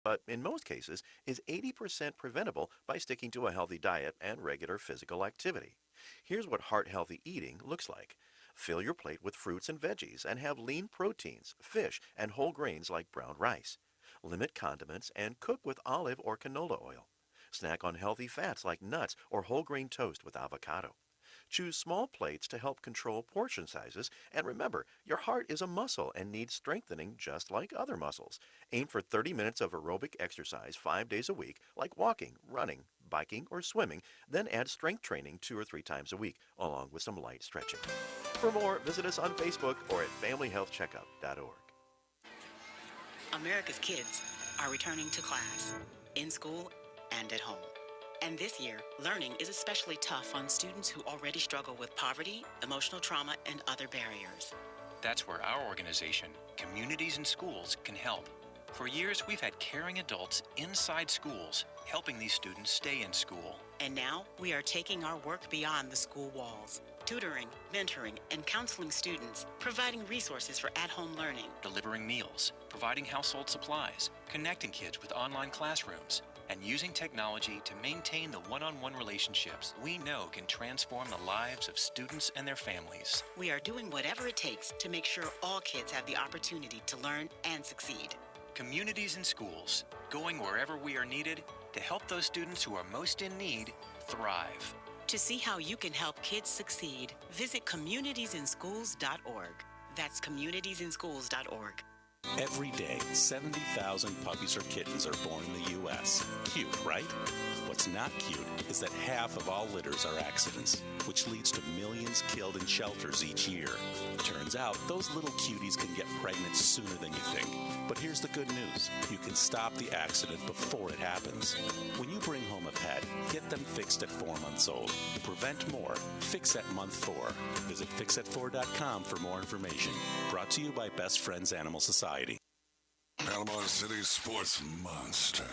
but in most cases is 80% preventable by sticking to a healthy diet and regular physical activity. Here's what heart-healthy eating looks like. Fill your plate with fruits and veggies and have lean proteins, fish, and whole grains like brown rice. Limit condiments and cook with olive or canola oil. Snack on healthy fats like nuts or whole grain toast with avocado. Choose small plates to help control portion sizes, and remember, your heart is a muscle and needs strengthening just like other muscles. Aim for 30 minutes of aerobic exercise 5 days a week, like walking, running, biking, or swimming, then add strength training 2 or 3 times a week, along with some light stretching. For more, visit us on Facebook or at familyhealthcheckup.org. America's kids are returning to class, in school and at home. And this year, learning is especially tough on students who already struggle with poverty, emotional trauma, and other barriers. That's where our organization, Communities in Schools, can help. For years, we've had caring adults inside schools, helping these students stay in school. And now, we are taking our work beyond the school walls, tutoring, mentoring, and counseling students, providing resources for at-home learning, Delivering meals, providing household supplies, connecting kids with online classrooms, and using technology to maintain the one-on-one relationships we know can transform the lives of students and their families. We are doing whatever it takes to make sure all kids have the opportunity to learn and succeed. Communities in Schools, going wherever we are needed to help those students who are most in need thrive. To see how you can help kids succeed, visit communitiesinschools.org. That's communitiesinschools.org. Every day, 70,000 puppies or kittens are born in the U.S. Cute, right? What's not cute is that half of all litters are accidents, which leads to millions killed in shelters each year. Turns out, those little cuties can get pregnant sooner than you think. But here's the good news. You can stop the accident before it happens. When you bring home a pet, get them fixed at 4 months old. Prevent more. Fix at month 4. Visit fixat4.com for more information. Brought to you by Best Friends Animal Society. Panama City Sports Monster.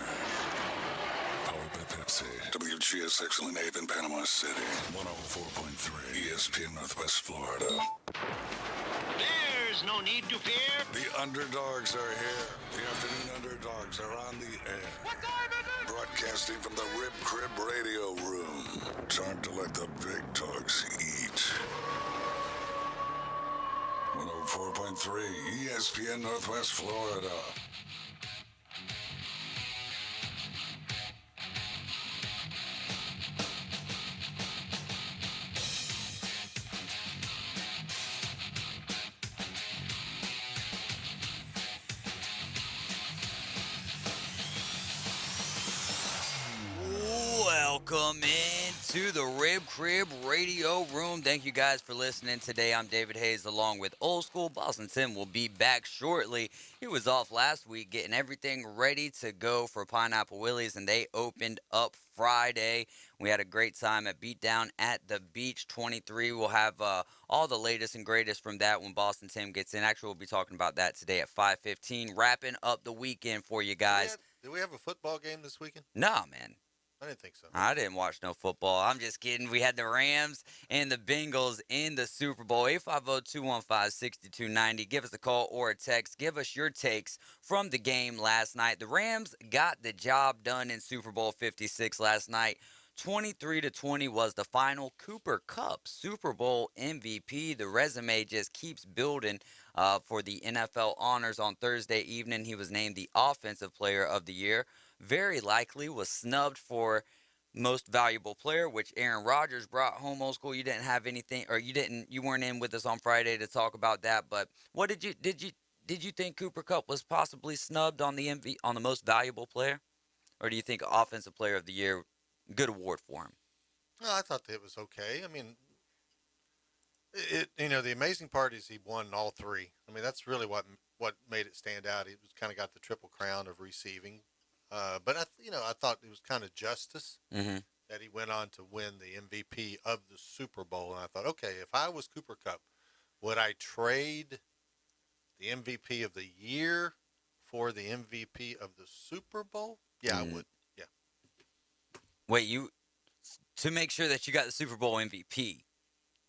Powered by Pepsi. WGSX Lane in Panama City. 104.3 ESPN Northwest Florida. There's no need to fear. The Underdogs are here. The Afternoon Underdogs are on the air. What time is it? Broadcasting from the Rib Crib Radio Room. Time to let the big dogs eat. 104.3 ESPN Northwest Florida. Welcome into the Rib Crib Radio Room. Thank you guys for listening today. I'm David Hayes along with Old School. Boston Tim will be back shortly. He was off last week getting everything ready to go for Pineapple Willie's, and they opened up Friday. We had a great time at Beatdown at the Beach 23. We'll have all the latest and greatest from that when Boston Tim gets in. Actually, we'll be talking about that today at 5:15, wrapping up the weekend for you guys. Do we have a football game this weekend? Nah, man. I didn't think so. I didn't watch no football. I'm just kidding. We had the Rams and the Bengals in the Super Bowl. 850-215-6290. Give us a call or a text. Give us your takes from the game last night. The Rams got the job done in Super Bowl 56 last night. 23-20 was the final. Cooper Kupp, Super Bowl MVP. The resume just keeps building for the NFL honors on Thursday evening. He was named the Offensive Player of the Year. Very likely was snubbed for most valuable player, which Aaron Rodgers brought home. Old School. You didn't have anything, or you weren't in with us on Friday to talk about that. But what did you think Cooper Kupp was possibly snubbed on the most valuable player, or do you think Offensive Player of the Year, good award for him? No, I thought it was okay. I mean, the amazing part is he won all three. I mean, that's really what made it stand out. He was kind of got the triple crown of receiving. But I thought it was kind of justice that he went on to win the MVP of the Super Bowl. And I thought, okay, if I was Cooper Kupp, would I trade the MVP of the year for the MVP of the Super Bowl? Yeah, I would. Yeah. Wait, to make sure that you got the Super Bowl MVP,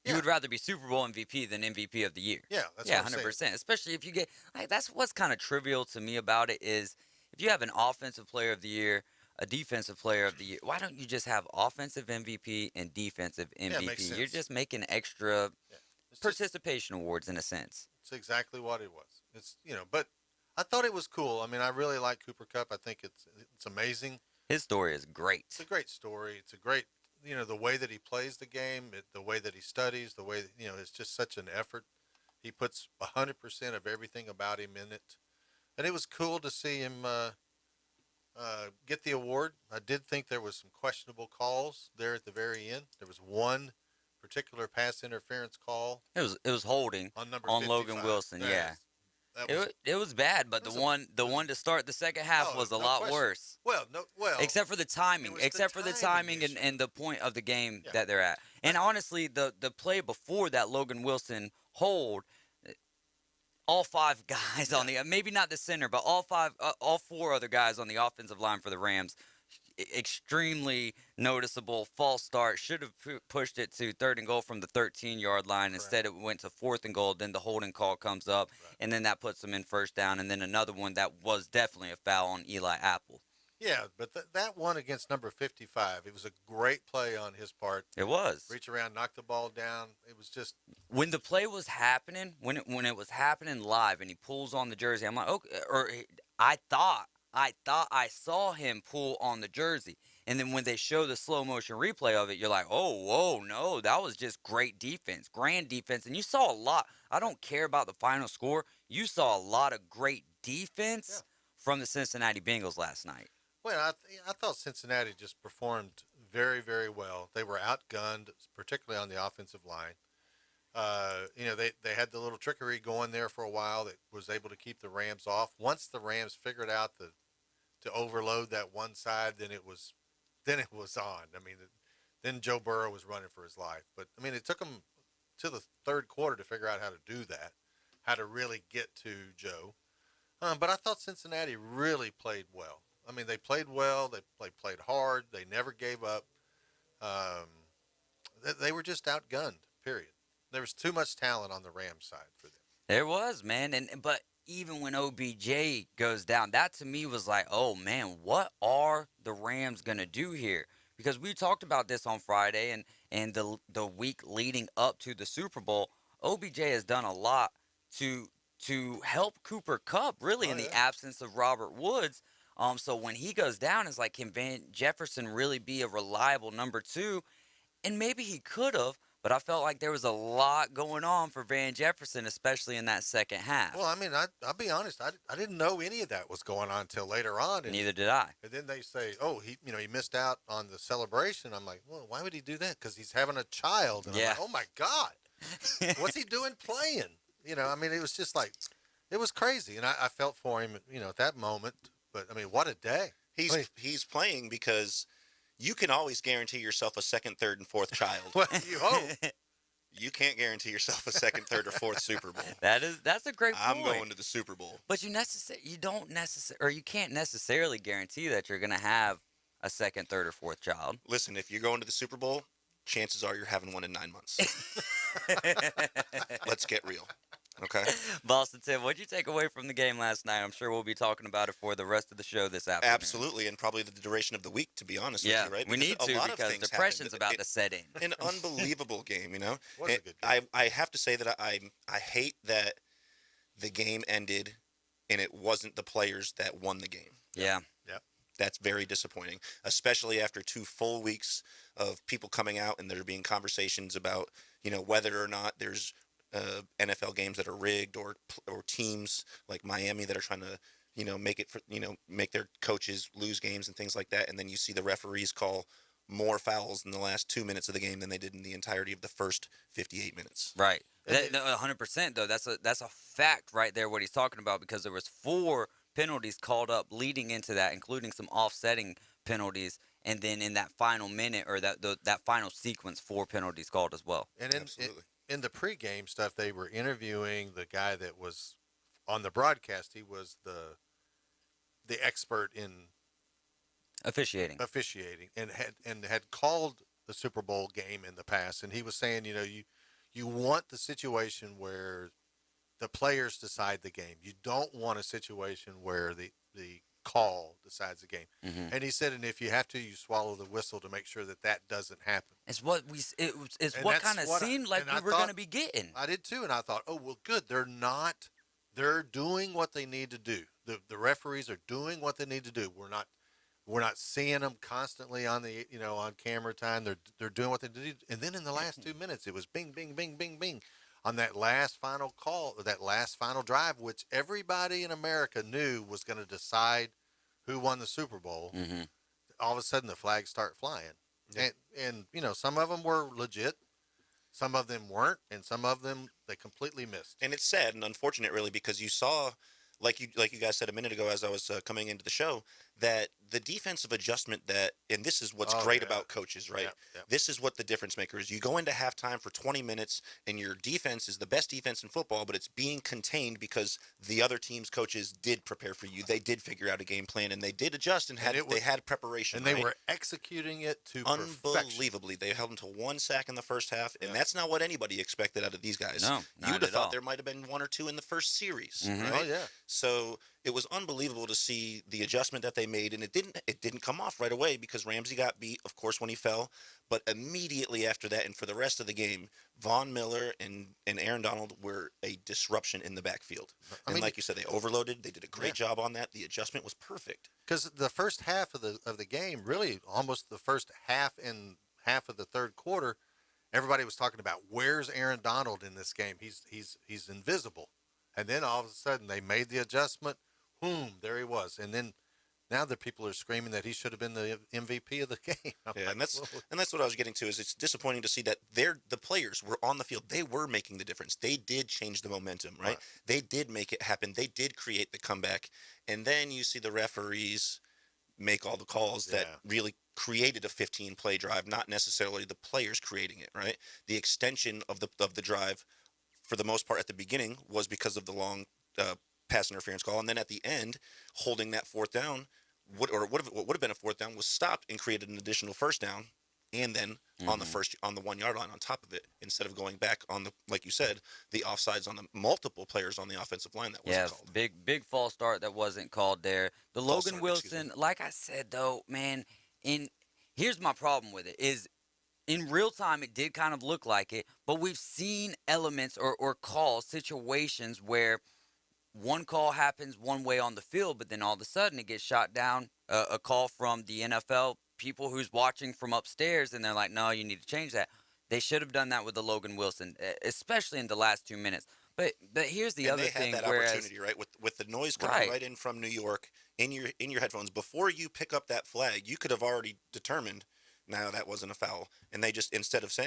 you would rather be Super Bowl MVP than MVP of the year. Yeah, that's yeah, what I'm 100%. saying. Especially if you get that's what's kind of trivial to me about it is if you have an offensive player of the year, a defensive player of the year, why don't you just have offensive MVP and defensive Yeah, it makes MVP? You're sense. just making extra Yeah. It's just participation awards in a sense. it's exactly what it was. It's but I thought it was cool. I mean, I really like Cooper Cup. I think it's amazing. His story is great. It's a great story. It's a great, the way that he plays the game, the way that he studies, the way that, it's just such an effort. He puts 100% of everything about him in it, and it was cool to see him get the award. I did think there was some questionable calls there at the very end. There was one particular pass interference call It was holding on number on 55. Logan Wilson. That Yeah, is- that was, it was bad, but it was the one to start the second half oh, was a no lot question. worse. well, Except for the timing, was the except for the timing timing issue. and the point of the game Yeah. that they're at. And honestly, the play before that Logan Wilson hold, all five guys on the maybe not the center, but all four other guys on the offensive line for the Rams, extremely noticeable false start. Should have pushed it to 3rd and goal from the 13-yard line. Correct. Instead, it went to 4th and goal. Then the holding call comes up, and then that puts them in 1st down. And then another one that was definitely a foul on Eli Apple. Yeah, but that one against number 55, it was a great play on his part. It was. Reach around, knock the ball down. It was just When the play was happening, when it was happening live, and he pulls on the jersey, I'm like, okay. Or I thought I saw him pull on the jersey, and then when they show the slow motion replay of it, you're like, oh, whoa, no, that was just great defense, grand defense, and you saw a lot. I don't care about the final score. You saw a lot of great defense from the Cincinnati Bengals last night. well. I thought Cincinnati just performed very, very well. They were outgunned, particularly on the offensive line. They had the little trickery going there for a while that was able to keep the Rams off. Once the Rams figured out to overload that one side, then it was on. I mean, then Joe Burrow was running for his life. But I mean, it took them to the 3rd quarter to figure out how to do that, how to really get to Joe. But I thought Cincinnati really played well. I mean, they played well. They played hard. They never gave up. They were just outgunned. Period. There was too much talent on the Rams side for them. There was, man, but even when OBJ goes down, that to me was like, oh man, what are the Rams gonna do here? Because we talked about this on Friday and the week leading up to the Super Bowl. OBJ has done a lot to help Cooper Kupp, really, in the absence of Robert Woods. So when he goes down, it's like, can Van Jefferson really be a reliable number 2? And maybe he could have. But I felt like there was a lot going on for Van Jefferson, especially in that second half. Well, I mean, I'll be honest. I didn't know any of that was going on until later on. And, Neither did I. And then they say, oh, he missed out on the celebration. I'm like, well, why would he do that? Because he's having a child. And I'm like, oh my God, what's he doing playing? I mean, it was just like, it was crazy. And I felt for him, at that moment. But I mean, what a day. He's playing because you can always guarantee yourself a 2nd, 3rd, and 4th child. Well, you hope. You can't guarantee yourself a 2nd, 3rd, or 4th Super Bowl. That's a great point. I'm going to the Super Bowl. But you can't necessarily guarantee that you're going to have a 2nd, 3rd, or 4th child. Listen, if you're going to the Super Bowl, chances are you're having one in 9 months. Let's get real. Okay. Boston Tim, what'd you take away from the game last night? I'm sure we'll be talking about it for the rest of the show this afternoon. Absolutely, and probably the duration of the week, to be honest with you, right? We need to because depression's about to set in. An unbelievable game, Was a good game. I have to say that I hate that the game ended and it wasn't the players that won the game. Yeah. Yep. That's very disappointing, especially after 2 full weeks of people coming out and there being conversations about, whether or not there's NFL games that are rigged or teams like Miami that are trying to, make their coaches lose games and things like that. And then you see the referees call more fouls in the last 2 minutes of the game than they did in the entirety of the first 58 minutes. Right. 100% though. That's a fact right there what he's talking about, because there was 4 penalties called up leading into that, including some offsetting penalties, and then in that final minute or that final sequence, 4 penalties called as well. And Absolutely. In the pregame stuff, they were interviewing the guy that was on the broadcast. He was the expert in officiating and had called the Super Bowl game in the past. And he was saying, you want the situation where the players decide the game. You don't want a situation where the call decides the game. Mm-hmm. And he said, and if you have to, you swallow the whistle to make sure that that doesn't happen. It's what it's And what that's kind of what seemed like and we I were thought- going to be getting. I did too, and I thought, oh well, good. They're doing what they need to do. The referees are doing what they need to do. We're not seeing them constantly on the on camera time. They're doing what they do. And then in the last 2 minutes, it was bing, bing, bing, bing, bing on that last final call, that last final drive, which everybody in America knew was going to decide who won the Super Bowl. Mm-hmm. All of a sudden, the flags start flying, Yeah. and some of them were legit. Some of them weren't, and some of them they completely missed. And it's sad and unfortunate, really, because you saw, like you guys said a minute ago as I was coming into the show, that the defensive adjustment and this is what's great about coaches, right? Yeah. This is what the difference maker is. You go into halftime for 20 minutes, and your defense is the best defense in football, but it's being contained because the other team's coaches did prepare for you. They did figure out a game plan, and they did adjust, and they had preparation. And they right? were executing it to perfection. Unbelievably. They held them to 1 sack in the first half, and that's not what anybody expected out of these guys. No, you would not have at thought all. there might have been 1 or 2 in the first series, Mhm. right? Oh yeah. So it was unbelievable to see the adjustment that they made, and it didn't come off right away because Ramsey got beat, of course, when he fell. But immediately after that, and for the rest of the game, Von Miller and Aaron Donald were a disruption in the backfield. I mean, like you said, they overloaded. They did a great job on that. The adjustment was perfect. Because the first half of the game, really almost the first half and half of the third quarter, everybody was talking about where's Aaron Donald in this game. He's invisible. And then all of a sudden they made the adjustment. Boom, there he was. And then now the people are screaming that he should have been the MVP of the game. Yeah, and that's what I was getting to. Is it's disappointing to see that the players were on the field. They were making the difference. They did change the momentum, right? They did make it happen. They did create the comeback. And then you see the referees make all the calls that really created a 15-play drive, not necessarily the players creating it, right? The extension of the drive, for the most part at the beginning, was because of the long pass interference call, and then at the end, holding that fourth down, what would have been a fourth down was stopped and created an additional first down, and then on the 1 yard line on top of it, instead of going back on the, like you said, the offsides on the multiple players on the offensive line that wasn't called. big false start that wasn't called there. The False Logan start, Wilson, like I said though, man, here's my problem with it is in real time it did kind of look like it, but we've seen elements or calls, situations where one call happens one way on the field, but then all of a sudden it gets shot down. A call from the NFL people who's watching from upstairs, and they're like, no, you need to change that. They should have done that with the Logan Wilson, especially in the last 2 minutes. But here's the other thing. They had that opportunity, right? With the noise coming right in from New York in your headphones, before you pick up that flag, you could have already determined, no, that wasn't a foul. And they just, instead of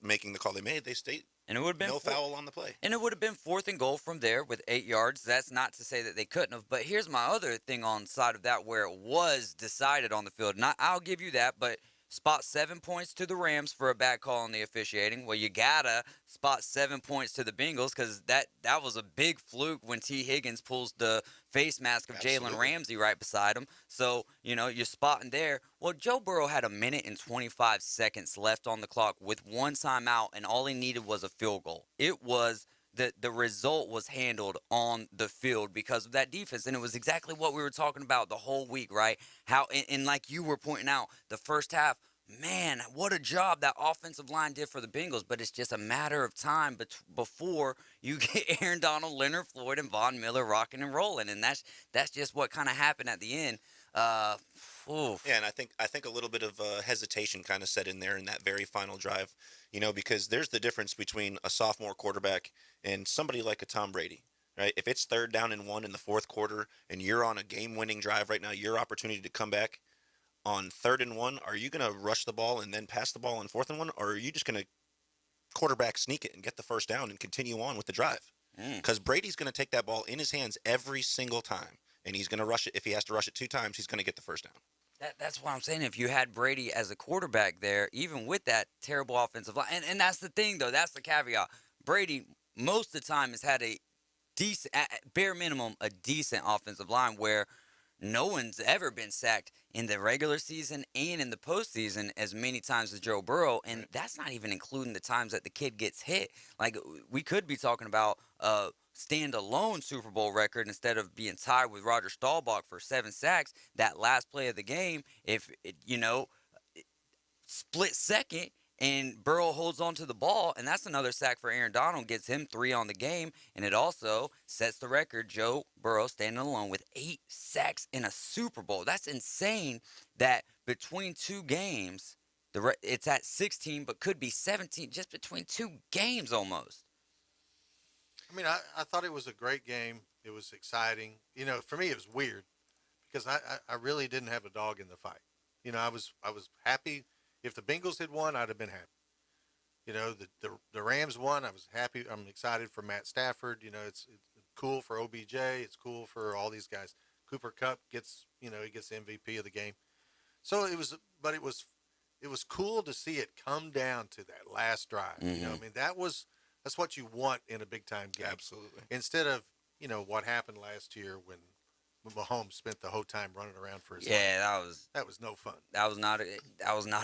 making the call they made, they stayed. And it would have been no foul on the play. And it would have been 4th and goal from there with 8 yards. That's not to say that they couldn't have. But here's my other thing on the side of that where it was decided on the field. And I'll give you that, but spot 7 points to the Rams for a bad call on the officiating. Well, you gotta spot 7 points to the Bengals because that was a big fluke when T. Higgins pulls the face mask of Jalen Ramsey right beside him. So, you're spotting there. Well, Joe Burrow had 1 minute and 25 seconds left on the clock with 1 timeout, and all he needed was a field goal. It was the result was handled on the field because of that defense. And it was exactly what we were talking about the whole week, right? How, and like you were pointing out, the first half, man, what a job that offensive line did for the Bengals. But it's just a matter of time before you get Aaron Donald, Leonard Floyd, and Von Miller rocking and rolling. And that's just what kind of happened at the end. Yeah, and I think a little bit of hesitation kind of set in there in that very final drive, because there's the difference between a sophomore quarterback and somebody like a Tom Brady, right? If it's 3rd down and 1 in the 4th quarter and you're on a game-winning drive right now, your opportunity to come back on 3rd and 1, are you going to rush the ball and then pass the ball on 4th and 1, or are you just going to quarterback sneak it and get the first down and continue on with the drive? Because Brady's going to take that ball in his hands every single time, and he's going to rush it. If he has to rush it 2 times, he's going to get the first down. That's what I'm saying. If you had Brady as a quarterback there, even with that terrible offensive line, and that's the thing, though. That's the caveat. Brady, most of the time, has had a decent, at bare minimum, a decent offensive line where no one's ever been sacked in the regular season and in the postseason as many times as Joe Burrow, and that's not even including the times that the kid gets hit. Like, we could be talking about standalone Super Bowl record instead of being tied with Roger Staubach for 7 sacks. That last play of the game, if it, split second, and Burrow holds on to the ball, and that's another sack for Aaron Donald, gets him 3 on the game, and it also sets the record. Joe Burrow standing alone with 8 sacks in a Super Bowl. That's insane that between 2 games, it's at 16, but could be 17 just between 2 games almost. I mean, I thought it was a great game. It was exciting. For me, it was weird because I really didn't have a dog in the fight. I was happy. If the Bengals had won, I'd have been happy. The Rams won. I was happy. I'm excited for Matt Stafford. It's cool for OBJ. It's cool for all these guys. Cooper Kupp gets, he gets the MVP of the game. So it was cool to see it come down to that last drive. Mm-hmm. I mean, that's what you want in a big time game. Absolutely. Instead of, what happened last year when Mahomes spent the whole time running around for his life. That was no fun. That was not a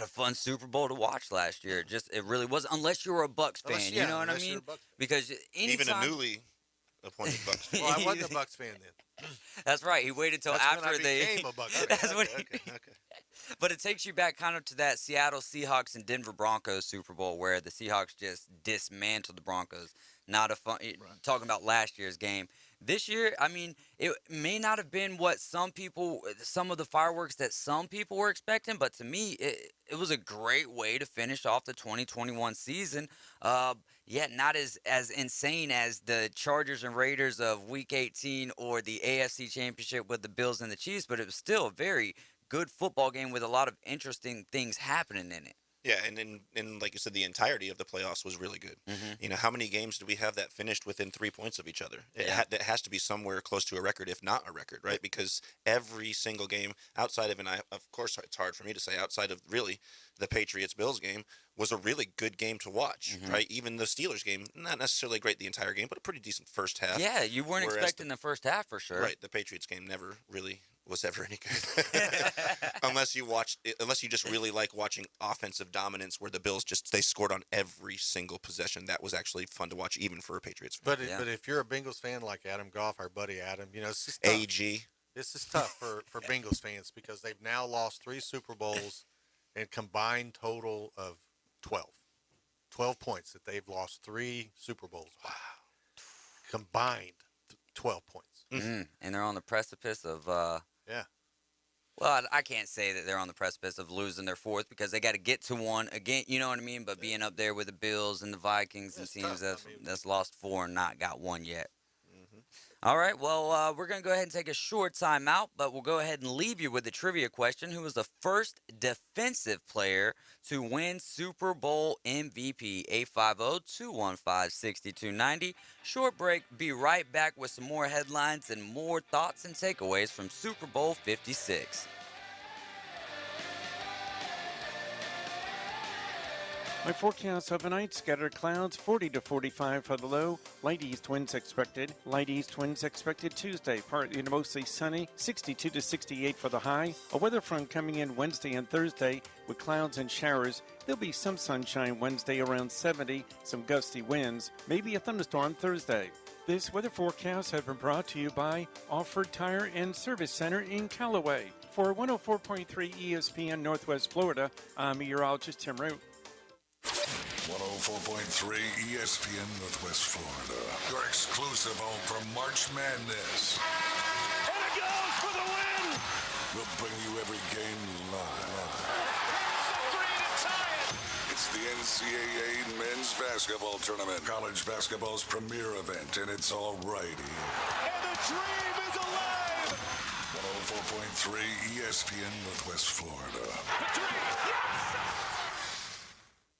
fun Super Bowl to watch last year. It really was, unless you were a Bucs fan. You know what I mean? Because even a newly appointed Bucs fan. Well, I wasn't a Bucs fan then. That's right. He waited till after they became a Bucs fan. Okay. But it takes you back kind of to that Seattle Seahawks and Denver Broncos Super Bowl where the Seahawks just dismantled the Broncos. Not a fun. Talking about last year's game. This year, I mean, it may not have been what some of the fireworks that some people were expecting, but to me, it was a great way to finish off the 2021 season. Yet not as insane as the Chargers and Raiders of Week 18 or the AFC Championship with the Bills and the Chiefs, but it was still a very good football game with a lot of interesting things happening in it. Yeah, and like you said, the entirety of the playoffs was really good. Mm-hmm. How many games do we have that finished within 3 points of each other? It has to be somewhere close to a record, if not a record, right? Because every single game outside of, and of course it's hard for me to say, outside of really the Patriots-Bills game, was a really good game to watch, right? Even the Steelers game, not necessarily great the entire game, but a pretty decent first half. Yeah, you weren't expecting the first half for sure. Right, the Patriots game never really was ever any good. unless you just really like watching offensive dominance where the Bills they scored on every single possession. That was actually fun to watch even for a Patriots fan. But if you're a Bengals fan like Adam Goff, our buddy Adam, this is tough. AG. This is tough for Bengals fans because they've now lost 3 Super Bowls and combined total of 12. 12 points that they've lost 3 Super Bowls by. Combined 12 points. Mm-hmm. And they're on the precipice of yeah. Well, I can't say that they're on the precipice of losing their 4th because they got to get to 1 again. You know what I mean? But being up there with the Bills and the Vikings and teams that's lost 4 and not got 1 yet. Mm-hmm. All right. Well, we're going to go ahead and take a short time out, but we'll go ahead and leave you with a trivia question. Who was the first defensive player to win Super Bowl MVP? 850-215-6290. Short break. Be right back with some more headlines and more thoughts and takeaways from Super Bowl 56. My forecast overnight, scattered clouds, 40 to 45 for the low. Light east winds expected. Light east winds expected Tuesday, partly to mostly sunny, 62 to 68 for the high. A weather front coming in Wednesday and Thursday with clouds and showers. There'll be some sunshine Wednesday around 70, some gusty winds, maybe a thunderstorm Thursday. This weather forecast has been brought to you by Offord Tire and Service Center in Callaway. For 104.3 ESPN Northwest Florida, I'm meteorologist Tim Root. 104.3 ESPN Northwest Florida. Your exclusive home for March Madness. And it goes for the win! We'll bring you every game live. Three to tie it! It's the NCAA Men's Basketball Tournament. College basketball's premier event, and it's all right here. And the dream is alive! 104.3 ESPN Northwest Florida. The dream, yes!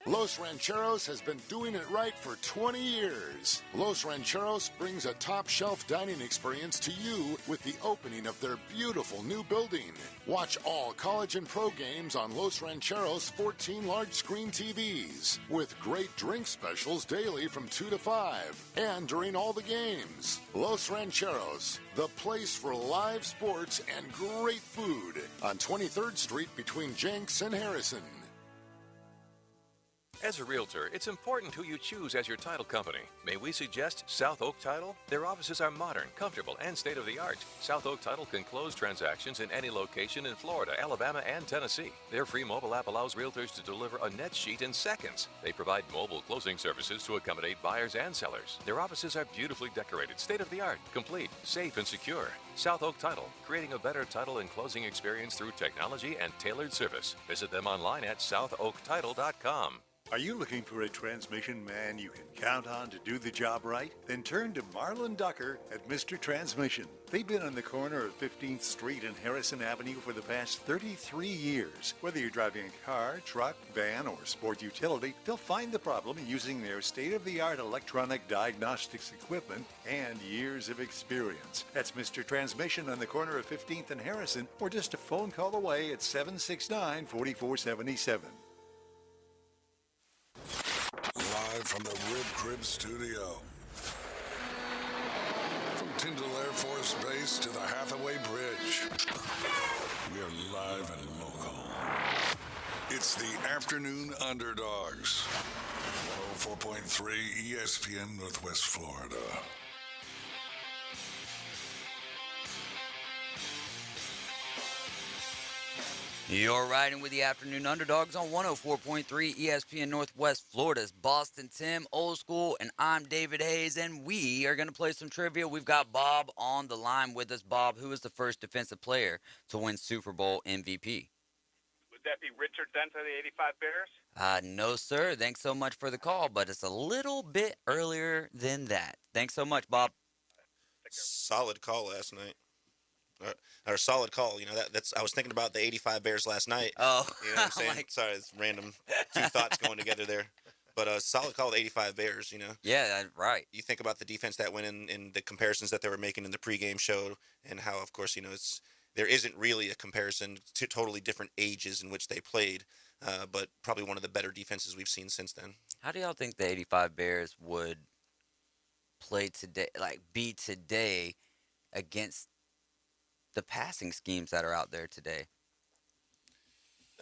Los Rancheros has been doing it right for 20 years. Los Rancheros brings a top-shelf dining experience to you with the opening of their beautiful new building. Watch all college and pro games on Los Rancheros' 14 large-screen TVs, with great drink specials daily from 2 to 5, and during all the games. Los Rancheros, the place for live sports and great food, on 23rd Street between Jenks and Harrison. As a realtor, it's important who you choose as your title company. May we suggest South Oak Title? Their offices are modern, comfortable, and state-of-the-art. South Oak Title can close transactions in any location in Florida, Alabama, and Tennessee. Their free mobile app allows realtors to deliver a net sheet in seconds. They provide mobile closing services to accommodate buyers and sellers. Their offices are beautifully decorated, state-of-the-art, complete, safe, and secure. South Oak Title, creating a better title and closing experience through technology and tailored service. Visit them online at southoaktitle.com. Are you looking for a transmission man you can count on to do the job right? Then turn to Marlon Ducker at Mr. Transmission. They've been on the corner of 15th Street and Harrison Avenue for the past 33 years. Whether you're driving a car, truck, van, or sport utility, they'll find the problem using their state-of-the-art electronic diagnostics equipment and years of experience. That's Mr. Transmission on the corner of 15th and Harrison, or just a phone call away at 769-4477. Live from the Rib Crib Studio. From Tyndall Air Force Base to the Hathaway Bridge. We are live and local. It's the Afternoon Underdogs. 104.3 ESPN Northwest Florida. You're riding with the Afternoon Underdogs on 104.3 ESPN Northwest Florida's Boston Tim, Old School, and I'm David Hayes, and we are going to play some trivia. We've got Bob on the line with us. Bob, who is the first defensive player to win Super Bowl MVP? Would that be Richard Dent of the 85 Bears? No, sir. Thanks so much for the call, but it's a little bit earlier than that. Thanks so much, Bob. Solid call last night. Or solid call, that's. I was thinking about the 85 Bears last night. Oh, you know what I'm saying? Sorry, it's random. Two thoughts going together there, but a solid call, the 85 Bears. Yeah, right. You think about the defense that went in the comparisons that they were making in the pregame show, and how, of course, there isn't really a comparison to totally different ages in which they played, but probably one of the better defenses we've seen since then. How do y'all think the 85 Bears would play today, be today against the passing schemes that are out there today?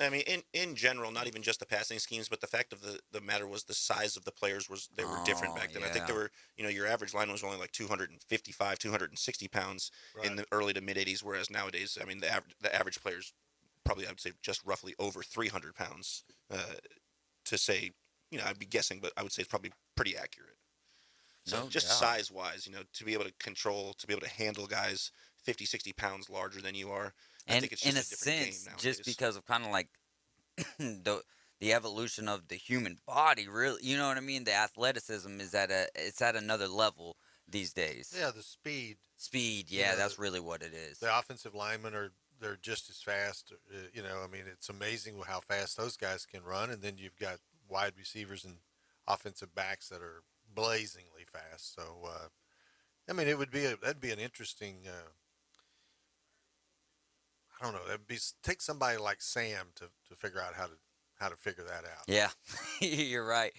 I mean, in general, not even just the passing schemes, but the fact of the matter was the size of the players were different back then. Yeah. I think there were, your average line was only like 255, 260 pounds in the early to mid 80s, whereas nowadays, I mean, the average player's probably, I would say, just roughly over 300 pounds. To say, I'd be guessing, but I would say it's probably pretty accurate. So size-wise, to be able to control, to be able to handle guys 50, 60 pounds larger than you are, I think it's just in a different game sense, nowadays. just because of kind of like the evolution of the human body, really, you know what I mean? The athleticism is it's at another level these days. Yeah, the speed. Yeah, that's really what it is. The offensive linemen they're just as fast. I mean, it's amazing how fast those guys can run, and then you've got wide receivers and offensive backs that are blazingly fast. So, I mean, that'd be an interesting. I don't know. Take somebody like Sam to figure out how to figure that out. Yeah, you're right.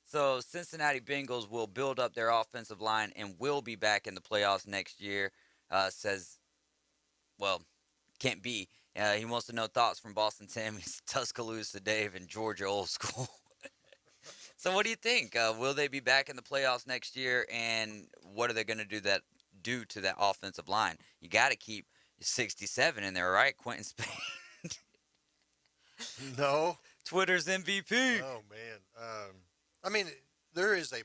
So Cincinnati Bengals will build up their offensive line and will be back in the playoffs next year. Can't be. He wants to know thoughts from Boston Tim, Tuscaloosa Dave, and Georgia Old School. So what do you think? Will they be back in the playoffs next year, and what are they going to do to that offensive line? You got to keep 67 in there, right, Quentin Spain? No. Twitter's MVP. Oh man. I mean, there is a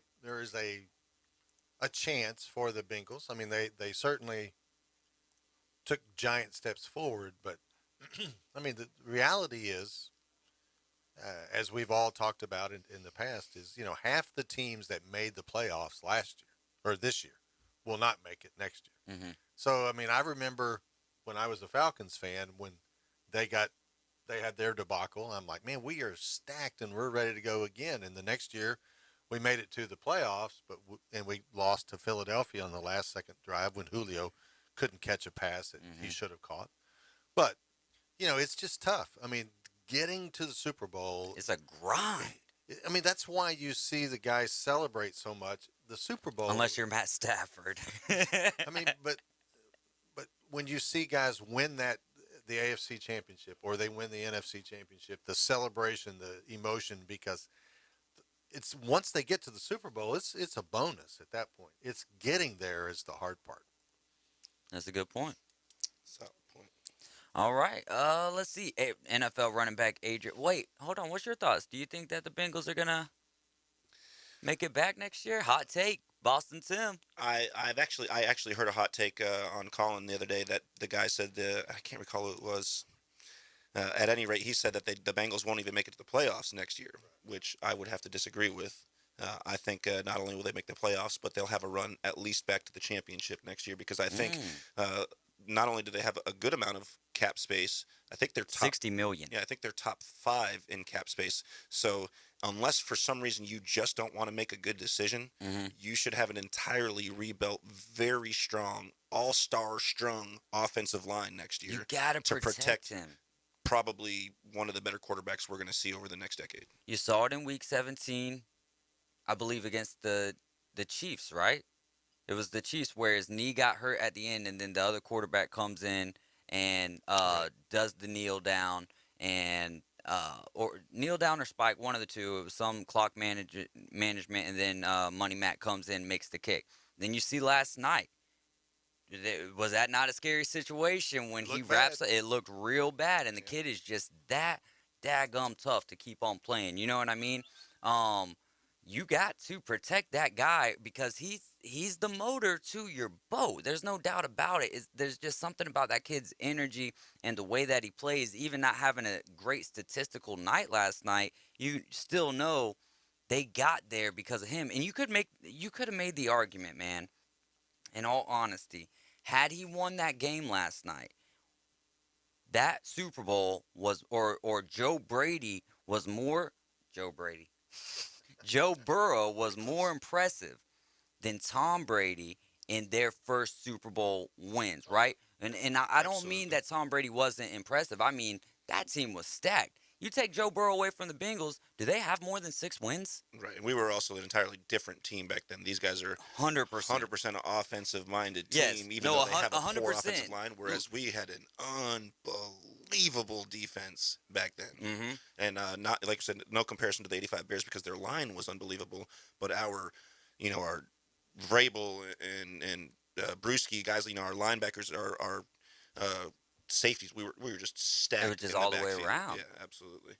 chance for the Bengals. I mean, they certainly took giant steps forward, but I mean, the reality is, as we've all talked about in the past, is half the teams that made the playoffs last year or this year will not make it next year. Mm-hmm. So I mean, I remember when I was a Falcons fan when they had their debacle. I'm like, man, we are stacked and we're ready to go again. And the next year, we made it to the playoffs, and we lost to Philadelphia on the last second drive when Julio couldn't catch a pass that he should have caught. But it's just tough. I mean, getting to the Super Bowl is a grind. I mean, that's why you see the guys celebrate so much. The Super Bowl, unless you're Matt Stafford. I mean, but when you see guys win the AFC Championship or they win the NFC Championship, the celebration, the emotion, because it's once they get to the Super Bowl, it's a bonus at that point. It's getting there is the hard part. That's a good point. Solid point. All right. Let's see. NFL running back Adrian. Wait, hold on. What's your thoughts? Do you think that the Bengals are gonna make it back next year? Hot take, Boston Tim. I actually heard a hot take on Colin the other day that the guy said I can't recall who it was. At any rate, he said that the Bengals won't even make it to the playoffs next year, which I would have to disagree with. I think not only will they make the playoffs, but they'll have a run at least back to the championship next year because I think not only do they have a good amount of cap space, I think they're top, 60 million. Yeah, I think they're top 5 in cap space. So unless for some reason you just don't want to make a good decision, you should have an entirely rebuilt, very strong, all-star strung offensive line next year. You gotta protect him. Probably one of the better quarterbacks we're going to see over the next decade. You saw it in Week 17, I believe, against the Chiefs, right? It was the Chiefs where his knee got hurt at the end, and then the other quarterback comes in and does the kneel down and or kneel down or spike, one of the two. It was some clock management, and then Money Matt comes in, makes the kick. Then you see last night. Was that not a scary situation when he wraps it? It looked real bad, and the kid is just that daggum tough to keep on playing. You know what I mean? You got to protect that guy because he's the motor to your boat. There's no doubt about it. There's just something about that kid's energy and the way that he plays. Even not having a great statistical night last night, you still know they got there because of him. And you could have made the argument, man. In all honesty, had he won that game last night, that Super Bowl was, or Joe Burrow was more impressive than Tom Brady in their first Super Bowl wins, right? And I don't mean that Tom Brady wasn't impressive. I mean, that team was stacked. You take Joe Burrow away from the Bengals, do they have more than 6 wins? Right. And we were also an entirely different team back then. These guys are 100% offensive-minded team, even though they have a 100%. Poor offensive line, whereas we had an unbelievable defense back then. And not, like I said, no comparison to the 85 Bears because their line was unbelievable, but our Vrabel and Brewski guys, our linebackers, our safeties, we were just stacked. It was just all the way around. Yeah, absolutely.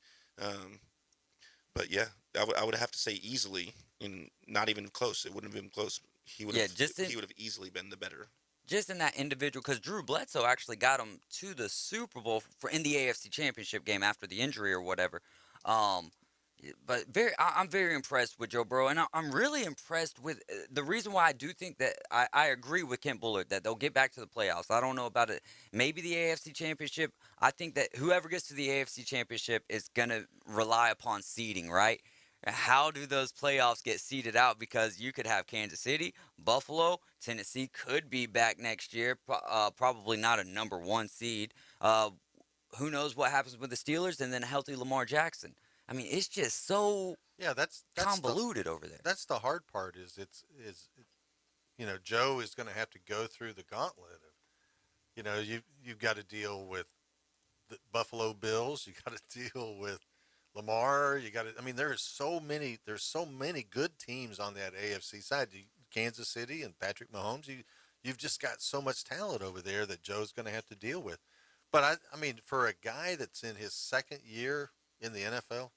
But yeah, I would have to say easily, and not even close. It wouldn't have been close. He would have easily been the better. Just in that individual, because Drew Bledsoe actually got him to the Super Bowl in the AFC Championship game after the injury or whatever. But I'm very impressed with Joe Burrow, and I'm really impressed with the reason why I do think that I agree with Kent Bullard that they'll get back to the playoffs. I don't know about it. Maybe the AFC Championship. I think that whoever gets to the AFC Championship is going to rely upon seeding, right? How do those playoffs get seeded out? Because you could have Kansas City, Buffalo, Tennessee could be back next year. Probably not a number 1 seed. Who knows what happens with the Steelers and then a healthy Lamar Jackson. I mean, it's just so that's convoluted over there. That's the hard part. Is Joe is going to have to go through the gauntlet of, you've got to deal with the Buffalo Bills. You got to deal with Lamar. There's so many good teams on that AFC side. Kansas City and Patrick Mahomes. You've just got so much talent over there that Joe's going to have to deal with. But I mean, for a guy that's in his second year in the NFL,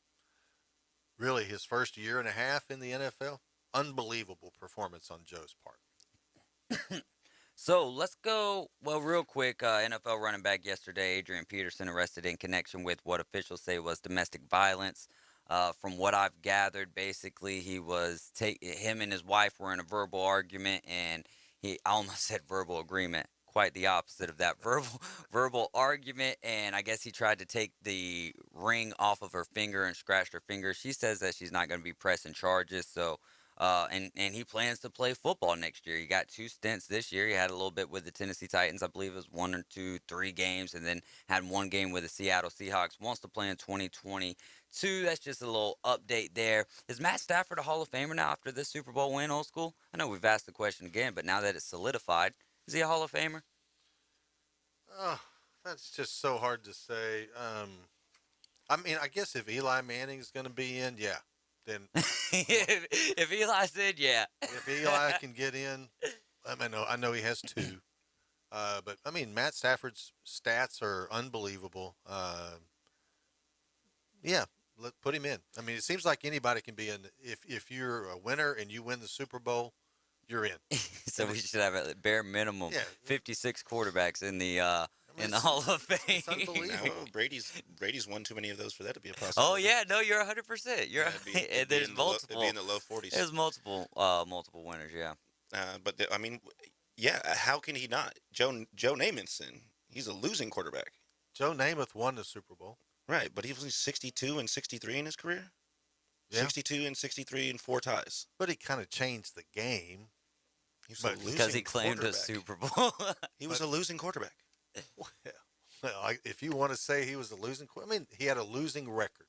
really his first year and a half in the NFL, unbelievable performance on Joe's part. So let's go, real quick, NFL running back yesterday, Adrian Peterson, arrested in connection with what officials say was domestic violence. From what I've gathered, basically him and his wife were in a verbal argument, and I almost said verbal agreement. Quite the opposite of that verbal argument, and I guess he tried to take the ring off of her finger and scratched her finger. She says that she's not going to be pressing charges, so and he plans to play football next year. He got 2 stints this year. He had a little bit with the Tennessee Titans. I believe it was 1 or 2, 3 games, and then had 1 game with the Seattle Seahawks. Wants to play in 2022. That's just a little update there. Is Matt Stafford a Hall of Famer now after this Super Bowl win, old school? I know we've asked the question again, but now that it's solidified, is he a Hall of Famer? Oh, That's just so hard to say. I mean, I guess if Eli Manning's going to be in, yeah, then if Eli said, yeah. if Eli can get in, I know he has two, but I mean, Matt Stafford's stats are unbelievable. Yeah, put him in. I mean, it seems like anybody can be in. If you're a winner and you win the Super Bowl, you're in. So we should have a bare minimum 56 quarterbacks in the Hall of Fame. It's unbelievable. No, Brady's won too many of those for that to be a possibility. Oh yeah, no, you're 100%. You're there's multiple. It'd be in the low 40s. There's multiple winners. Yeah. But I mean, yeah, how can he not? Joe Namath's in. He's a losing quarterback. Joe Namath won the Super Bowl. Right, but he was 62 and 63 in his career. Yeah. 62 and 63 and 4 ties. But he kind of changed the game. Because he claimed a Super Bowl. He was a losing quarterback. Well, if you want to say he was a losing, I mean, he had a losing record.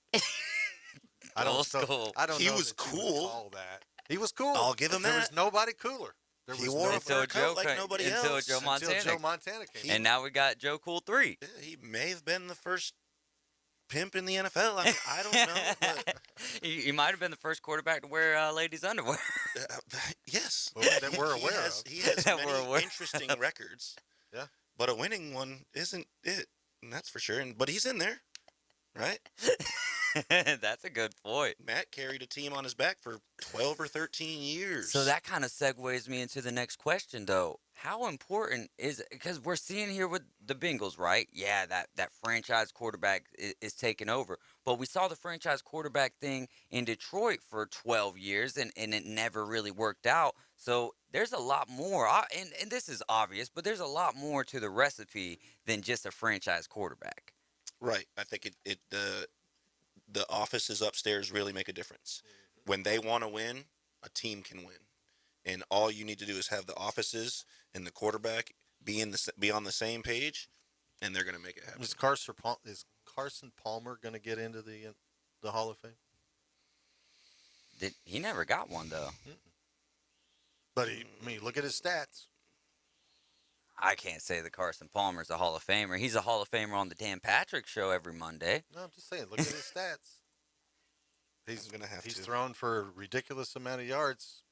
I don't know. He was that you would cool. call that. He was cool. I'll give him there that. was nobody cooler. There He was wore a nobody- fur coat like nobody else. Until Joe Montana. Until Joe Montana came. And now we got Joe Cool 3. Yeah, he may have been the first pimp in the NFL. I mean, I don't know. But, he might have been the first quarterback to wear ladies' underwear. Yes, that we're aware of. He has That we're many aware interesting records. Yeah. But a winning one isn't it, and that's for sure. But he's in there, right? That's a good point. Matt carried a team on his back for 12 or 13 years. So that kind of segues me into the next question, though. How important is it? Because we're seeing here with the Bengals, right? Yeah, that franchise quarterback is taking over. But we saw the franchise quarterback thing in Detroit for 12 years, and it never really worked out. So there's a lot more. And this is obvious, but there's a lot more to the recipe than just a franchise quarterback. Right. I think the offices upstairs really make a difference. When they want to win, a team can win. And all you need to do is have the offices and the quarterback be on the same page, and they're going to make it happen. Is Carson Palmer going to get into the Hall of Fame? He never got one, though. But look at his stats. I can't say that Carson Palmer's a Hall of Famer. He's a Hall of Famer on the Dan Patrick Show every Monday. No, I'm just saying, look at his stats. He's thrown for a ridiculous amount of yards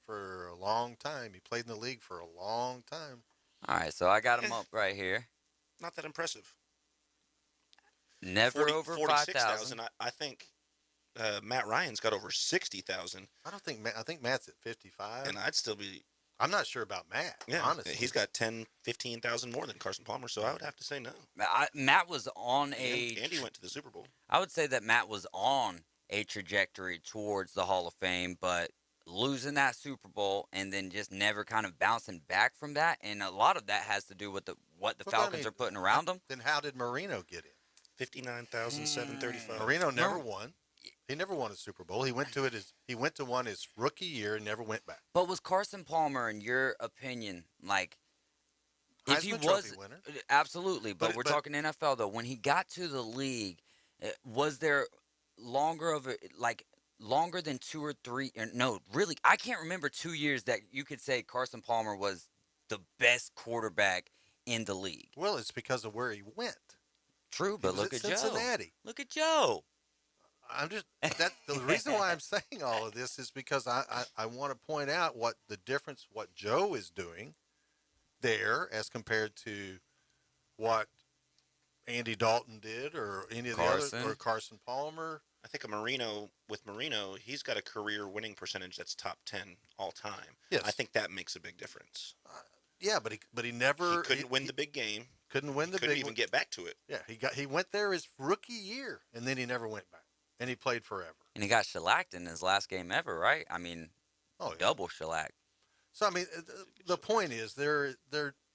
for a long time. He played in the league for a long time. All right, so I got him up right here. Not that impressive. Never over 5,000. I think Matt Ryan's got over 60,000. I think Matt's at 55. And I'd still be. I'm not sure about Matt. Yeah, honestly, he's got 15,000 more than Carson Palmer, so I would have to say no. Matt was on Andy went to the Super Bowl. I would say that Matt was on a trajectory towards the Hall of Fame, but losing that Super Bowl and then just never kind of bouncing back from that, and a lot of that has to do with what the Falcons are putting around them. Then how did Marino get in? 59,735. Marino never won. He never won a Super Bowl. He went to one his rookie year and never went back. But was Carson Palmer, in your opinion, like, if he Heisman was Trophy winner? Absolutely, but we're talking NFL though. When he got to the league, was there longer than 2 or 3? No, really, I can't remember 2 years that you could say Carson Palmer was the best quarterback in the league. Well, it's because of where he went. True, but look at Cincinnati. Joe. Look at Joe. The reason why I'm saying all of this is because I want to point out what Joe is doing there as compared to what Andy Dalton did or any of the others, or Carson Palmer. I think Marino, he's got a career winning percentage that's top 10 all time. Yes. I think that makes a big difference. Yeah, but he never He couldn't win the big game. Couldn't win the couldn't big even one. get back to it. Yeah, he went there his rookie year and then he never went back. And he played forever. And he got shellacked in his last game ever, right? I mean, double shellacked. So, I mean, the point is, there,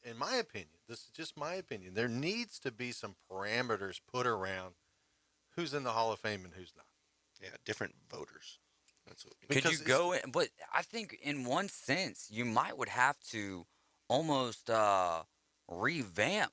in my opinion, this is just my opinion, there needs to be some parameters put around who's in the Hall of Fame and who's not. Yeah, different voters. That's what Could you go in? But I think in one sense, you would have to almost revamp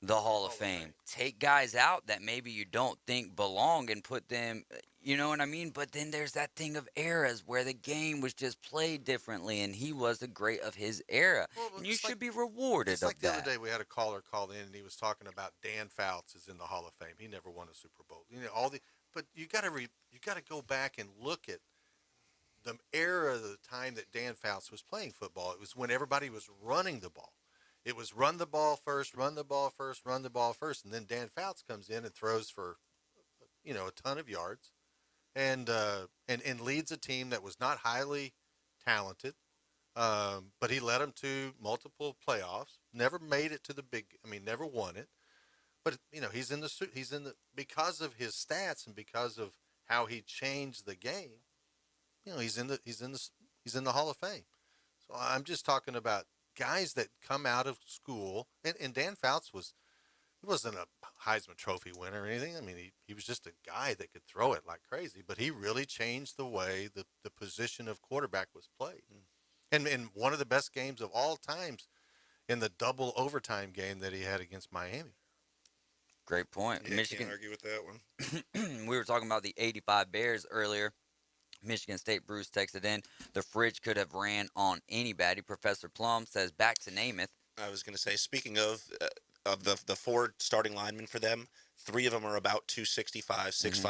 the Hall of Fame. Take guys out that maybe you don't think belong and put them, You know what I mean? But then there's that thing of eras where the game was just played differently, and he was the great of his era. Well, And you it's should like, be rewarded it's like of the other that. day we had a caller call in and he was talking about Dan Fouts is in the Hall of Fame. He never won a Super Bowl. But you got to go back and look at the era of the time that Dan Fouts was playing football. It was when everybody was running the ball. It was run the ball first, run the ball first, run the ball first, and then Dan Fouts comes in and throws for a ton of yards, and leads a team that was not highly talented, but he led them to multiple playoffs. Never made it to the big. I mean, never won it. But he's in the because of his stats and because of how he changed the game. He's in the Hall of Fame. So I'm just talking about guys that come out of school, and Dan Fouts he wasn't a Heisman Trophy winner or anything. I mean, he was just a guy that could throw it like crazy, but he really changed the way the position of quarterback was played. And in one of the best games of all times in the double overtime game that he had against Miami. Great point. Yeah, Michigan. can't argue with that one. We were talking about the 85 Bears earlier. Michigan State Bruce texted in, the fridge could have ran on anybody. Professor Plum says, back to Namath. I was going to say, speaking of the four starting linemen for them, three of them are about 265, 6'5",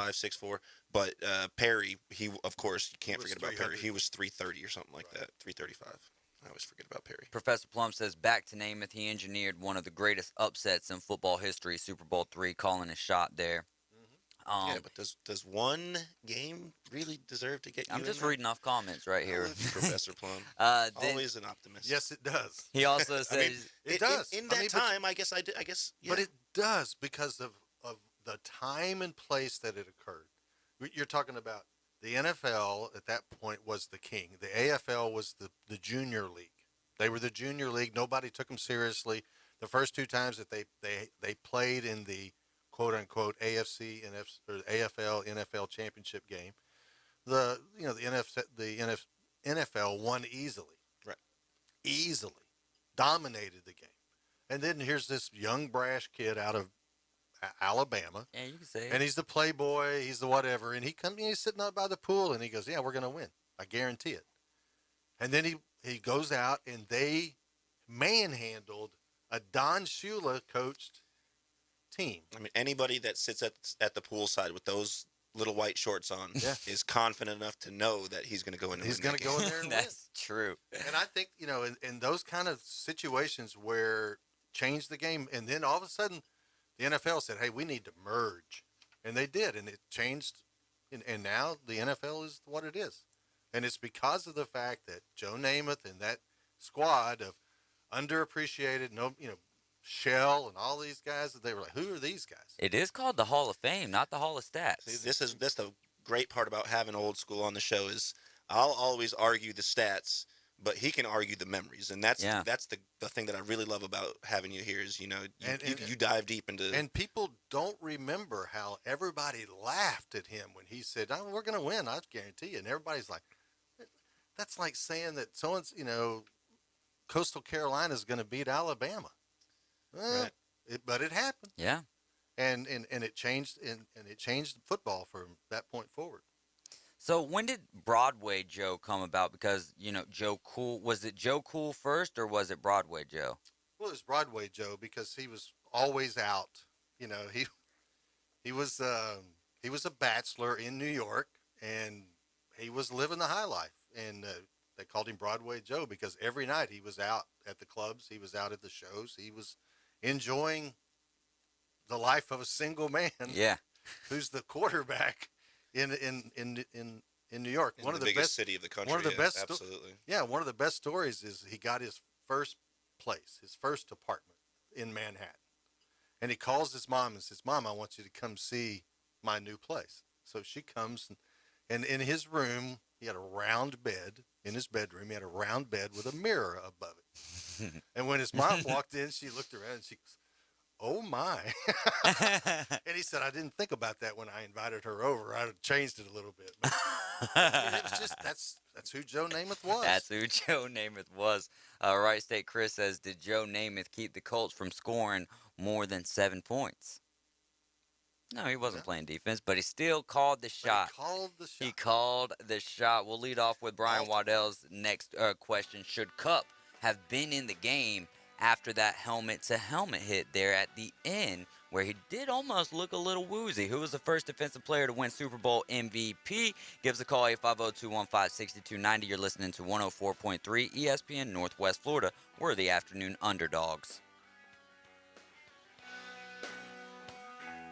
6'4". But Perry, of course, you can't forget about Perry. He was 330 or something like that, 335. I always forget about Perry. Professor Plum says, back to Namath. He engineered one of the greatest upsets in football history, Super Bowl III, calling a shot there. Yeah, but does one game really deserve to get you I'm in just there? reading off comments right here. Professor Plum. Always an optimist. Yes, it does. He also says... I mean, it does. In that time, I guess, yeah. But it does because of the time and place that it occurred. You're talking about the NFL at that point was the king. The AFL was the junior league. They were the junior league. Nobody took them seriously. The first two times that they played in the quote-unquote AFC or AFL NFL championship game, the NFL won easily. Right. Easily. Dominated the game. And then here's this young, brash kid out of Alabama. Yeah, you can say it. And he's the playboy, he's the whatever, and he's sitting out by the pool, and he goes, yeah, we're going to win. I guarantee it. And then he goes out, and they manhandled a Don Shula coached team. I mean, anybody that sits at the poolside with those little white shorts on is confident enough to know that he's going to go in. He's going to go in there and win. That's true. And I think in those kind of situations where change the game, and then all of a sudden the NFL said, "Hey, we need to merge," and they did, and it changed. And now the NFL is what it is, and it's because of the fact that Joe Namath and that squad of underappreciated, Shell and all these guys, that they were like, who are these guys? It is called the Hall of Fame, not the Hall of Stats. See, this the great part about having old school on the show is I'll always argue the stats, but he can argue the memories, and that's the thing that I really love about having you here is you dive deep into. And people don't remember how everybody laughed at him when he said, "Oh, we're going to win, I guarantee you," and everybody's like, "That's like saying that someone's Coastal Carolina is going to beat Alabama." Right. But it happened. Yeah. And it changed and it changed football from that point forward. So when did Broadway Joe come about? Because Joe Cool, was it Joe Cool first or was it Broadway Joe? Well, it was Broadway Joe because he was always out. He was a bachelor in New York and he was living the high life, and they called him Broadway Joe because every night he was out at the clubs, he was out at the shows, he was enjoying the life of a single man. Yeah. Who's the quarterback in New York. One of the biggest city of the country. One of the best. Absolutely. One of the best stories is he got his first place, his first apartment in Manhattan, and he calls his mom and says, "Mom, I want you to come see my new place." So she comes, and in his room, he had a round bed. In his bedroom, he had a round bed with a mirror above it. And when his mom walked in, she looked around and she goes, "Oh my!" And he said, "I didn't think about that when I invited her over. I'd have changed it a little bit." But, it was just that's who Joe Namath was. That's who Joe Namath was. Wright State Chris says, "Did Joe Namath keep the Colts from scoring more than 7 points?" No, he wasn't playing defense, but he still called the shot. He called the shot. We'll lead off with Brian Waddell's next question. Should Cup have been in the game after that helmet-to-helmet hit there at the end, where he did almost look a little woozy? Who was the first defensive player to win Super Bowl MVP? Give us a call, 850-215-6290. You're listening to 104.3 ESPN Northwest Florida. We're the Afternoon Underdogs.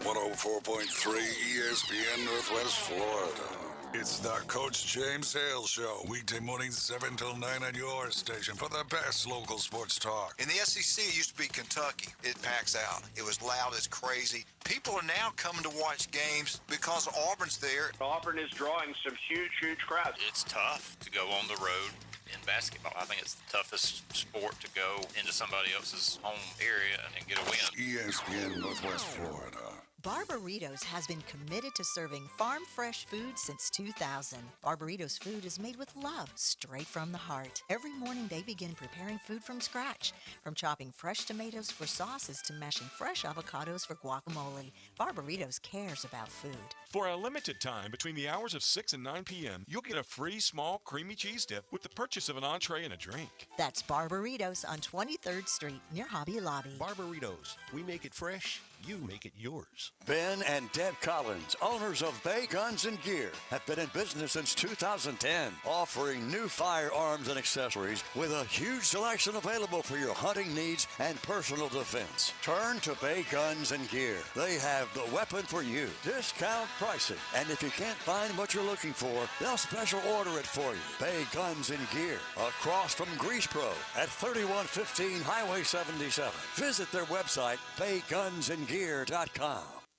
104.3 ESPN Northwest Florida. It's the Coach James Hales Show, weekday mornings 7 till 9 on your station for the best local sports talk. In the SEC, it used to be Kentucky. It packs out. It was loud as crazy. People are now coming to watch games because Auburn's there. Auburn is drawing some huge crowds. It's tough to go on the road in basketball. I think it's the toughest sport to go into somebody else's home area and get a win. ESPN Northwest Florida. Barbaritos has been committed to serving farm-fresh food since 2000. Barbaritos food is made with love, straight from the heart. Every morning they begin preparing food from scratch, from chopping fresh tomatoes for sauces to mashing fresh avocados for guacamole. Barbaritos cares about food. For a limited time between the hours of 6 and 9 p.m., you'll get a free small creamy cheese dip with the purchase of an entree and a drink. That's Barbaritos on 23rd Street near Hobby Lobby. Barbaritos. We make it fresh. You make it yours. Ben and Deb Collins, owners of Bay Guns and Gear, have been in business since 2010, offering new firearms and accessories with a huge selection available for your hunting needs and personal defense. Turn to Bay Guns and Gear. They have the weapon for you. Discount pricing. And if you can't find what you're looking for, they'll special order it for you. Bay Guns and Gear, across from Grease Pro at 3115 Highway 77. Visit their website, baygunsandgear.com.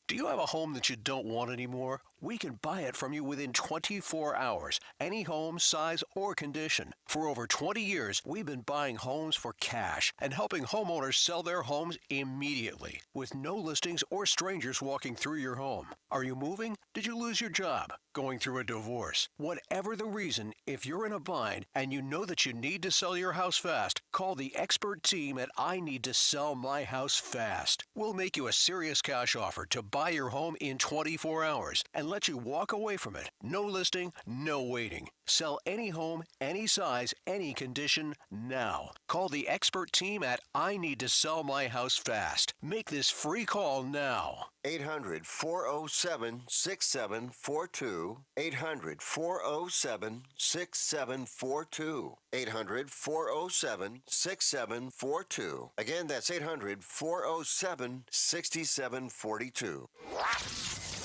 Do you have a home that you don't want anymore? We can buy it from you within 24 hours. Any home, size, or condition. For over 20 years, we've been buying homes for cash and helping homeowners sell their homes immediately, with no listings or strangers walking through your home. Are you moving? Did you lose your job? Going through a divorce? Whatever the reason, if you're in a bind and you know that you need to sell your house fast, call the expert team at I Need to Sell My House Fast. We'll make you a serious cash offer to buy your home in 24 hours and let you walk away from it. No listing, no waiting. Sell any home, any size, any condition, now. Call the expert team at I Need to Sell My House Fast. Make this free call now. 800-407-6742. 800-407-6742. 800-407-6742. Again, that's 800-407-6742.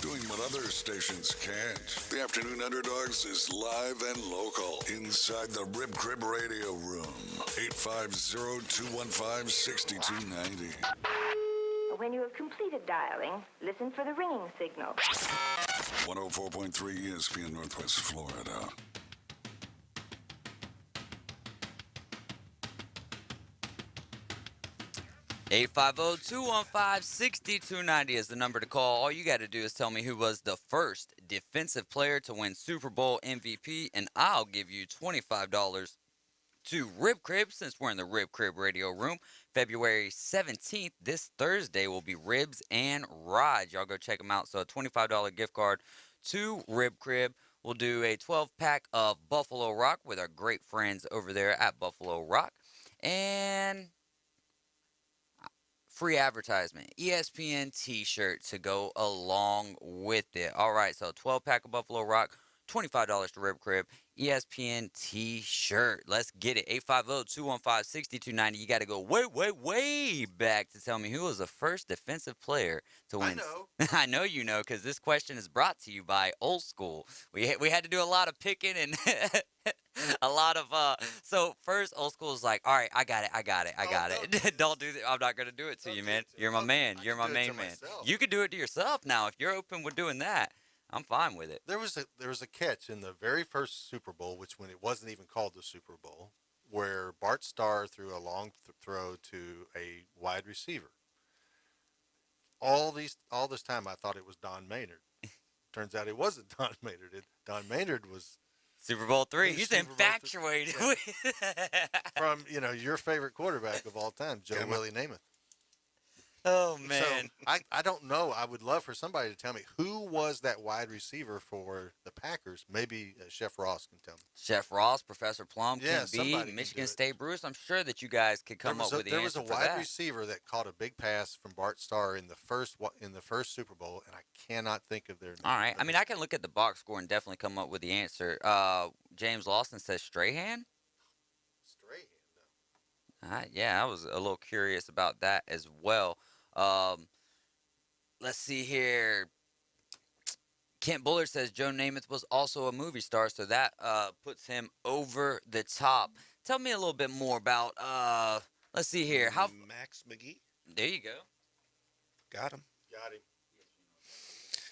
Doing what other stations can't. The Afternoon Underdogs is live and local inside the Rib Crib Radio Room. 850-215-6290. When you have completed dialing, listen for the ringing signal. 104.3 ESPN Northwest Florida. Eight 850-215-6290 is the number to call. All you got to do is tell me who was the first defensive player to win Super Bowl MVP, and I'll give you $25 to Rib Crib, since we're in the Rib Crib Radio Room. February 17th, this Thursday, will be Ribs and Rides. Y'all go check them out. So a $25 gift card to Rib Crib. We'll do a 12-pack of Buffalo Rock with our great friends over there at Buffalo Rock. And free advertisement, ESPN t-shirt to go along with it. All right, so 12-pack of Buffalo Rock, $25 to Rib Crib, ESPN t-shirt. Let's get it. 850-215-6290. You got to go way back to tell me who was the first defensive player to win. I know. I know you know, because this question is brought to you by Old School. We had to do a lot of picking and a lot of so first Old School is like, all right, I got it. Don't do that. I'm not gonna do it to you, man. You're my man. You're my main man. You can do it to yourself now if you're open with doing that. I'm fine with it. There was a catch in the very first Super Bowl, which when it wasn't even called the Super Bowl, where Bart Starr threw a long throw to a wide receiver. All this time I thought it was Don Maynard. Turns out it wasn't Don Maynard. Don Maynard was Super Bowl III. He's infatuated with from your favorite quarterback of all time, Joe Willie Namath. Oh, man. So I don't know. I would love for somebody to tell me who was that wide receiver for the Packers. Maybe Chef Ross can tell me. Chef Ross, Professor Plum, Yeah, Kent B, somebody can Michigan do it. State Bruce. I'm sure that you guys could come up with the There was answer a for wide that. receiver that caught a big pass from Bart Starr in the first Super Bowl, and I cannot think of their name. All right. I mean, I can look at the box score and definitely come up with the answer. James Lawson says Strahan. Yeah, I was a little curious about that as well. Let's see here. Kent Bullard says Joe Namath was also a movie star, so that puts him over the top. Tell me a little bit more about. Let's see here. How Max McGee? There you go. Got him.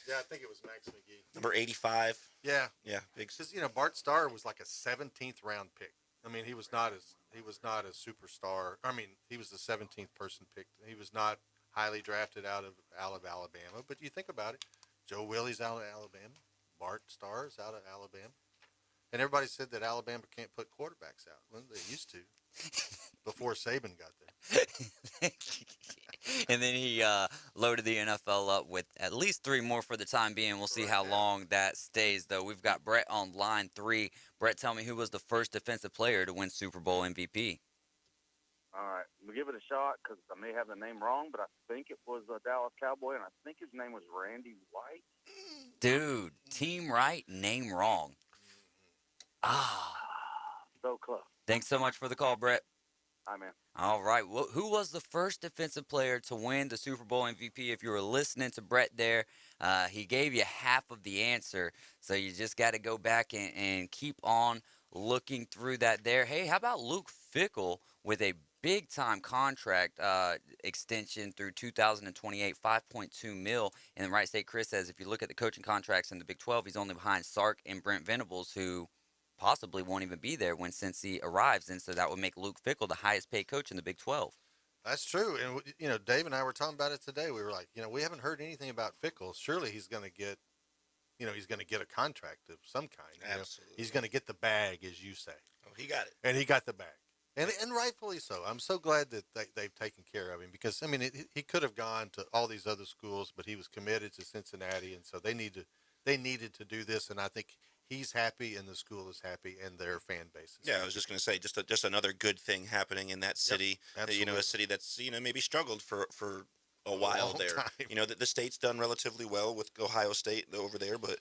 Yeah, I think it was Max McGee. Number 85. Yeah. Yeah, big. Because Bart Starr was like a 17th round pick. I mean, he was not a superstar. I mean, he was the 17th person picked. He was not highly drafted out of Alabama. But you think about it, Joe Willie's out of Alabama, Bart Starr's out of Alabama, and everybody said that Alabama can't put quarterbacks out. Well, they used to before Saban got there. And then he loaded the NFL up with at least 3 more for the time being. We'll see how long that stays, though. We've got Brett on line 3. Brett, tell me who was the first defensive player to win Super Bowl MVP? All right, we'll give it a shot because I may have the name wrong, but I think it was a Dallas Cowboy, and I think his name was Randy White. Dude, team right, name wrong. So close. Thanks so much for the call, Brett. Hi, man. All right. Well, who was the first defensive player to win the Super Bowl MVP? If you were listening to Brett there, he gave you half of the answer. So you just got to go back and keep on looking through that there. Hey, how about Luke Fickell with a big-time contract extension through 2028, $5.2 million. And Wright State Chris says if you look at the coaching contracts in the Big 12, he's only behind Sark and Brent Venables, who possibly won't even be there when Cincy arrives. And so that would make Luke Fickell the highest-paid coach in the Big 12. That's true. And, Dave and I were talking about it today. We were like, we haven't heard anything about Fickell. Surely he's going to get, he's going to get a contract of some kind. Absolutely. He's going to get the bag, as you say. Oh, he got it. And he got the bag. And rightfully so. I'm so glad that they've taken care of him because, he could have gone to all these other schools, but he was committed to Cincinnati, and so they needed to do this, and I think he's happy and the school is happy and their fan base is Yeah, happy. I was just going to say, just another good thing happening in that city. Yep, A city that's, maybe struggled for a while long there. time. The state's done relatively well with Ohio State over there, but,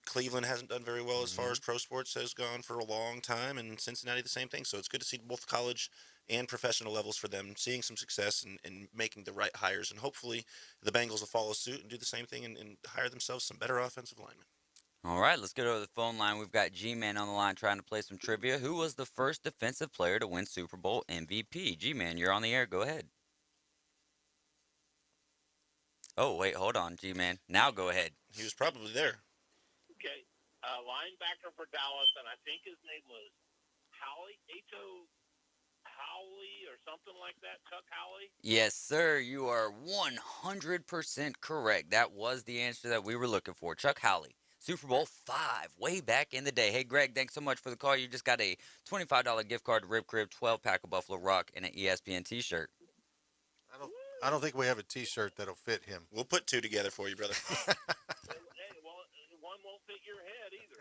Cleveland hasn't done very well as far as pro sports has gone for a long time, and Cincinnati the same thing. So it's good to see both college and professional levels for them seeing some success and making the right hires. And hopefully the Bengals will follow suit and do the same thing and hire themselves some better offensive linemen. All right, let's go to the phone line. We've got G-Man on the line trying to play some trivia. Who was the first defensive player to win Super Bowl MVP? G-Man, you're on the air. Go ahead. Oh, wait, hold on, G-Man. Now go ahead. He was probably there. Okay, linebacker for Dallas, and I think his name was Howley, Howley or something like that, Chuck Howley? Yes, sir. You are 100% correct. That was the answer that we were looking for. Chuck Howley, Super Bowl 5, way back in the day. Hey, Greg, thanks so much for the call. You just got a $25 gift card to Rib Crib, 12-pack of Buffalo Rock, and an ESPN T-shirt. I don't think we have a T-shirt that'll fit him. We'll put 2 together for you, brother. One won't fit your head either.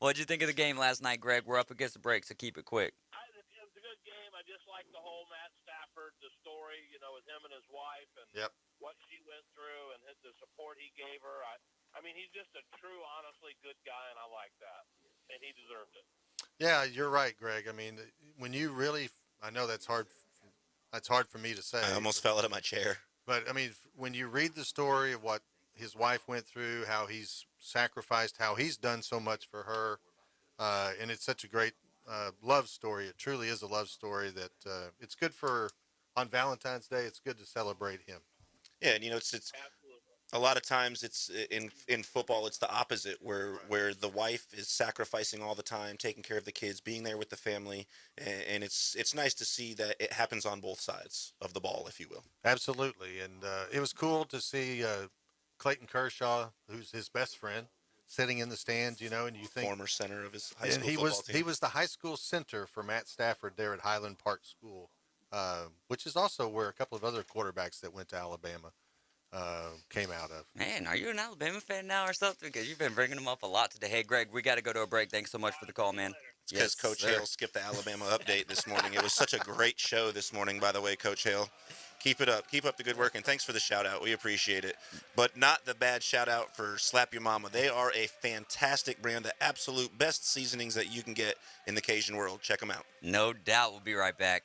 What'd you think of the game last night, Greg? We're up against the break, so keep it quick. It was a good game. I just like the whole Matt Stafford, the story, with him and his wife and what she went through and the support he gave her. He's just a true, honestly good guy, and I like that. And he deserved it. Yeah, you're right, Greg. When you really – I know that's hard for me to say. I almost fell out of my chair. But, when you read the story of what his wife went through, how he's sacrificed, how he's done so much for her, and it's such a great love story. It truly is a love story that it's good for on Valentine's Day. It's good to celebrate him. Yeah, and it's a lot of times it's in football it's the opposite where the wife is sacrificing all the time, taking care of the kids, being there with the family, and it's nice to see that it happens on both sides of the ball, if you will. Absolutely, and it was cool to see Clayton Kershaw, who's his best friend, sitting in the stands, and you think former center of his high school and football team. he was the high school center for Matt Stafford there at Highland Park School which is also where a couple of other quarterbacks that went to Alabama came out of. Man, are you an Alabama fan now or something? Because you've been bringing them up a lot today. Hey, Greg, we got to go to a break. Thanks so much for the call, man. It's because Coach Hale skipped the Alabama update this morning. It was such a great show this morning, by the way, Coach Hale. Keep it up. Keep up the good work, and thanks for the shout-out. We appreciate it. But not the bad shout-out for Slap Your Mama. They are a fantastic brand, the absolute best seasonings that you can get in the Cajun world. Check them out. No doubt. We'll be right back.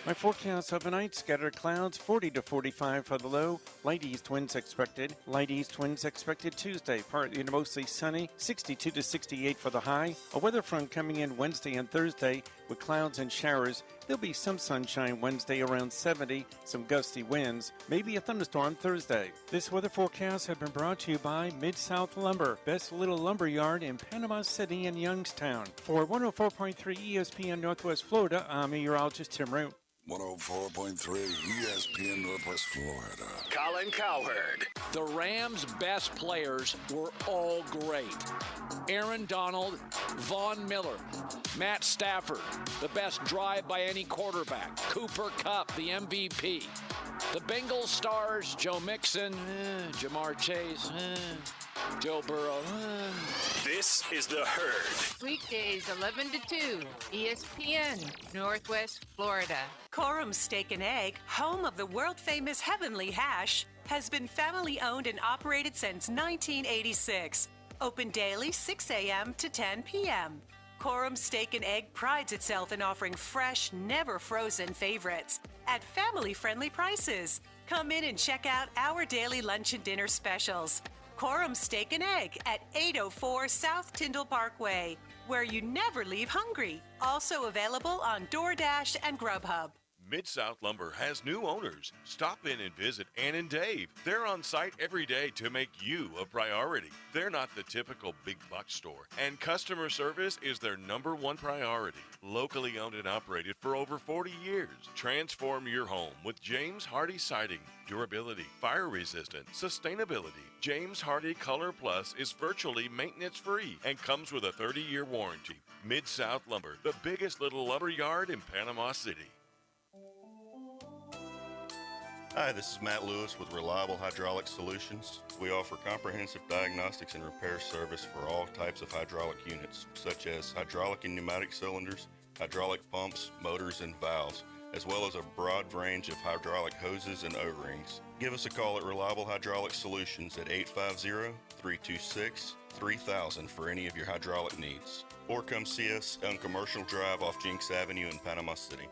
My forecast overnight, scattered clouds, 40 to 45 for the low. Light east winds expected. Light east winds expected Tuesday, partly to mostly sunny, 62 to 68 for the high. A weather front coming in Wednesday and Thursday with clouds and showers. There'll be some sunshine Wednesday around 70, some gusty winds, maybe a thunderstorm Thursday. This weather forecast has been brought to you by Mid-South Lumber, best little lumber yard in Panama City and Youngstown. For 104.3 ESPN Northwest Florida, I'm meteorologist Tim Root. 104.3 ESPN Northwest Florida. Colin Cowherd. The Rams' best players were all great. Aaron Donald, Von Miller, Matt Stafford, the best drive by any quarterback. Cooper Kupp, the MVP. The Bengals stars, Joe Mixon, Jamar Chase, Joe Burrow. This is The Herd. Weekdays 11 to 2, ESPN, Northwest Florida. Coram Steak and Egg, home of the world-famous Heavenly Hash, has been family-owned and operated since 1986. Open daily 6 a.m. to 10 p.m. Coram Steak and Egg prides itself in offering fresh, never-frozen favorites at family-friendly prices. Come in and check out our daily lunch and dinner specials. Coram Steak and Egg at 804 South Tyndall Parkway, where you never leave hungry. Also available on DoorDash and Grubhub. Mid-South Lumber has new owners. Stop in and visit Ann and Dave. They're on site every day to make you a priority. They're not the typical big box store, and customer service is their number one priority. Locally owned and operated for over 40 years. Transform your home with James Hardy Siding. Durability, fire resistant, sustainability. James Hardy Color Plus is virtually maintenance free and comes with a 30-year warranty. Mid-South Lumber, the biggest little lumber yard in Panama City. Hi, this is Matt Lewis with Reliable Hydraulic Solutions. We offer comprehensive diagnostics and repair service for all types of hydraulic units, such as hydraulic and pneumatic cylinders, hydraulic pumps, motors, and valves, as well as a broad range of hydraulic hoses and O-rings. Give us a call at Reliable Hydraulic Solutions at 850-326-3000 for any of your hydraulic needs. Or come see us on Commercial Drive off Jinx Avenue in Panama City.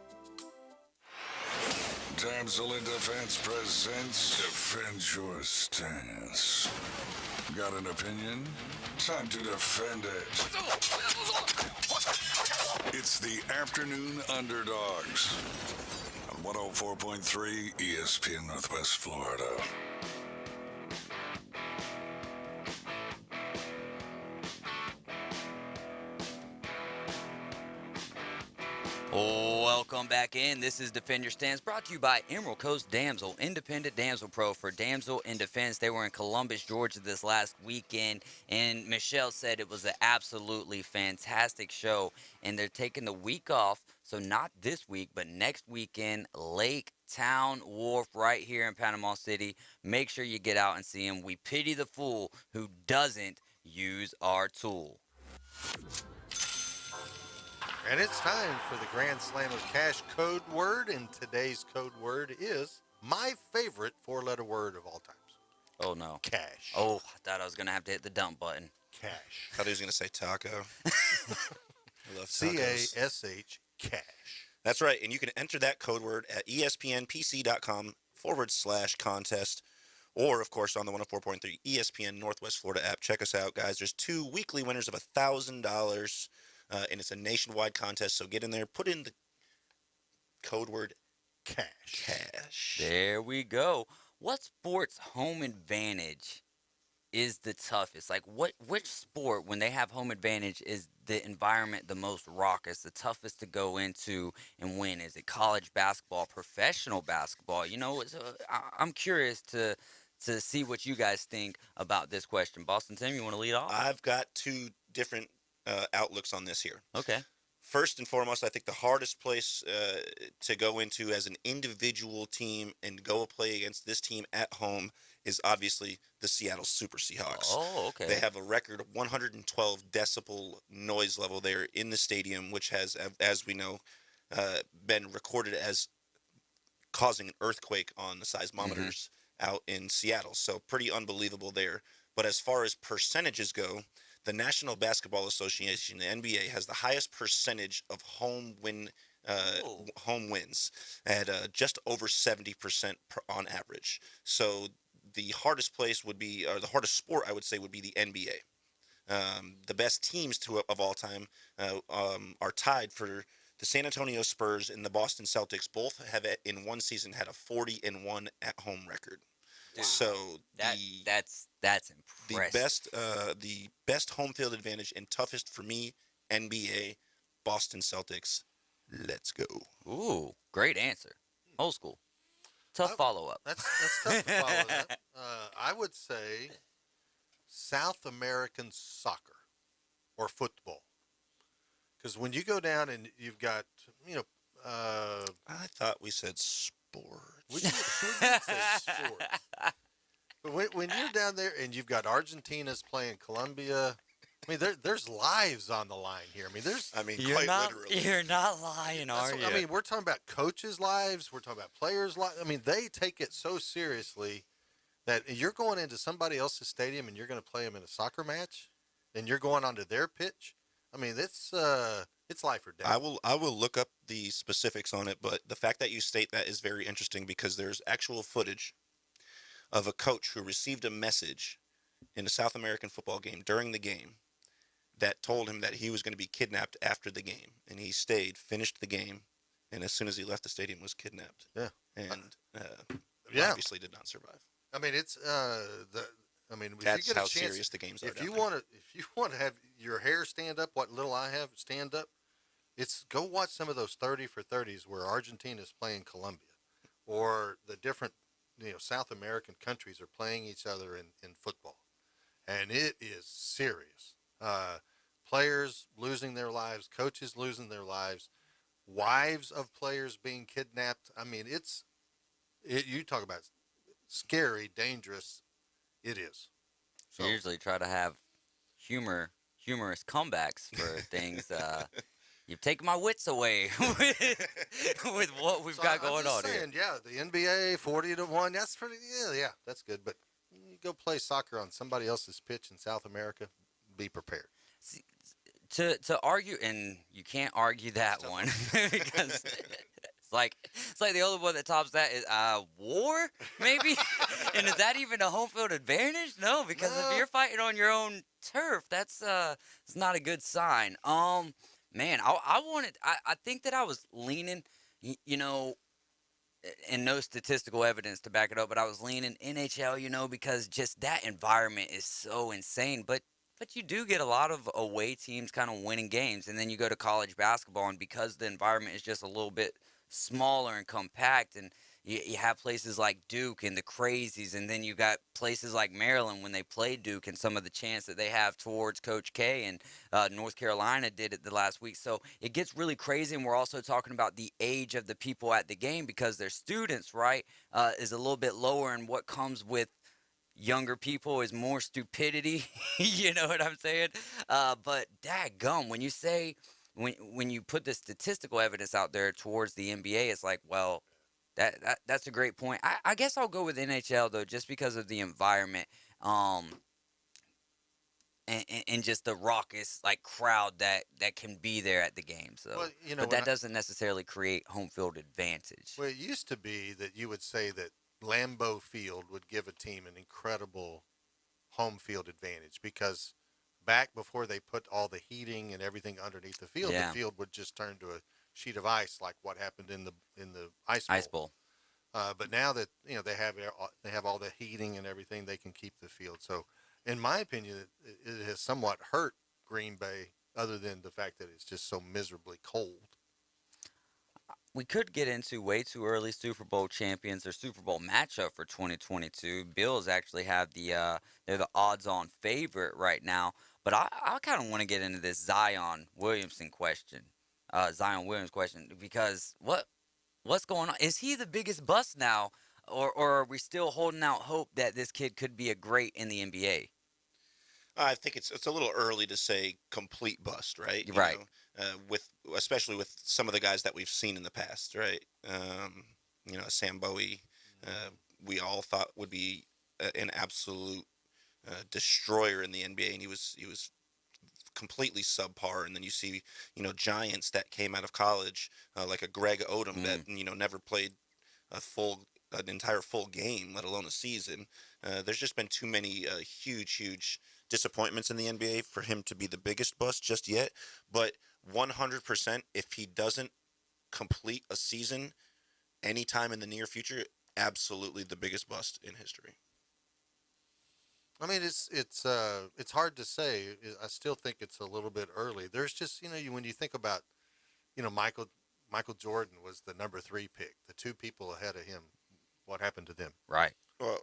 Damsel in Defense presents Defend Your Stance. Got an opinion? Time to defend it. It's the Afternoon Underdogs on 104.3 ESPN Northwest Florida. Welcome back in. This is Defend Your Stance, brought to you by Emerald Coast Damsel, Independent Damsel Pro for Damsel in Defense. They were in Columbus, Georgia this last weekend, and Michelle said it was an absolutely fantastic show, and they're taking the week off, so not this week, but next weekend, Lake Town Wharf right here in Panama City. Make sure you get out and see them. We pity the fool who doesn't use our tool. And it's time for the Grand Slam of Cash code word, and today's code word is my favorite four-letter word of all times. Oh, no. Cash. Oh, I thought I was going to have to hit the dump button. Cash. I thought he was going to say taco. I love tacos. C-A-S-H, cash. That's right, and you can enter that code word at espnpc.com/contest, or, of course, on the 104.3 ESPN Northwest Florida app. Check us out, guys. There's 2 weekly winners of $1,000. And it's a nationwide contest, so get in there, put in the code word cash. There we go. What sport's home advantage is the toughest? Like, which sport, when they have home advantage, is the environment the most raucous, the toughest to go into and win? Is it college basketball, professional basketball? You know, I'm curious to see what you guys think about this question. Boston Tim, you want to lead off? I've got 2 different outlooks on this here. Okay. First and foremost, I think the hardest place to go into as an individual team and go play against this team at home is obviously the Seattle Super Seahawks. Oh, okay. They have a record of 112 decibel noise level there in the stadium, which has, as we know, been recorded as causing an earthquake on the seismometers out in Seattle. So pretty unbelievable there. But as far as percentages go, the National Basketball Association, the NBA, has the highest percentage of home wins at just over 70% on average. So the hardest place would be, or the hardest sport, I would say, would be the NBA. The best teams of all time are tied for the San Antonio Spurs and the Boston Celtics. Both have, in one season, had a 40-1 at-home record. Wow. So that's impressive. The best home field advantage and toughest for me, NBA, Boston Celtics. Let's go. Ooh, great answer. Old school. Tough follow-up. That's tough to follow that. I would say South American soccer or football. Because when you go down and you've got, I thought we said sports. We did say sports. But when you're down there and you've got Argentina's playing Colombia, I mean, there's lives on the line here. You're not lying, are you? I mean, we're talking about coaches' lives. We're talking about players' lives. I mean, they take it so seriously that you're going into somebody else's stadium and you're going to play them in a soccer match, and you're going onto their pitch. I mean, it's life or death. I will look up the specifics on it, but the fact that you state that is very interesting because there's actual footage of a coach who received a message in a South American football game during the game that told him that he was going to be kidnapped after the game, and he stayed, finished the game, and as soon as he left the stadium was kidnapped. Yeah, and obviously did not survive. I mean, it's That's if you get how a chance, serious the games are. If you want to have your hair stand up, what little I have stand up, it's go watch some of those 30 for 30s where Argentina is playing Colombia, or the different South American countries are playing each other in football, and it is serious. Players losing their lives, coaches losing their lives, wives of players being kidnapped. I mean, you talk about scary, dangerous. It is. So, you usually try to have humorous comebacks for things. You've taken my wits away with what we've got going on here. Yeah, the NBA 40-1. That's pretty. Yeah, that's good. But you go play soccer on somebody else's pitch in South America. Be prepared. See, to argue, and you can't argue that one because it's like the only one that tops that is war, maybe. And is that even a home field advantage? No, because if you're fighting on your own turf, that's it's not a good sign. Man, I think that I was leaning, and no statistical evidence to back it up, but I was leaning NHL, because just that environment is so insane. But you do get a lot of away teams kind of winning games, and then you go to college basketball, and because the environment is just a little bit smaller and compact, and you have places like Duke and the Crazies, and then you got places like Maryland when they play Duke and some of the chants that they have towards Coach K, and North Carolina did it the last week. So it gets really crazy, and we're also talking about the age of the people at the game because their students, right, is a little bit lower, and what comes with younger people is more stupidity. You know what I'm saying? But dadgum, when you say when you put the statistical evidence out there towards the NBA, it's like, well, that's a great point. I guess I'll go with NHL though, just because of the environment, and just the raucous crowd that can be there at the game. So, well, but that doesn't necessarily create home field advantage. Well, it used to be that you would say that Lambeau Field would give a team an incredible home field advantage because back before they put all the heating and everything underneath the field, the field would just turn to a sheet of ice like what happened in the ice bowl. But now that they have all the heating and everything, they can keep the field. So, in my opinion, it has somewhat hurt Green Bay, other than the fact that it's just so miserably cold. We could get into way too early Super Bowl champions or Super Bowl matchup for 2022. Bills actually have they're the odds-on favorite right now. But I kind of want to get into this Zion Williamson question. Zion Williams question, because what's going on? Is he the biggest bust now, or are we still holding out hope that this kid could be a great in the NBA? I think it's a little early to say complete bust, right? Right. Especially with some of the guys that we've seen in the past, right? Sam Bowie, we all thought would be an absolute destroyer in the NBA, and he was completely subpar. And then you see, giants that came out of college, like a Greg Odom that never played an entire full game, let alone a season. There's just been too many huge disappointments in the NBA for him to be the biggest bust just yet. But 100%, if he doesn't complete a season anytime in the near future, absolutely the biggest bust in history. I mean, it's hard to say. I still think it's a little bit early. There's just, when you think about, Michael Jordan was the number 3 pick. The 2 people ahead of him, what happened to them? Right. Well,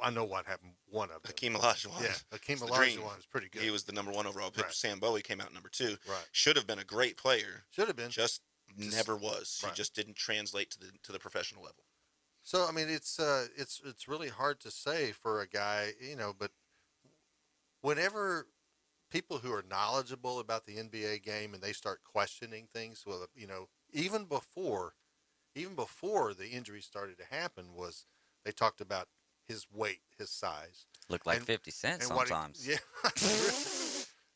I know what happened. One of them. Hakeem Olajuwon. Yeah, Hakeem Olajuwon was pretty good. He was the number 1 overall pick. Right. Sam Bowie came out number 2. Right. Should have been a great player. Should have been. Just never was. Right. He just didn't translate to the professional level. So I mean, it's really hard to say for a guy, but whenever people who are knowledgeable about the NBA game and they start questioning things, well, even before the injury started to happen, was they talked about his weight, his size. Looked like 50 Cent sometimes.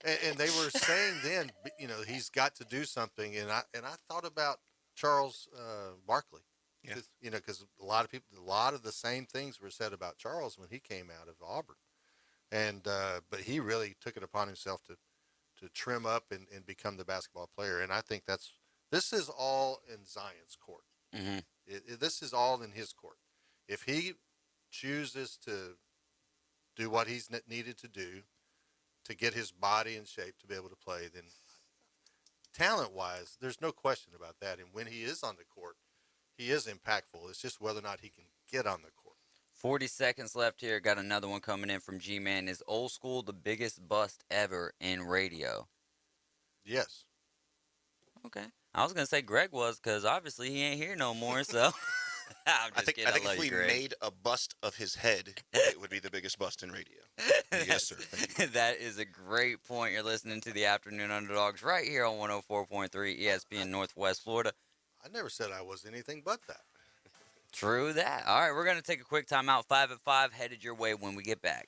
And they were saying then, he's got to do something. And I thought about Charles Barkley. Yeah. Because a lot of the same things were said about Charles when he came out of Auburn. And but he really took it upon himself to trim up and become the basketball player. And I think this is all in Zion's court. Mm-hmm. This is all in his court. If he chooses to do what he's needed to do to get his body in shape to be able to play, then talent-wise, there's no question about that. And when he is on the court, he is impactful. It's just whether or not he can get on the court. 40 seconds left here. Got another one coming in from G-Man. Is Old School the biggest bust ever in radio? Yes. Okay. I was going to say Greg was, because obviously he ain't here no more, so... I think if we made a bust of his head, it would be the biggest bust in radio. Yes, sir. Thank you. That is a great point. You're listening to the Afternoon Underdogs right here on 104.3 ESPN Northwest Florida. I never said I was anything but that. True that. All right, we're going to take a quick timeout. 5 at 5, headed your way when we get back.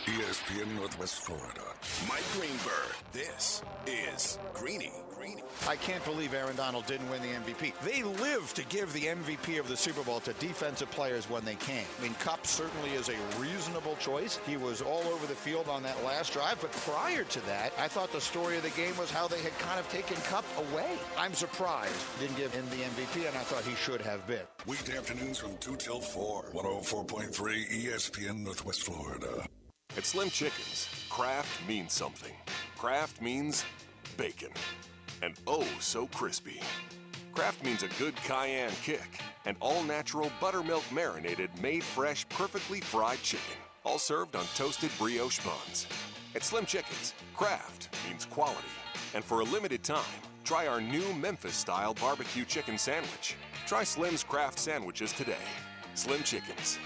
ESPN Northwest Florida. Mike Greenberg. This is Greeny. I can't believe Aaron Donald didn't win the MVP. They live to give the MVP of the Super Bowl to defensive players when they can. I mean, Kupp certainly is a reasonable choice. He was all over the field on that last drive, but prior to that, I thought the story of the game was how they had kind of taken Kupp away. I'm surprised he didn't give him the MVP, and I thought he should have been. Weekday afternoons from 2 till 4. 104.3 ESPN Northwest Florida. At Slim Chickens, craft means something. Craft means bacon. And oh, so crispy. Kraft means a good cayenne kick and all-natural buttermilk marinated, made fresh, perfectly fried chicken, all served on toasted brioche buns. At Slim Chickens, Kraft means quality. And for a limited time, try our new Memphis-style barbecue chicken sandwich. Try Slim's Kraft sandwiches today. Slim Chickens.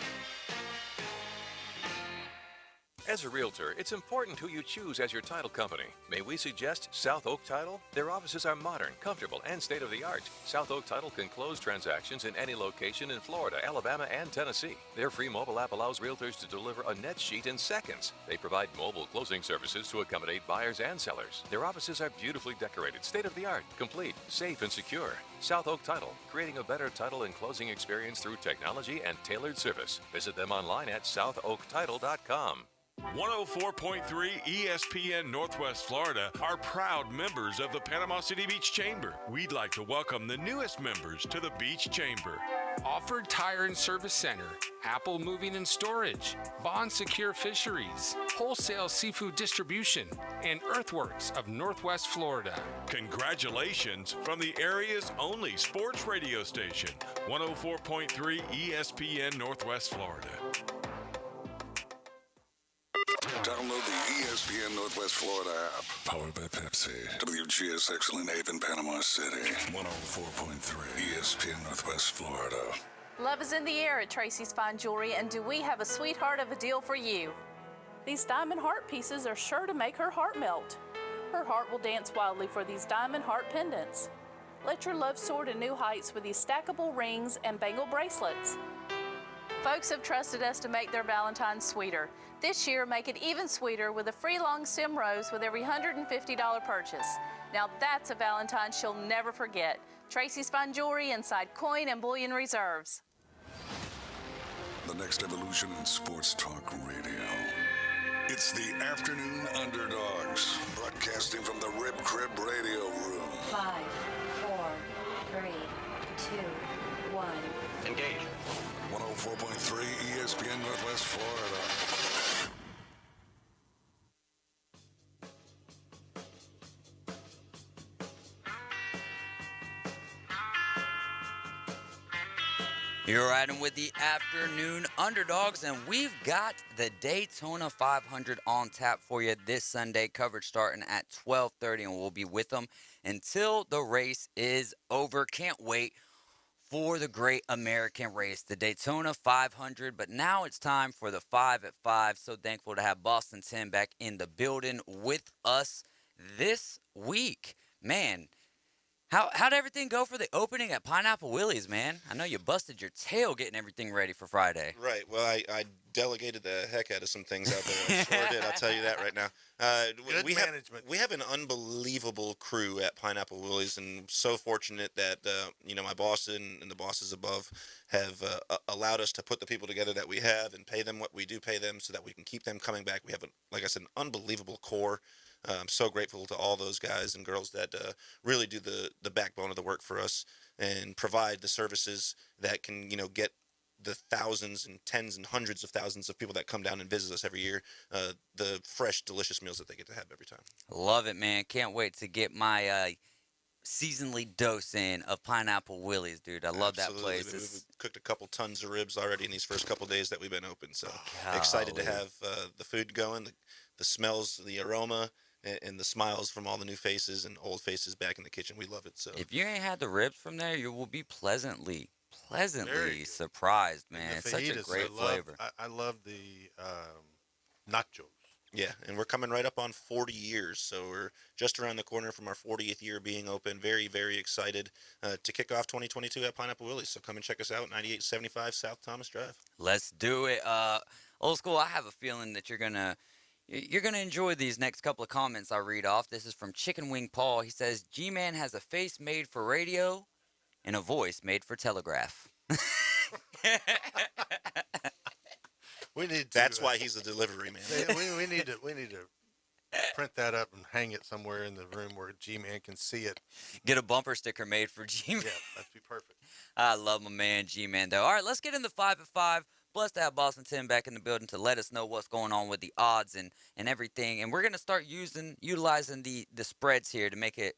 As a realtor, it's important who you choose as your title company. May we suggest South Oak Title? Their offices are modern, comfortable, and state-of-the-art. South Oak Title can close transactions in any location in Florida, Alabama, and Tennessee. Their free mobile app allows realtors to deliver a net sheet in seconds. They provide mobile closing services to accommodate buyers and sellers. Their offices are beautifully decorated, state-of-the-art, complete, safe, and secure. South Oak Title, creating a better title and closing experience through technology and tailored service. Visit them online at southoaktitle.com. 104.3 ESPN Northwest Florida are proud members of the Panama City Beach Chamber. We'd like to welcome the newest members to the Beach Chamber. Offered Tire and Service Center, Apple Moving and Storage, Bond Secure Fisheries, Wholesale Seafood Distribution, and Earthworks of Northwest Florida. Congratulations from the area's only sports radio station, 104.3 ESPN Northwest Florida. Download the ESPN Northwest Florida app. Powered by Pepsi. WGSX Lynn Haven, Panama City. 104.3 ESPN Northwest Florida. Love is in the air at Tracy's Fine Jewelry, and do we have a sweetheart of a deal for you? These diamond heart pieces are sure to make her heart melt. Her heart will dance wildly for these diamond heart pendants. Let your love soar to new heights with these stackable rings and bangle bracelets. Folks have trusted us to make their Valentine's sweeter. This year, make it even sweeter with a free long stem rose with every $150 purchase. Now that's a Valentine she'll never forget. Tracy's Fine Jewelry inside Coin and Bullion Reserves. The next evolution in sports talk radio. It's the Afternoon Underdogs, broadcasting from the Rib Crib Radio Room. 5, 4, 3, 2, 1. Engage. 104.3 ESPN Northwest Florida. You're riding with the Afternoon Underdogs, and we've got the Daytona 500 on tap for you this Sunday. Coverage starting at 12:30, and we'll be with them until the race is over. Can't wait for the great American race, the Daytona 500. But now it's time for the 5 at 5. So thankful to have Boston Tim back in the building with us this week. Man, how'd everything go for the opening at Pineapple Willie's, man? I know you busted your tail getting everything ready for Friday. Right. Well, I delegated the heck out of some things out there. I sure did. I'll tell you that right now. Good management. We have an unbelievable crew at Pineapple Willie's, and so fortunate that my boss and the bosses above have allowed us to put the people together that we have and pay them what we do pay them, so that we can keep them coming back. We have, like I said, an unbelievable core. I'm so grateful to all those guys and girls that really do the backbone of the work for us and provide the services that can, get the thousands and tens and hundreds of thousands of people that come down and visit us every year, the fresh, delicious meals that they get to have every time. Love it, man. Can't wait to get my seasonally dose in of Pineapple Willie's, dude. I love that place. We've cooked a couple tons of ribs already in these first couple days that we've been open, so excited to have the food going, the smells, the aroma, and the smiles from all the new faces and old faces back in the kitchen. We love it. So if you ain't had the ribs from there, you will be pleasantly surprised, man. It's such a great flavor. I love the nachos. Yeah, and we're coming right up on 40 years, so we're just around the corner from our 40th year being open. Very, very excited to kick off 2022 at Pineapple Willie's. So come and check us out, 9875 South Thomas Drive. Let's do it. Old School, I have a feeling that you're gonna enjoy these next couple of comments I read off. This is from Chicken Wing Paul. He says, G-Man has a face made for radio and a voice made for telegraph. That's why he's a delivery man. We need to print that up and hang it somewhere in the room where G-Man can see it. Get a bumper sticker made for G-Man. Yeah, that'd be perfect. I love my man G-Man, though. All right, let's get into 5 at 5. Blessed to have Boston Tim back in the building to let us know what's going on with the odds and everything. And we're going to start utilizing the spreads here to make it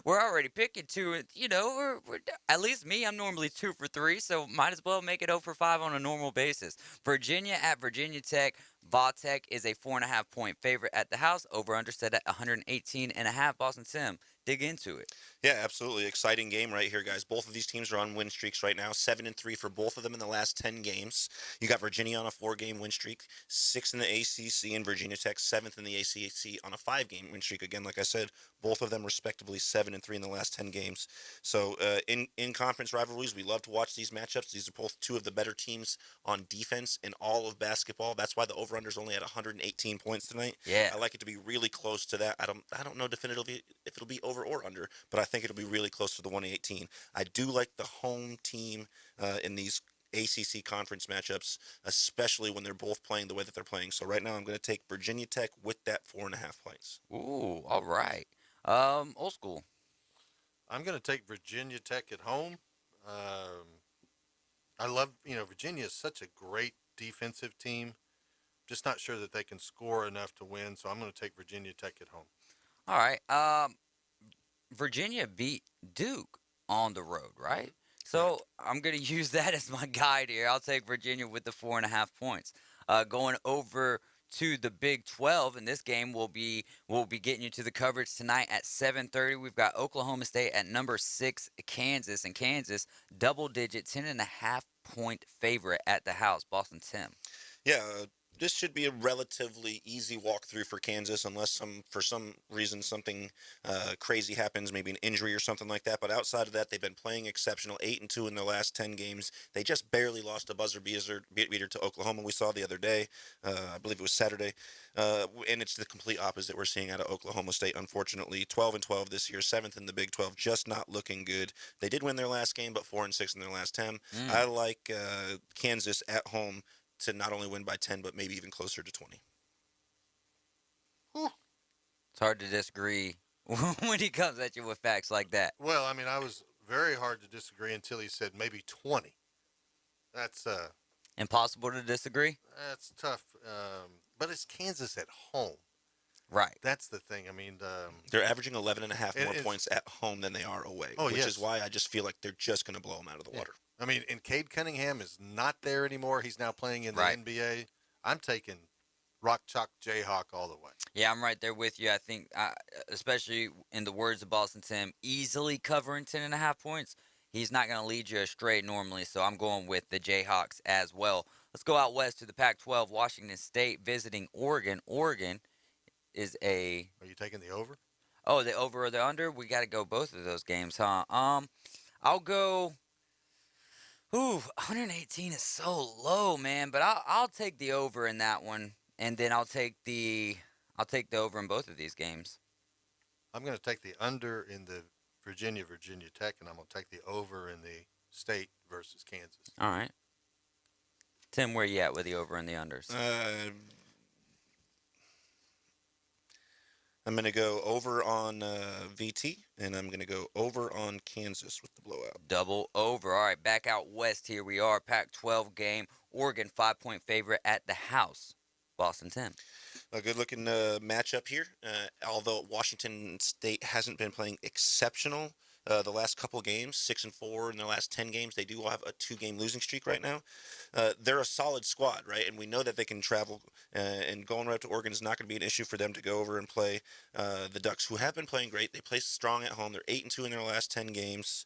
we're already picking two. We're at least me, I'm normally 2 for 3, so might as well make it 0 for 5 on a normal basis. Virginia at Virginia Tech. Va-Tech is a 4.5-point favorite at the house. Over-under set at 118.5. Boston Tim, dig into it. Yeah, absolutely. Exciting game right here, guys. Both of these teams are on win streaks right now. 7-3 for both of them in the last 10 games. You got Virginia on a 4-game win streak, 6th in the ACC, and Virginia Tech 7th in the ACC on a 5-game win streak. Again, like I said, both of them respectively 7-3 in the last 10 games. So in conference rivalries, we love to watch these matchups. These are both two of the better teams on defense in all of basketball. That's why the over-under is only at 118 points tonight. Yeah, I like it to be really close to that. I don't know definitively if it'll be over or under, but I think it'll be really close to the 118. I do like the home team in these ACC conference matchups, especially when they're both playing the way that they're playing. So right now I'm going to take Virginia Tech with that 4.5 points. Ooh, all right. Old School. I'm going to take Virginia Tech at home. I love, Virginia is such a great defensive team. Just not sure that they can score enough to win, so I'm going to take Virginia Tech at home. All right. Virginia beat Duke on the road, right? So I'm going to use that as my guide here. I'll take Virginia with the 4.5 points. Going over to the Big 12, and this game we'll be getting you to the coverage tonight at 7:30. We've got Oklahoma State at number 6 Kansas, and Kansas double-digit 10.5-point favorite at the house. Boston Tim. Yeah, this should be a relatively easy walkthrough for Kansas, unless for some reason something crazy happens, maybe an injury or something like that. But outside of that, they've been playing exceptional. 8-2 in their last 10 games. They just barely lost a buzzer beater to Oklahoma. We saw the other day, I believe it was Saturday, and it's the complete opposite we're seeing out of Oklahoma State. Unfortunately, 12-12 this year, 7th in the Big 12, just not looking good. They did win their last game, but 4-6 in their last 10. I like Kansas at home to not only win by 10, but maybe even closer to 20. It's hard to disagree when he comes at you with facts like that. Well, I mean, I was very hard to disagree until he said maybe 20. That's impossible to disagree. That's tough, but it's Kansas at home. Right. That's the thing. I mean, they're averaging 11.5 more points at home than they are away, which yes. is why I just feel like they're just going to blow them out of the water. I mean, and Cade Cunningham is not there anymore. He's now playing in the NBA. I'm taking Rock Chalk Jayhawk all the way. Yeah, I'm right there with you. I think, especially in the words of Boston Tim, easily covering 10.5 points. He's not going to lead you astray normally, so I'm going with the Jayhawks as well. Let's go out west to the Pac-12. Washington State visiting Oregon. Oregon is a... Are you taking the over? Oh, the over or the under? We got to go both of those games, huh? I'll go... Ooh, 118 is so low, man. But I'll take the over in that one, and then I'll take the over in both of these games. I'm going to take the under in the Virginia Tech, and I'm going to take the over in the State versus Kansas. All right, Tim, where you at with the over and the unders? I'm going to go over on VT, and I'm going to go over on Kansas with the blowout. Double over. All right, back out west here we are. Pac-12 game. Oregon 5-point favorite at the house. Boston 10. A good-looking matchup here. Although Washington State hasn't been playing exceptional the last couple games, 6-4 in their last 10 games. They do have a 2-game losing streak right now. They're a solid squad, right? And we know that they can travel, and going right to Oregon is not going to be an issue for them to go over and play the Ducks, who have been playing great. They play strong at home. They're 8-2 in their last 10 games.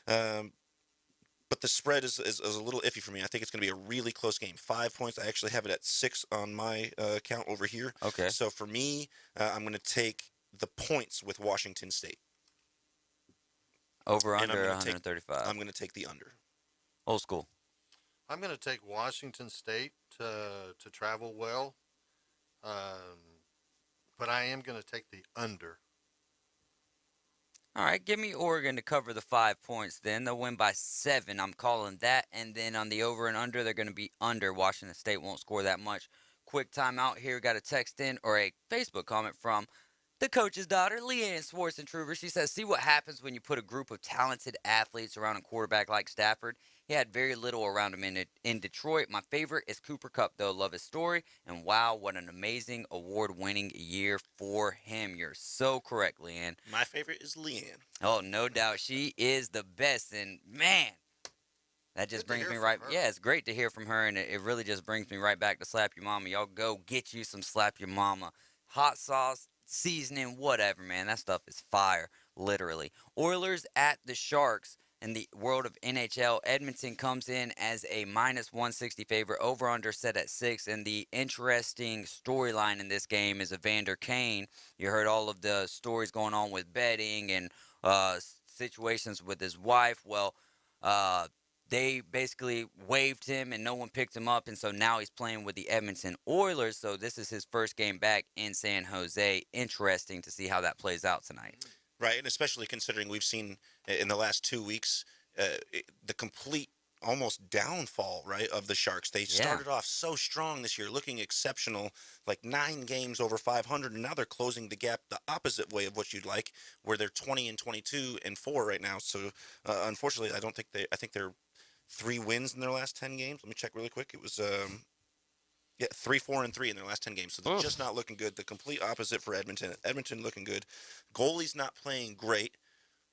But the spread is a little iffy for me. I think it's going to be a really close game. 5 points. I actually have it at 6 on my count over here. Okay. So for me, I'm going to take the points with Washington State. Over under 135. I'm going to take the under. Old school. I'm going to take Washington State to travel well, but I am going to take the under. All right, give me Oregon to cover the 5 points then. They'll win by 7. I'm calling that. And then on the over and under, they're going to be under. Washington State won't score that much. Quick timeout here. Got a text in or a Facebook comment from the coach's daughter, Leanne Swartzentruber. She says, see what happens when you put a group of talented athletes around a quarterback like Stafford. He had very little around him in Detroit. My favorite is Cooper Kupp, though. Love his story. And wow, what an amazing award-winning year for him. You're so correct, Leanne. My favorite is Leanne. Oh, no doubt. She is the best. And, man, that just brings me right. Yeah, it's great to hear from her. And it really just brings me right back to Slap Your Mama. Y'all go get you some Slap Your Mama. Hot sauce, seasoning, whatever, man. That stuff is fire, literally. Oilers at the Sharks. In the world of NHL, Edmonton comes in as a -160 favorite, over-under set at 6, and the interesting storyline in this game is Evander Kane. You heard all of the stories going on with betting and situations with his wife. Well, they basically waived him, and no one picked him up, and so now he's playing with the Edmonton Oilers, so this is his first game back in San Jose. Interesting to see how that plays out tonight. Right, and especially considering we've seen in the last 2 weeks the complete almost downfall, right, of the Sharks. They started off so strong this year, looking exceptional, like 9 games over 500, and now they're closing the gap the opposite way of what you'd like, where they're 20-22-4 right now. So, unfortunately, I think they're 3 wins in their last 10 games. Let me check really quick. It was 3-4-3 in their last 10 games. So they're just not looking good. The complete opposite for Edmonton. Edmonton looking good. Goalie's not playing great,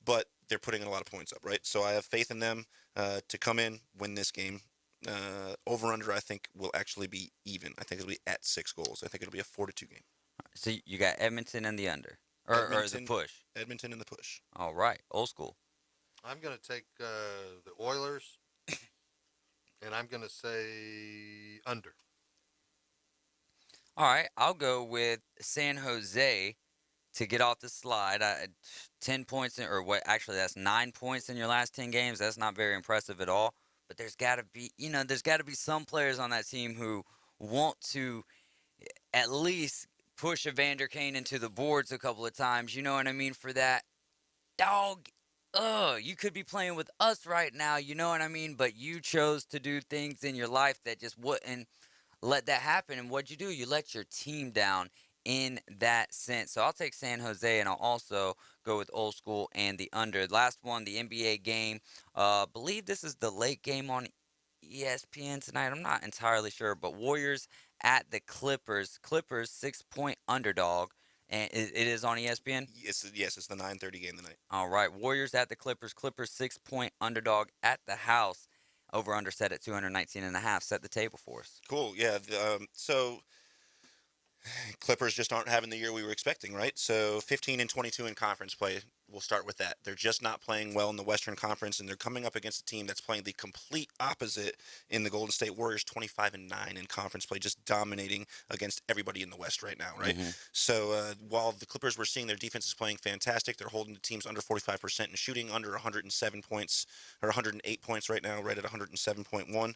but they're putting in a lot of points up, right? So I have faith in them to come in, win this game, Over-under, I think, will actually be even. I think it'll be at 6 goals. I think it'll be a 4-2 game. So you got Edmonton and the under. Or the push. Edmonton and the push. All right. Old school. I'm going to take the Oilers, and I'm going to say under. All right. I'll go with San Jose to get off the slide. 10 points, actually, that's 9 points in your last 10 games. That's not very impressive at all. But there's got to be, some players on that team who want to at least push Evander Kane into the boards a couple of times. You know what I mean? For that, dog, you could be playing with us right now. You know what I mean? But you chose to do things in your life that just wouldn't let that happen. And what'd you do? You let your team down in that sense. So I'll take San Jose, and I'll also go with old school and the under. Last one, the NBA game. Believe this is the late game on ESPN tonight. I'm not entirely sure, but Warriors at the Clippers. Clippers 6-point underdog, and it is on ESPN. Yes, it's the 9:30 game tonight. All right, Warriors at the Clippers. Clippers 6-point underdog at the house. Over under set at 219.5. Set the table for us. Cool. Yeah. So Clippers just aren't having the year we were expecting, right? So 15-22 in conference play. We'll start with that. They're just not playing well in the Western Conference, and they're coming up against a team that's playing the complete opposite in the Golden State Warriors, 25-9 in conference play, just dominating against everybody in the West right now, right? Mm-hmm. So while the Clippers were seeing their defense is playing fantastic, they're holding the teams under 45% and shooting under 107 points, or 108 points right now, right at 107.1.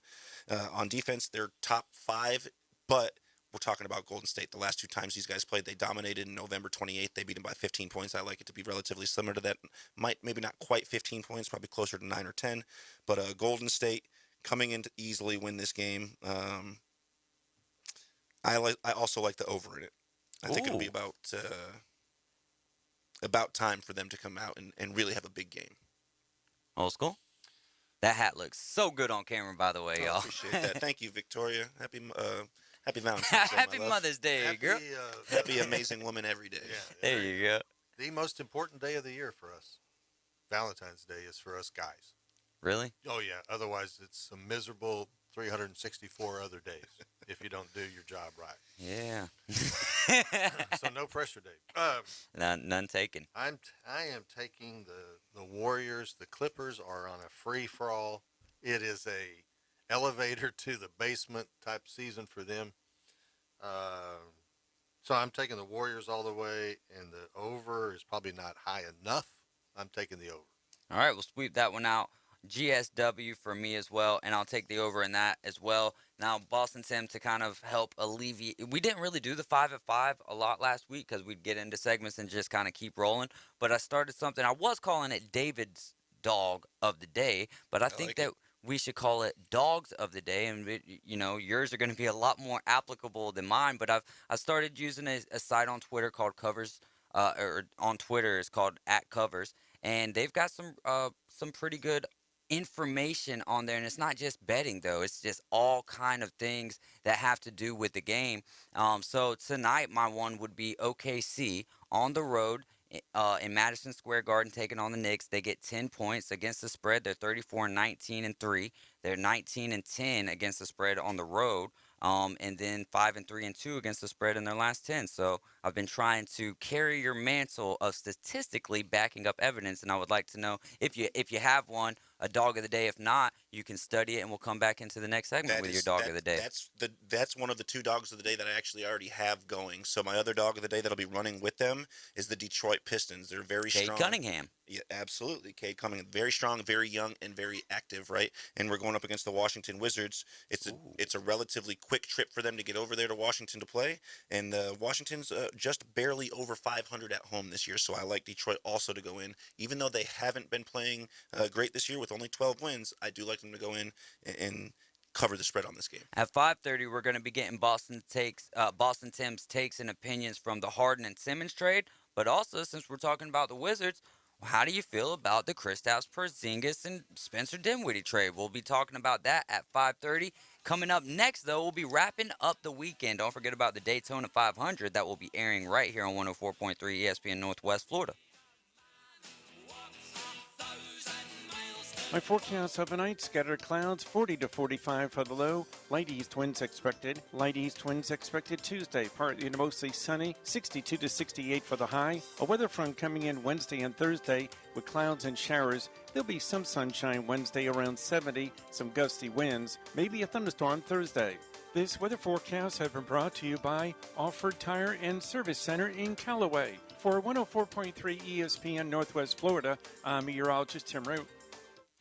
On defense, they're top 5, but we're talking about Golden State. The last 2 times these guys played, they dominated. In November 28th, they beat them by 15 points. I like it to be relatively similar to that. Maybe not quite 15 points, probably closer to 9 or 10. But Golden State coming in to easily win this game. I also like the over in it. I think it'll be about time for them to come out and really have a big game. Old school. That hat looks so good on camera, by the way, y'all. I appreciate that. Thank you, Victoria. Happy Valentine's Day, Happy Mother's Day, girl. Happy amazing woman every day. Yeah, there you go. The most important day of the year for us, Valentine's Day, is for us guys. Really? Oh, yeah. Otherwise, it's a miserable 364 other days if you don't do your job right. Yeah. So no pressure, Dave. None taken. I am taking the Warriors. The Clippers are on a free-for-all. It is a elevator to the basement type season for them. So I'm taking the Warriors all the way, and the over is probably not high enough. I'm taking the over. All right, we'll sweep that one out. GSW for me as well, and I'll take the over in that as well. Now, Boston Tim, to kind of help alleviate, we didn't really do the 5 at 5 a lot last week because we'd get into segments and just kind of keep rolling, but I started something. I was calling it David's Dog of the Day, but I think that we should call it Dogs of the Day, and yours are going to be a lot more applicable than mine. But I started using a site on Twitter called Covers, or on Twitter it's called @Covers, and they've got some pretty good information on there, and it's not just betting though. It's just all kind of things that have to do with the game. So tonight my one would be OKC on the road in Madison Square Garden taking on the Knicks. They get 10 points against the spread. They're 34-19-3. They're 19-10 against the spread on the road. And then 5-3-2 against the spread in their last 10. So I've been trying to carry your mantle of statistically backing up evidence, and I would like to know if you have one, a dog of the day. If not, you can study it, and we'll come back into the next segment with your dog of the day. That's one of the 2 dogs of the day that I actually already have going. So my other dog of the day that'll be running with them is the Detroit Pistons. They're very strong. Cade Cunningham. Yeah, absolutely. Cade Cunningham, very strong, very young, and very active, right? And we're going up against the Washington Wizards. It's a relatively quick trip for them to get over there to Washington to play, and Washington's just barely over 500 at home this year. So I like Detroit also to go in, even though they haven't been playing great this year with only 12 wins. I do like them to go in and cover the spread on this game. At 5:30, we're going to be getting Boston Tim's takes and opinions from the Harden and Simmons trade. But also, since we're talking about the Wizards, how do you feel about the Kristaps Porzingis and Spencer Dinwiddie trade? We'll be talking about that at 5:30. Coming up next, though, we'll be wrapping up the weekend. Don't forget about the Daytona 500 that will be airing right here on 104.3 ESPN Northwest Florida. My forecast overnight, scattered clouds, 40 to 45 for the low. Light east winds expected. Light east winds expected Tuesday, partly to mostly sunny, 62 to 68 for the high. A weather front coming in Wednesday and Thursday with clouds and showers. There'll be some sunshine Wednesday around 70, some gusty winds, maybe a thunderstorm Thursday. This weather forecast has been brought to you by Offord Tire and Service Center in Callaway. For 104.3 ESPN Northwest Florida, I'm meteorologist Tim Root.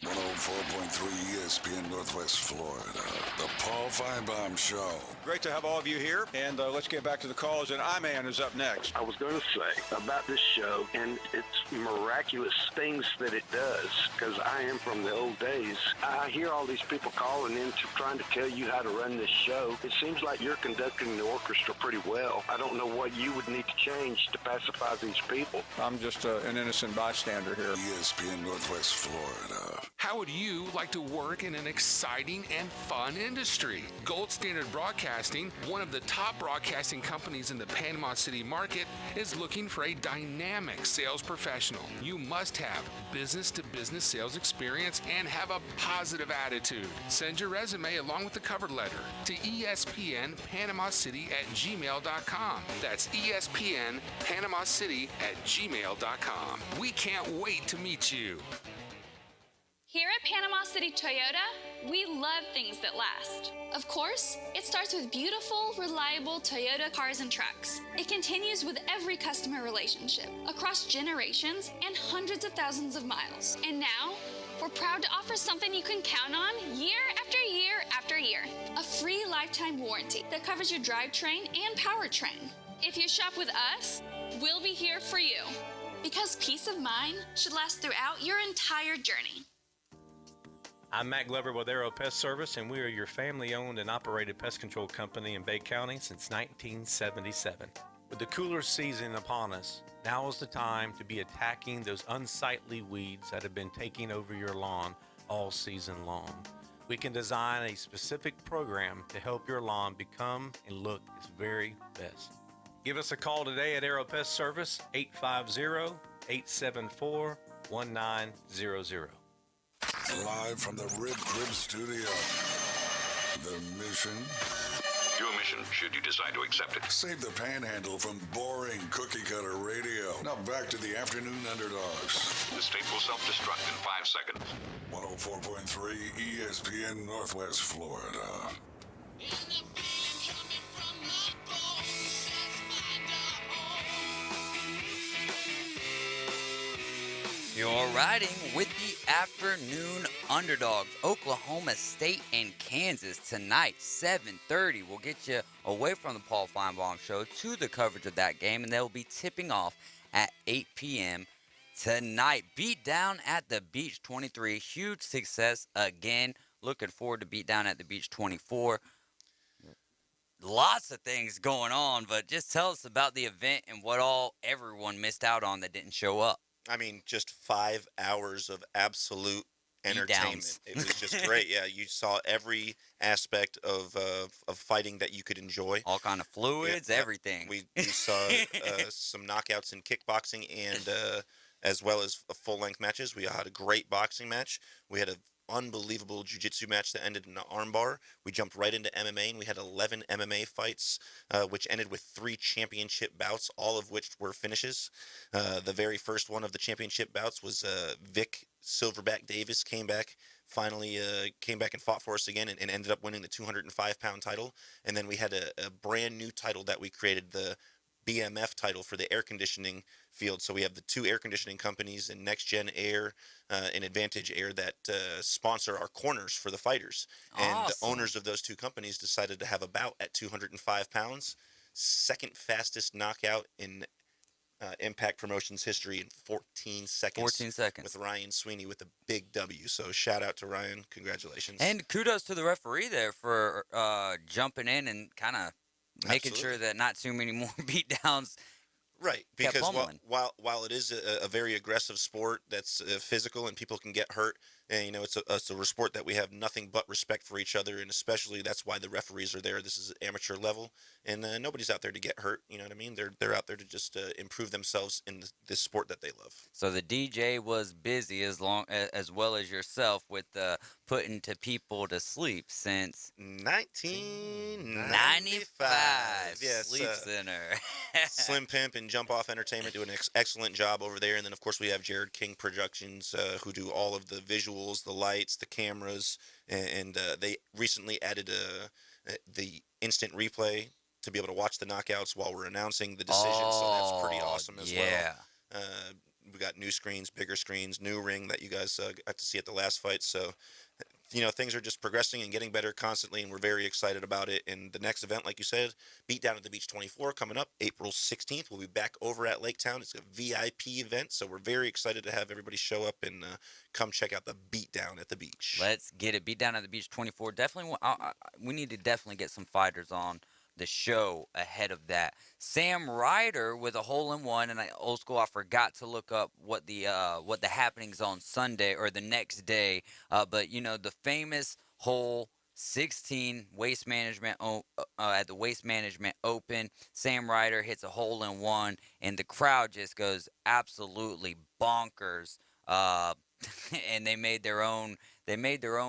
104.3 ESPN Northwest Florida, the Paul Feinbaum Show. Great to have all of you here, and let's get back to the calls, and I-Man is up next. I was going to say about this show and its miraculous things that it does, because I am from the old days. I hear all these people calling in trying to tell you how to run this show. It seems like you're conducting the orchestra pretty well. I don't know what you would need to change to pacify these people. I'm just an innocent bystander here. ESPN Northwest Florida. How would you like to work in an exciting and fun industry? Gold Standard Broadcasting, one of the top broadcasting companies in the Panama City market, is looking for a dynamic sales professional. You must have business-to-business sales experience and have a positive attitude. Send your resume along with the cover letter to espnpanamacity@gmail.com. That's espnpanamacity@gmail.com. We can't wait to meet you. Here at Panama City Toyota, we love things that last. Of course, it starts with beautiful, reliable Toyota cars and trucks. It continues with every customer relationship, across generations and hundreds of thousands of miles. And now, we're proud to offer something you can count on year after year after year. A free lifetime warranty that covers your drivetrain and powertrain. If you shop with us, we'll be here for you. Because peace of mind should last throughout your entire journey. I'm Matt Glover with Aero Pest Service, and we are your family-owned and operated pest control company in Bay County since 1977. With the cooler season upon us, now is the time to be attacking those unsightly weeds that have been taking over your lawn all season long. We can design a specific program to help your lawn become and look its very best. Give us a call today at Aero Pest Service, 850-874-1900. Live from the Rib Crib Studio. The mission? Your mission, should you decide to accept it. Save the panhandle from boring cookie-cutter radio. Now back to the Afternoon Underdogs. The state will self-destruct in 5 seconds. 104.3 ESPN Northwest Florida. You're riding with the Afternoon Underdogs, Oklahoma State and Kansas tonight, 7:30. We'll get you away from the Paul Feinbaum Show to the coverage of that game, and they'll be tipping off at 8 p.m. tonight. Beat down at the Beach 23, huge success again. Looking forward to beat down at the Beach 24. Lots of things going on, but just tell us about the event and what all everyone missed out on that didn't show up. I mean, just 5 hours of absolute entertainment. It was just great. Yeah, you saw every aspect of fighting that you could enjoy. All kind of fluids, everything. We saw some knockouts in kickboxing and as well as full-length matches. We had a great boxing match. We had an unbelievable jiu-jitsu match that ended in an armbar. We jumped right into MMA, and we had 11 MMA fights, which ended with 3 championship bouts, all of which were finishes. The very first one of the championship bouts was Vic Silverback Davis finally came back and fought for us again and ended up winning the 205-pound title. And then we had a brand new title that we created, the BMF title for the air conditioning field. So we have the 2 air conditioning companies in Next Gen Air and Advantage Air that sponsor our corners for the fighters. And the owners of those 2 companies decided to have a bout at 205 pounds. Second fastest knockout in Impact Promotions history in 14 seconds. 14 seconds. With Ryan Sweeney with a big W. So shout out to Ryan. Congratulations. And kudos to the referee there for jumping in and kind of making sure that not too many more beatdowns. Right, because while it is a very aggressive sport that's physical and people can get hurt, And it's a sport that we have nothing but respect for each other, and especially that's why the referees are there. This is amateur level, and nobody's out there to get hurt. You know what I mean? They're out there to just improve themselves in this sport that they love. So the DJ was busy as well as yourself with putting to people to sleep since 1995. Yes, Sleep Center. Slim Pimp and Jump Off Entertainment do an excellent job over there, and then of course we have Jared King Productions, who do all of the visuals, the lights, the cameras, and they recently added the instant replay to be able to watch the knockouts while we're announcing the decision. So that's pretty awesome as well. We got new screens, bigger screens, new ring that you guys got to see at the last fight. So, things are just progressing and getting better constantly, and we're very excited about it. And the next event, like you said, Beat Down at the Beach 24 coming up April 16th. We'll be back over at Lake Town. It's a VIP event, so we're very excited to have everybody show up and come check out the Beat Down at the beach. Let's get it. Beat Down at the Beach 24. Definitely, we need to definitely get some fighters on the show ahead of that. Sam Ryder with a hole-in-one, and old school, I forgot to look up what the happenings on Sunday or the next day. But the famous hole 16 Waste Management at the Waste Management Open, Sam Ryder hits a hole-in-one, and the crowd just goes absolutely bonkers. And they made their own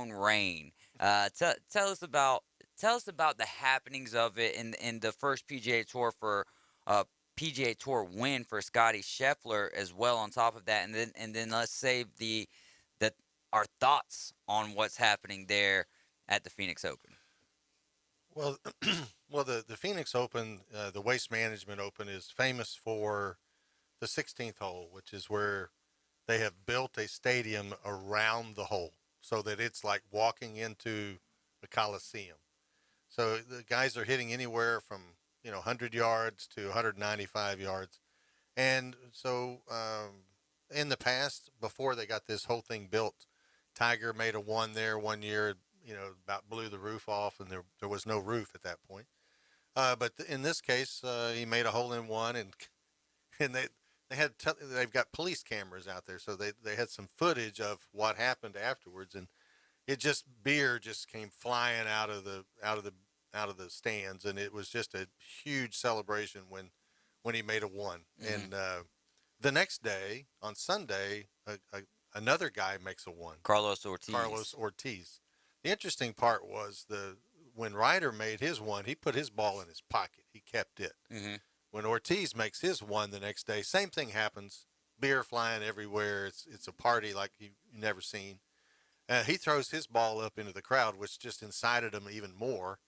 rain. Tell us about the happenings of it in the first PGA Tour PGA Tour win for Scotty Scheffler as well. On top of that, and then let's save our thoughts on what's happening there at the Phoenix Open. Well, the Phoenix Open, the Waste Management Open, is famous for the 16th hole, which is where they have built a stadium around the hole so that it's like walking into the Coliseum. So the guys are hitting anywhere from 100 yards to 195 yards, and so in the past, before they got this whole thing built, Tiger made a one there one year. About blew the roof off, and there was no roof at that point. But in this case, he made a hole-in-one, and they've got police cameras out there, so they had some footage of what happened afterwards, and beer just came flying out of the stands, and it was just a huge celebration when he made a one. Mm-hmm. And the next day, on Sunday, another guy makes a one. Carlos Ortiz. The interesting part was when Ryder made his one, he put his ball in his pocket. He kept it. Mm-hmm. When Ortiz makes his one the next day, same thing happens. Beer flying everywhere. It's a party like you've never seen. He throws his ball up into the crowd, which just incited him even more.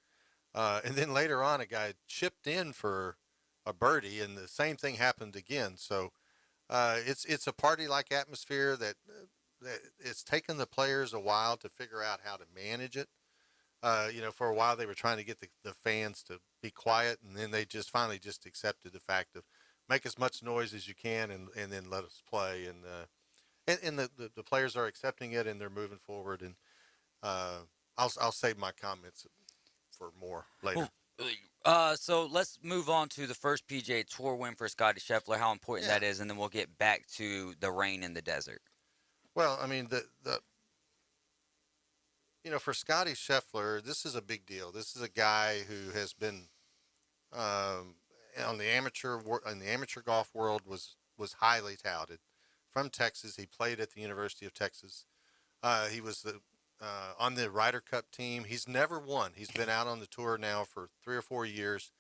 And then later on, a guy chipped in for a birdie, and the same thing happened again. So it's a party-like atmosphere that it's taken the players a while to figure out how to manage it. For a while they were trying to get the fans to be quiet, and then they just finally just accepted the fact of make as much noise as you can and then let us play. And the players are accepting it, and they're moving forward. And I'll save my comments for more later. So let's move on to the first PGA Tour win for Scotty Scheffler, how important that is, and then we'll get back to the rain in the desert. Well, I mean, for Scotty Scheffler, this is a big deal. This is a guy who has been in the amateur golf world was highly touted. From Texas, he played at the University of Texas. He was on the Ryder Cup team. He's never won. He's been out on the tour now for 3 or 4 years.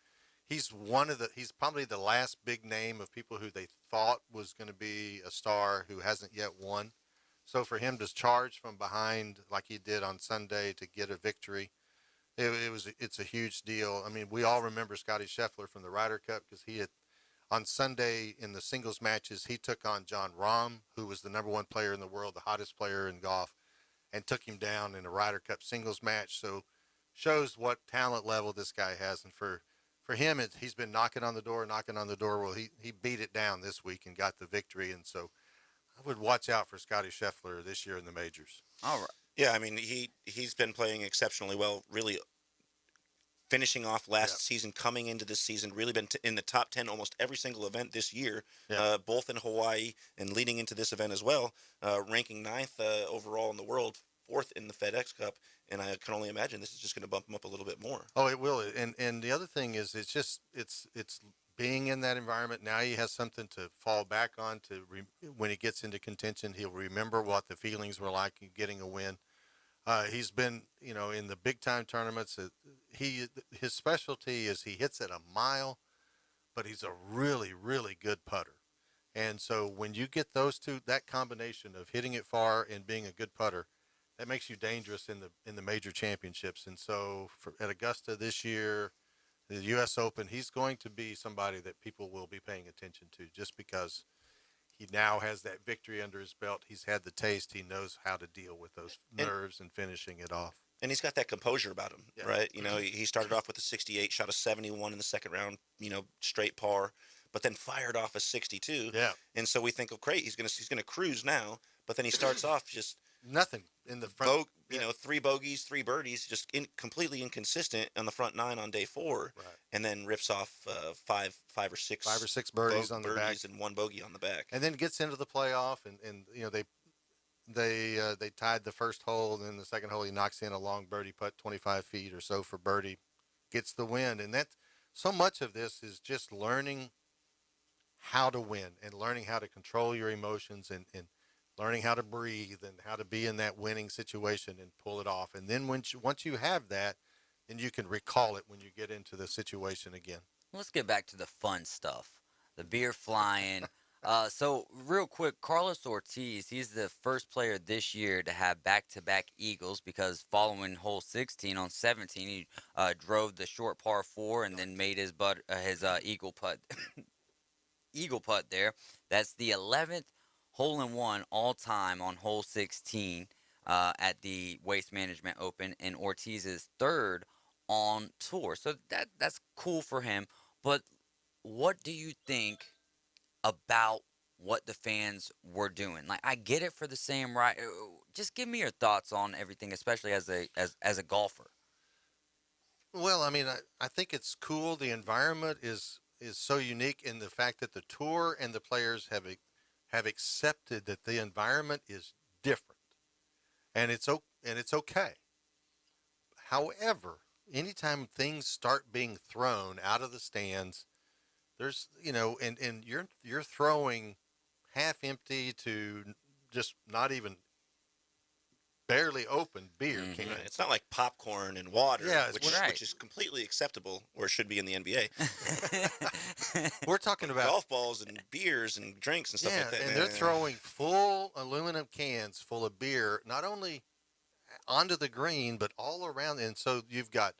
He's probably the last big name of people who they thought was going to be a star who hasn't yet won. So for him to charge from behind like he did on Sunday to get a victory, it's a huge deal. I mean, we all remember Scotty Scheffler from the Ryder Cup because he had on Sunday in the singles matches, he took on John Rahm, who was the number one player in the world, the hottest player in golf, and took him down in a Ryder Cup singles match. So shows what talent level this guy has. And for him, he's been knocking on the door. Well, he beat it down this week and got the victory. And so I would watch out for Scotty Scheffler this year in the majors. All right. Yeah, I mean, he's been playing exceptionally well, really finishing off last season, coming into this season, really been in the top 10 almost every single event this year, both in Hawaii and leading into this event as well, ranking 9th overall in the world, 4th in the FedEx Cup, and I can only imagine this is just going to bump him up a little bit more. Oh, it will. And the other thing is, it's being in that environment. Now he has something to fall back on when he gets into contention. He'll remember what the feelings were like getting a win. He's been, in the big time tournaments. His specialty is he hits at a mile, but he's a really, really good putter. And so when you get those two, that combination of hitting it far and being a good putter, that makes you dangerous in the major championships. And so at Augusta this year, the U.S. Open, he's going to be somebody that people will be paying attention to, just because he now has that victory under his belt. He's had the taste. He knows how to deal with those nerves and finishing it off. And he's got that composure about him, right? He started off with a 68, shot a 71 in the second round, straight par, but then fired off a 62. Yeah. And so we think, oh, great, he's gonna cruise now. But then he starts off just nothing in the front. 3 bogeys, 3 birdies, just completely inconsistent on the front 9 on day 4, right. And then rips off five or six birdies on the back and 1 bogey on the back, and then gets into the playoff, and they tied the first hole, and then the second hole he knocks in a long birdie putt, 25 feet or so for birdie, gets the win. And that, so much of this is just learning how to win and learning how to control your emotions and learning how to breathe and how to be in that winning situation and pull it off. And then once you have that, then you can recall it when you get into the situation again. Let's get back to the fun stuff. The beer flying. So real quick, Carlos Ortiz, he's the first player this year to have back-to-back eagles, because following hole 16 on 17, he drove the short par 4 and then made his eagle putt. Eagle putt there. That's the 11th hole-in-one all-time on hole 16 at the Waste Management Open, and Ortiz is 3rd on tour. So that's cool for him. But what do you think about what the fans were doing? Like, I get it for the same right. Just give me your thoughts on everything, especially as a golfer. Well, I mean, I think it's cool. The environment is so unique in the fact that the tour and the players have accepted that the environment is different, and it's okay. However, anytime things start being thrown out of the stands, there's and you're throwing half empty to just not even barely open beer cans. Right. It's not like popcorn and water, which is completely acceptable, or should be in the NBA. We're talking about golf balls and beers and drinks and stuff like that. And they're throwing full aluminum cans full of beer, not only onto the green, but all around. And so you've got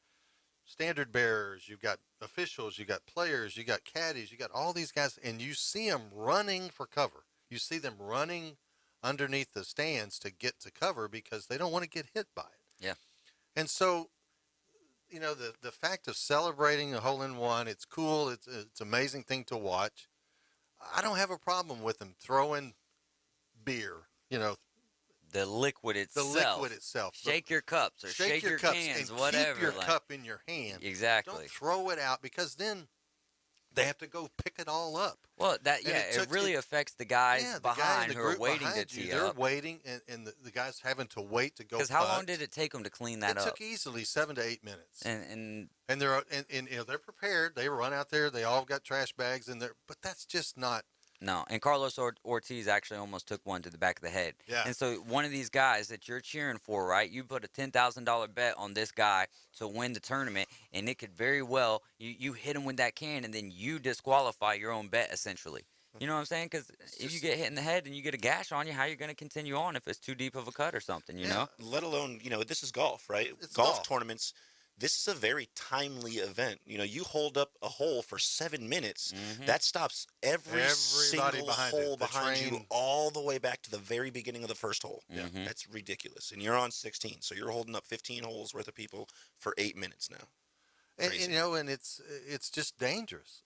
standard bearers, you've got officials, you've got players, you got caddies, you got all these guys, and you see them running for cover. You see them running underneath the stands to get to cover because they don't want to get hit by it. Yeah. And so, the fact of celebrating a hole-in-one, it's cool. It's an amazing thing to watch. I don't have a problem with them throwing beer, the liquid itself. Shake your cups or shake your cups cans, and whatever. Keep your cup in your hand. Exactly. Don't throw it out, because then they have to go pick it all up. Well, it really affects the guys behind who are waiting to tee up. They're waiting, and the guys having to wait to go. Because how long did it take them to clean that up? It took easily 7 to 8 minutes. And they're prepared. They run out there. They all got trash bags in there, but that's just not. No, and Carlos Ortiz actually almost took one to the back of the head. Yeah. And so one of these guys that you're cheering for, right, you put a $10,000 bet on this guy to win the tournament, and it could very well, you hit him with that can, and then you disqualify your own bet, essentially. You know what I'm saying? Because if you get hit in the head and you get a gash on you, how are you going to continue on if it's too deep of a cut or something, you know? Let alone, this is golf, right? It's golf tournaments. This is a very timely event. You hold up a hole for 7 minutes. Mm-hmm. That stops everybody single hole behind you all the way back to the very beginning of the first hole. Mm-hmm. That's ridiculous. And you're on 16, so you're holding up 15 holes worth of people for 8 minutes now. And it's just dangerous.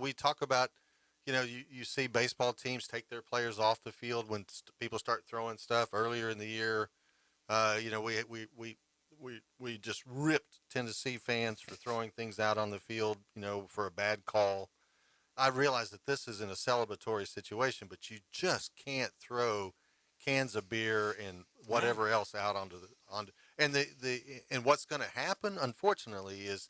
We talk about, you see baseball teams take their players off the field when people start throwing stuff earlier in the year. we just ripped Tennessee fans for throwing things out on the field, for a bad call. I realize that this isn't a celebratory situation, but you just can't throw cans of beer and whatever else out and what's going to happen, unfortunately, is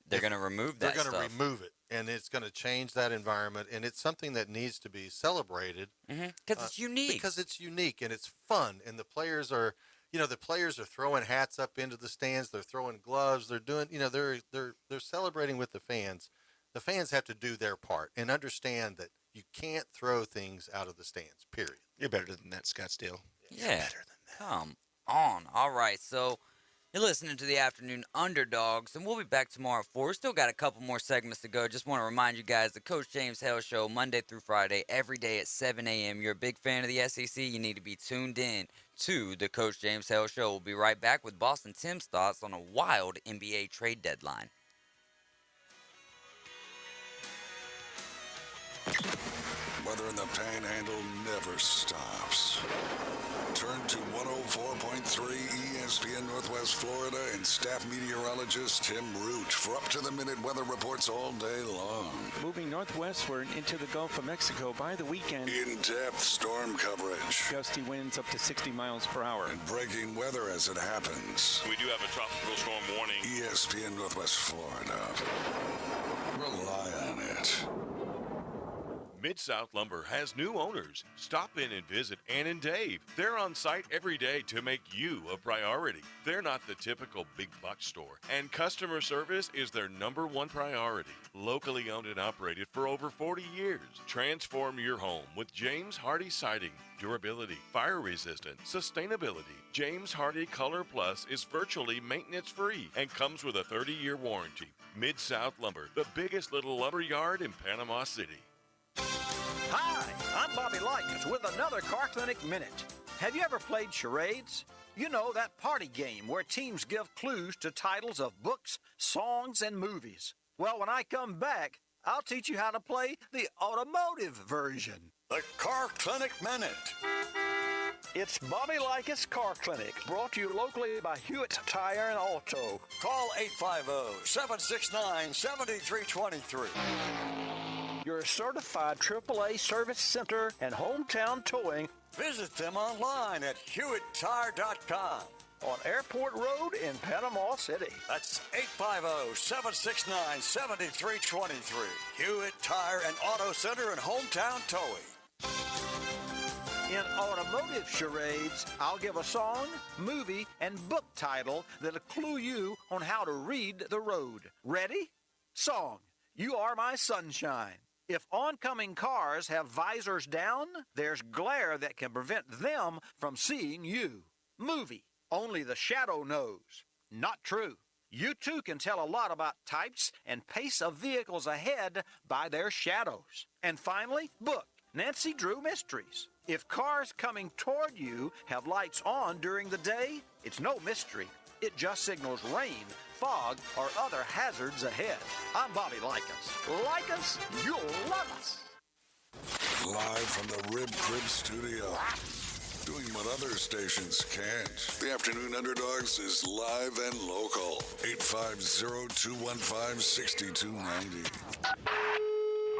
they're going to remove that. They're going to remove it, and it's going to change that environment, and it's something that needs to be celebrated because it's unique. Because it's unique and it's fun, and the players are throwing hats up into the stands. They're throwing gloves. They're doing, they're celebrating with the fans. The fans have to do their part and understand that you can't throw things out of the stands. Period. You're better than that, Scottsdale. Yeah. You're better than that. Come on. All right. So you're listening to the Afternoon Underdogs, and we'll be back tomorrow at 4. We still got a couple more segments to go. Just want to remind you guys, the Coach James Hale Show, Monday through Friday, every day at 7 a.m. You're a big fan of the SEC, you need to be tuned in to the Coach James Hale Show. We'll be right back with Boston Tim's thoughts on a wild NBA trade deadline. Weather in the Panhandle never stops. Turn to 104.3 ESPN Northwest Florida and staff meteorologist Tim Root for up-to-the-minute weather reports all day long. Moving northwestward into the Gulf of Mexico by the weekend. In-depth storm coverage. Gusty winds up to 60 miles per hour. And breaking weather as it happens. We do have a tropical storm warning. ESPN Northwest Florida. Rely on it. Mid-South Lumber has new owners. Stop in and visit Ann and Dave. They're on site every day to make you a priority. They're not the typical big box store, and customer service is their number one priority. Locally owned and operated for over 40 years. Transform your home with James Hardy Siding. Durability, fire resistant, sustainability. James Hardy Color Plus is virtually maintenance free and comes with a 30-year warranty. Mid-South Lumber, the biggest little lumber yard in Panama City. Hi, I'm Bobby Likens with another Car Clinic Minute. Have you ever played charades? You know, that party game where teams give clues to titles of books, songs, and movies. Well, when I come back, I'll teach you how to play the automotive version. The Car Clinic Minute. It's Bobby Likens Car Clinic, brought to you locally by Hewitt Tire and Auto. Call 850-769-7323. Your certified AAA service center and hometown towing. Visit them online at HewittTire.com. On Airport Road in Panama City. That's 850-769-7323. Hewitt Tire and Auto Center and hometown towing. In automotive charades, I'll give a song, movie, and book title that'll clue you on how to read the road. Ready? Song, You Are My Sunshine. If oncoming cars have visors down, there's glare that can prevent them from seeing you. Movie, Only the Shadow Knows. Not true. You too can tell a lot about types and pace of vehicles ahead by their shadows. And finally, book, Nancy Drew Mysteries. If cars coming toward you have lights on during the day, it's no mystery. It just signals rain, fog, or other hazards ahead. I'm Bobby Likens. Like us, you'll love us. Live from the Rib Crib Studio. Doing what other stations can't. The Afternoon Underdogs is live and local. 850-215-6290.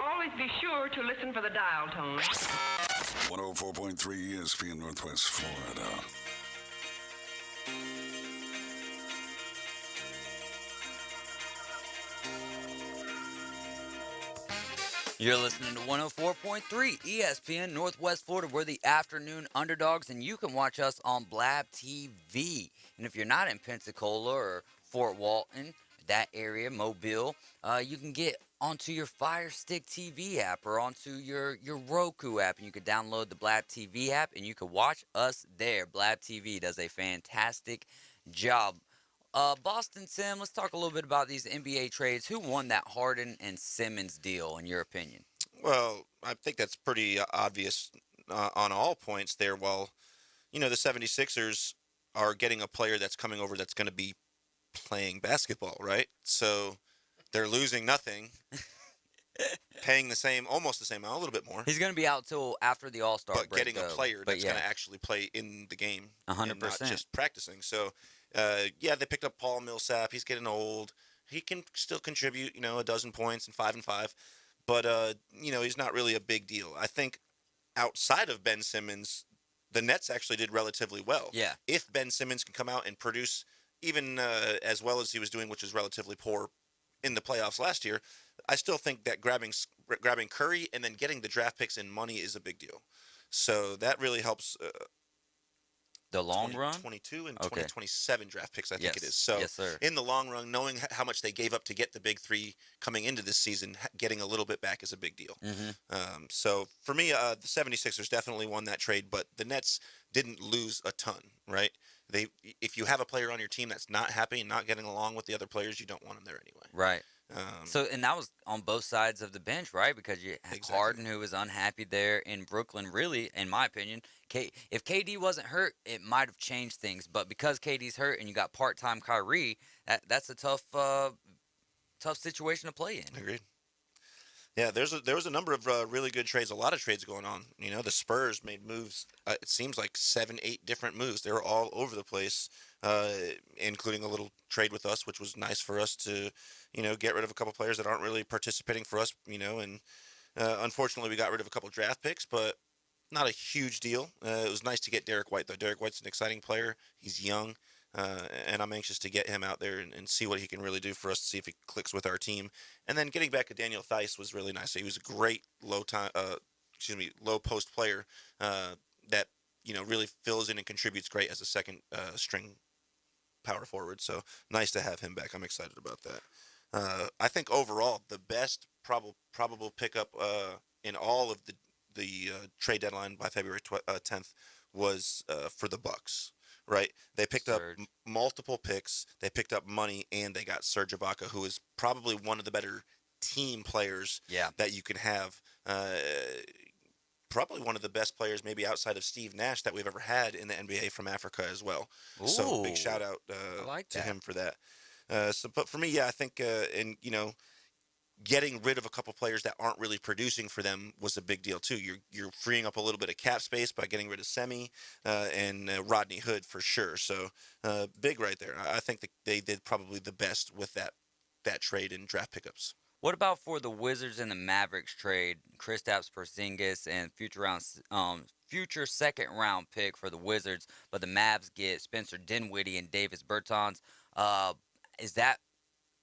Always be sure to listen for the dial tone. 104.3 ESPN Northwest Florida. You're listening to 104.3 ESPN Northwest Florida. We're the Afternoon Underdogs, and you can watch us on Blab TV. And if you're not in Pensacola or Fort Walton, that area, Mobile, you can get onto your Fire Stick TV app or onto your Roku app, and you can download the Blab TV app, and you can watch us there. Blab TV does a fantastic job. Boston Sim, let's talk a little bit about these NBA trades. Who won that Harden and Simmons deal, in your opinion? Well, I think that's pretty obvious on all points there. While, the 76ers are getting a player that's coming over that's going to be playing basketball, right? So they're losing nothing, paying almost the same amount, a little bit more. He's going to be out till after the All-Star break, but getting a player that's going to actually play in the game 100%. and not just practicing. So Yeah, they picked up Paul Millsap. He's getting old. He can still contribute, a dozen points and 5 and 5, but he's not really a big deal. I think outside of Ben Simmons, the Nets actually did relatively well. Yeah. If Ben Simmons can come out and produce even as well as he was doing, which is relatively poor in the playoffs last year, I still think that grabbing Curry and then getting the draft picks and money is a big deal. So that really helps. The long run? 2022 and Okay. 2027 draft picks, I think it Yes. is. So Yes, sir. in the long run, knowing how much they gave up to get the big three coming into this season, getting a little bit back is a big deal. So for me, the 76ers definitely won that trade, but the Nets didn't lose a ton, right? If you have a player on your team that's not happy and not getting along with the other players, you don't want them there anyway. Right. And that was on both sides of the bench, right? Because you had Harden, who was unhappy there in Brooklyn. Really, in my opinion, if KD wasn't hurt, it might have changed things. But because KD's hurt and you got part-time Kyrie, that's a tough situation to play in. Agreed. Yeah, there was a number of really good trades, a lot of trades going on. The Spurs made moves. It seems like 7, 8 different moves. They were all over the place, including a little trade with us, which was nice for us to, get rid of a couple players that aren't really participating for us. And unfortunately, we got rid of a couple draft picks, but not a huge deal. It was nice to get Derek White, though. Derek White's an exciting player. He's young. And I'm anxious to get him out there and see what he can really do for us, to see if he clicks with our team. And then getting back to Daniel Theis was really nice. He was a great low post player that really fills in and contributes great as a second string power forward. So nice to have him back. I'm excited about that. I think overall the best probable pickup in all of the trade deadline by February 10th was for the Bucks. Right, they picked up multiple picks. They picked up money, and they got Serge Ibaka, who is probably one of the better team players that you can have. Probably one of the best players, maybe outside of Steve Nash, that we've ever had in the NBA from Africa as well. Ooh, so big shout out to him for that. But for me, I think, getting rid of a couple players that aren't really producing for them was a big deal too. You're freeing up a little bit of cap space by getting rid of Semi and Rodney Hood for sure. So big right there. I think that they did probably the best with that trade and draft pickups. What about for the Wizards and the Mavericks trade? Kristaps Porzingis and future second round pick for the Wizards, but the Mavs get Spencer Dinwiddie and Davis Bertans. Is that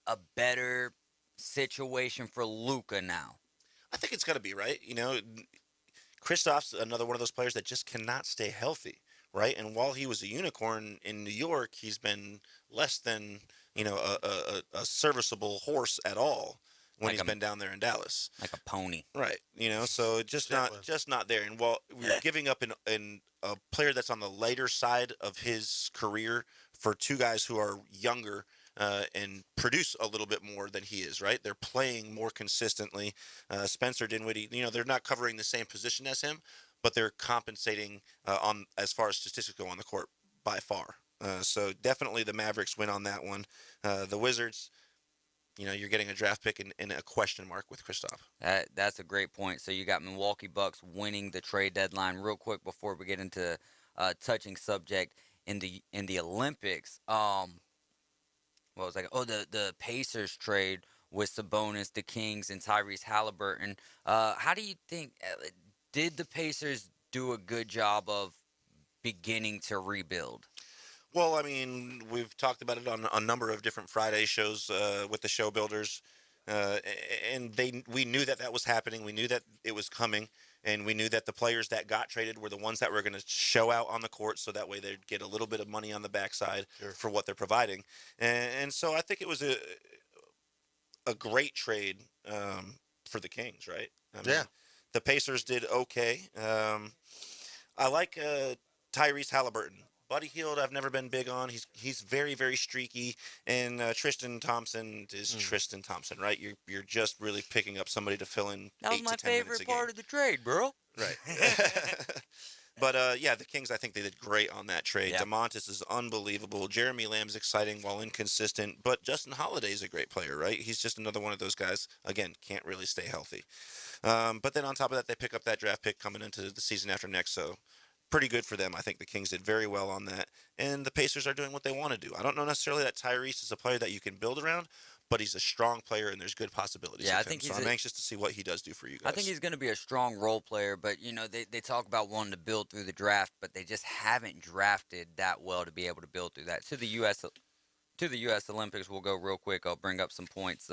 a better situation for Luka now? I think it's got to be, right. Kristaps, another one of those players that just cannot stay healthy, right? And while he was a unicorn in New York, he's been less than a serviceable horse at all when he's been down there in Dallas, like a pony, right? So just not there. And while we're giving up in a player that's on the later side of his career for two guys who are younger. And produce a little bit more than he is, right? They're playing more consistently. Spencer Dinwiddie, they're not covering the same position as him, but they're compensating on as far as statistics go on the court by far. So definitely the Mavericks win on that one. The Wizards, you're getting a draft pick and a question mark with Kristaps. That's a great point. So you got Milwaukee Bucks winning the trade deadline. Real quick before we get into touching subject in the Olympics. What was the Pacers trade with Sabonis, the Kings, and Tyrese Halliburton. How do you think did the Pacers do a good job of beginning to rebuild? Well, I mean, we've talked about it on a number of different Friday shows with the show builders, and we knew that was happening. We knew that it was coming. And we knew that the players that got traded were the ones that were going to show out on the court, so that way they'd get a little bit of money on the backside for what they're providing. And so I think it was a great trade for the Kings, right? I mean, the Pacers did okay. I like Tyrese Halliburton. Buddy Hield, I've never been big on. He's very, very streaky, and Tristan Thompson is Tristan Thompson, right? You're just really picking up somebody to fill in. That was my favorite part of the trade, bro. Right. But the Kings, I think they did great on that trade. Yeah. DeMontis is unbelievable. Jeremy Lamb's exciting while inconsistent, but Justin Holiday's a great player, right? He's just another one of those guys. Again, can't really stay healthy. But then on top of that, they pick up that draft pick coming into the season after next, so. pretty good for them. I think the Kings did very well on that, and the Pacers are doing what they want to do. I don't know necessarily that Tyrese is a player that you can build around, but he's a strong player, and there's good possibilities. Yeah, with I think him. So I'm anxious to see what he does do for you guys. I think he's going to be a strong role player, but they talk about wanting to build through the draft, but they just haven't drafted that well to be able to build through that. To the U.S. Olympics, we'll go real quick. I'll bring up some points.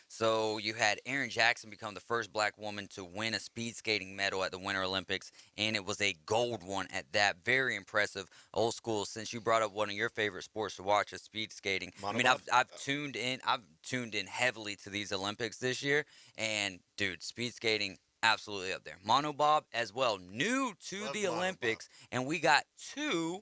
So you had Erin Jackson become the first black woman to win a speed skating medal at the Winter Olympics, and it was a gold one at that. Very impressive. Old school, since you brought up one of your favorite sports to watch is speed skating. I mean, I've tuned in heavily to these Olympics this year, and dude, speed skating absolutely up there. Monobob as well, new to the Olympics, and we got two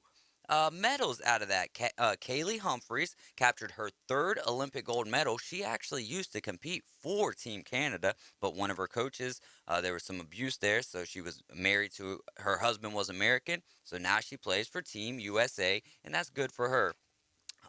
medals out of that. Kaylee Humphreys captured her third Olympic gold medal. She actually used to compete for Team Canada, but one of her coaches, there was some abuse there, so she was married to, her husband was American, so now she plays for Team USA, and that's good for her.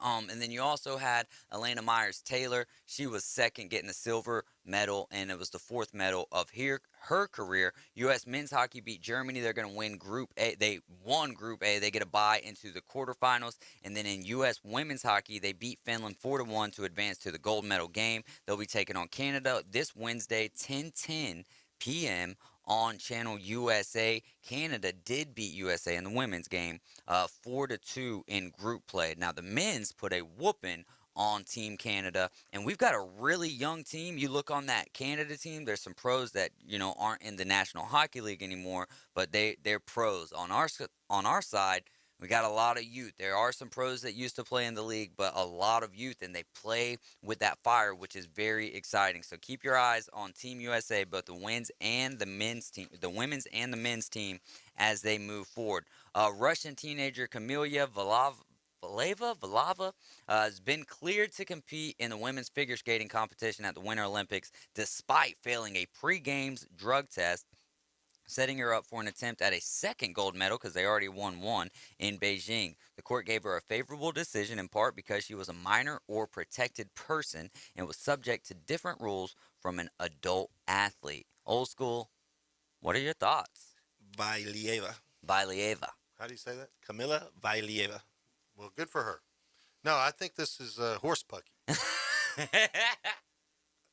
And then you also had Elena Myers-Taylor. She was second, getting the silver medal, and it was the fourth medal of her career. U.S. men's hockey beat Germany. They're going to win Group A. They won Group A. They get a bye into the quarterfinals. And then in U.S. women's hockey, they beat Finland 4-1 to advance to the gold medal game. They'll be taking on Canada this Wednesday, 10:10 p.m. on Channel USA. Canada did beat USA in the women's game 4-2 in group play. Now, the men's put a whooping on Team Canada, and we've got a really young team. You look on that Canada team, there's some pros that, aren't in the National Hockey League anymore, but they're pros. On our side, we got a lot of youth. There are some pros that used to play in the league, but a lot of youth, and they play with that fire, which is very exciting. So keep your eyes on Team USA, both the women's and the men's team, as they move forward. Russian teenager Kamila Valieva has been cleared to compete in the women's figure skating competition at the Winter Olympics, despite failing a pre-games drug test, setting her up for an attempt at a second gold medal because they already won one in Beijing. The court gave her a favorable decision in part because she was a minor or protected person and was subject to different rules from an adult athlete. Old school, what are your thoughts? Valieva. How do you say that? Kamila Valieva. Well, good for her. No, I think this is horse pucky.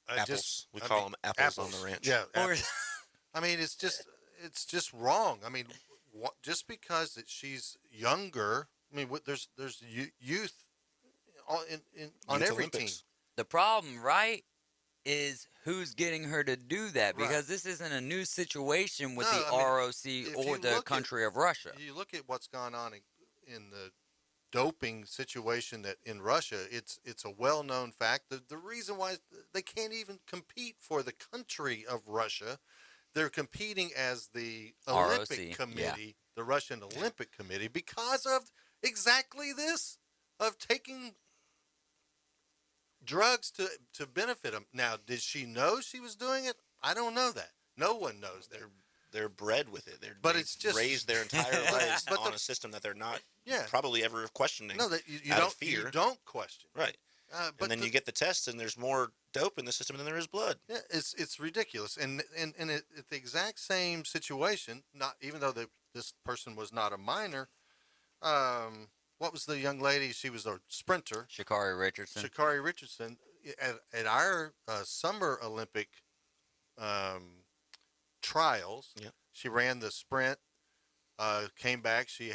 Apples. We call them apples on the ranch. Yeah. I mean, it's just wrong. I mean, just because she's younger, I mean, there's youth on every team. The problem, right, is who's getting her to do that, because this isn't a new situation with the ROC or the country of Russia. You look at what's gone on in the doping situation that in Russia, it's a well-known fact. The reason why they can't even compete for the country of Russia, they're competing as the Olympic Committee, the Russian Olympic Committee, because of exactly this, of taking drugs to benefit them. Now, did she know she was doing it? I don't know that. No one knows that. They're bred with it. It's just raised their entire lives on a system that they're not probably ever questioning. No, that you don't question. Right. And then you get the test, and there's more dope in the system than there is blood. Yeah, it's ridiculous. And it's the exact same situation. Not even though this person was not a minor. What was the young lady? She was a sprinter. Sha'Carri Richardson. At our Summer Olympic trials, she ran the sprint. Came back. She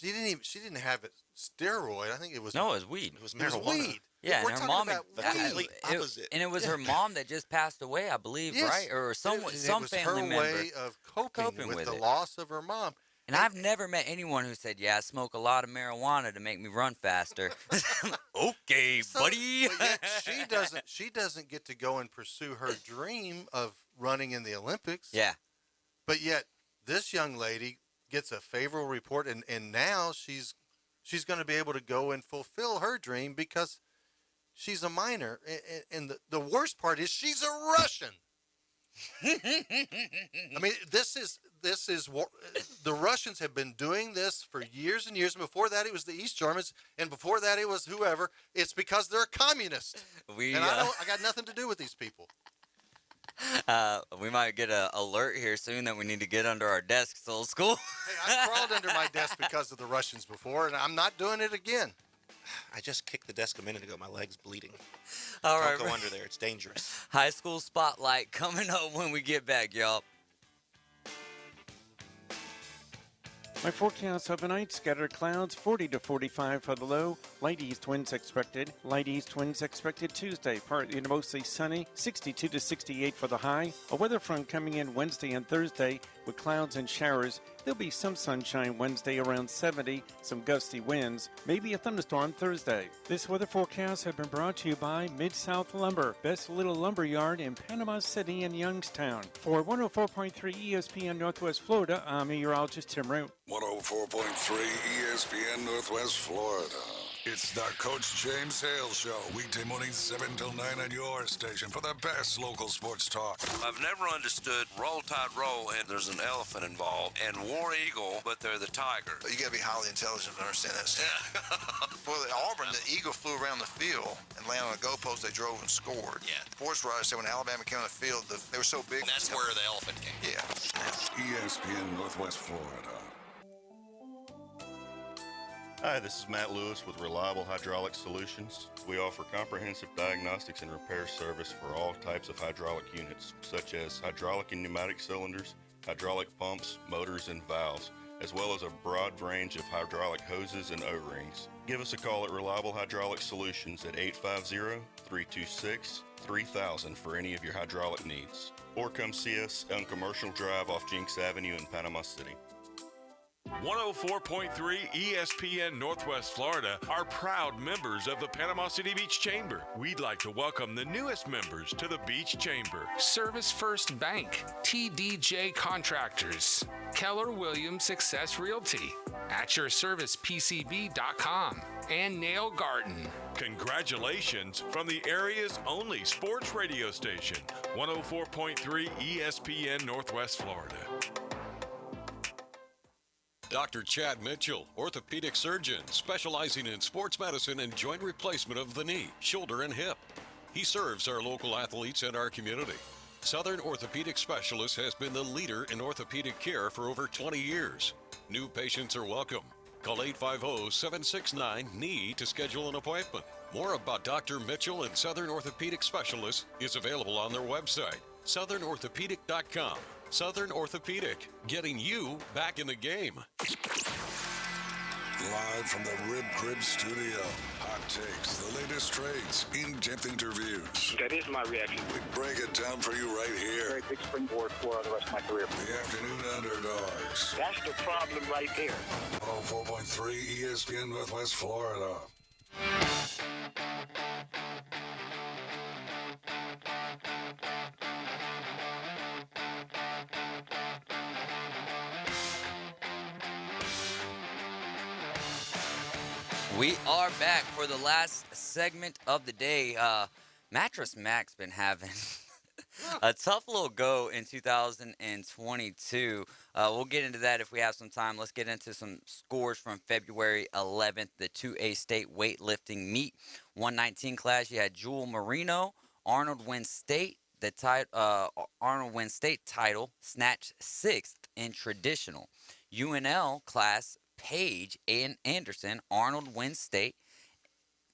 didn't have it steroid. I think it was it was weed. It was marijuana. Weed. Yeah, We're and her talking mom. about weed. Opposite. And it was her mom that just passed away, I believe, right? Or some family member. It was her way of coping with the loss of her mom. And I've never met anyone who said, "Yeah, I smoke a lot of marijuana to make me run faster." Okay, buddy. But yet she doesn't get to go and pursue her dream of running in the Olympics. Yeah. But yet this young lady gets a favorable report, and now she's going to be able to go and fulfill her dream because she's a minor. And the worst part is she's a Russian. I mean, this is the Russians have been doing this for years and years. And before that, it was the East Germans, and before that, it was whoever. It's because they're communist. I got nothing to do with these people. We might get an alert here soon that we need to get under our desks, old school. Hey, I crawled under my desk because of the Russians before, and I'm not doing it again. I just kicked the desk a minute ago. My leg's bleeding. All Don't right, go under there. It's dangerous. High school spotlight coming up when we get back, y'all. My forecast overnight, scattered clouds, 40 to 45 for the low. Light east winds expected. Light east winds expected Tuesday, partly to mostly sunny, 62 to 68 for the high. A weather front coming in Wednesday and Thursday with clouds and showers. There'll be some sunshine Wednesday around 70, some gusty winds, maybe a thunderstorm Thursday. This weather forecast has been brought to you by Mid-South Lumber, best little lumber yard in Panama City and Youngstown. For 104.3 ESPN Northwest Florida, I'm meteorologist Tim Root. 104.3 ESPN Northwest Florida. It's the Coach James Hales Show, weekday mornings 7 till 9 on your station for the best local sports talk. I've never understood Roll Tide Roll, and there's an elephant involved, and War Eagle, but they're the tiger. You got to be highly intelligent to understand that. For the Auburn, the Eagle flew around the field and landed on a goalpost. They drove and scored. Yeah. Sports writers said when Alabama came on the field, they were so big. And that's where the elephant came. Yeah. ESPN Northwest Florida. Hi, this is Matt Lewis with Reliable Hydraulic Solutions. We offer comprehensive diagnostics and repair service for all types of hydraulic units, such as hydraulic and pneumatic cylinders, hydraulic pumps, motors, and valves, as well as a broad range of hydraulic hoses and O-rings. Give us a call at Reliable Hydraulic Solutions at 850-326-3000 for any of your hydraulic needs. Or come see us on Commercial Drive off Jinx Avenue in Panama City. 104.3 ESPN Northwest Florida are proud members of the Panama City Beach Chamber. We'd like to welcome the newest members to the Beach Chamber. Service First Bank, TDJ Contractors, Keller Williams Success Realty, AtYourServicePCB.com, and Nail Garden. Congratulations from the area's only sports radio station, 104.3 ESPN Northwest Florida. Dr. Chad Mitchell, orthopedic surgeon specializing in sports medicine and joint replacement of the knee, shoulder, and hip. He serves our local athletes and our community. Southern Orthopedic Specialist has been the leader in orthopedic care for over 20 years. New patients are welcome. Call 850-769-KNEE to schedule an appointment. More about Dr. Mitchell and Southern Orthopedic Specialist is available on their website, southernorthopedic.com. Southern Orthopedic, getting you back in the game. Live from the Rib Crib Studio. Hot takes, the latest trades, in-depth interviews. That is my reaction. We break it down for you right here. Very big springboard for the rest of my career. The Afternoon Underdogs. That's the problem right there. 104.3 ESPN Northwest Florida. We are back for the last segment of the day. Mattress Mac's been having a tough little go in 2022. We'll get into that if we have some time. Let's get into some scores from February 11th. The 2A state weightlifting meet 119 class. You had Jewel Marino, Arnold wins state. Arnold wins state title, snatched 6th in traditional. UNL class, Paige and Anderson, Arnold wins state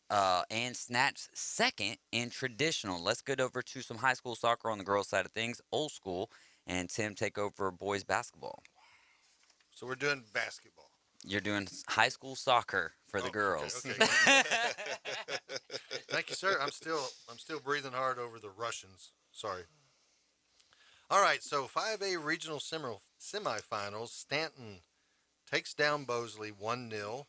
and snatched 2nd in traditional. Let's get over to some high school soccer on the girls' side of things, old school, and Tim take over boys basketball. So we're doing basketball. You're doing high school soccer for the girls. Okay. Thank you, sir. I'm still breathing hard over the Russians. Sorry. All right, so 5A regional semifinals. Stanton takes down Bosley 1-0,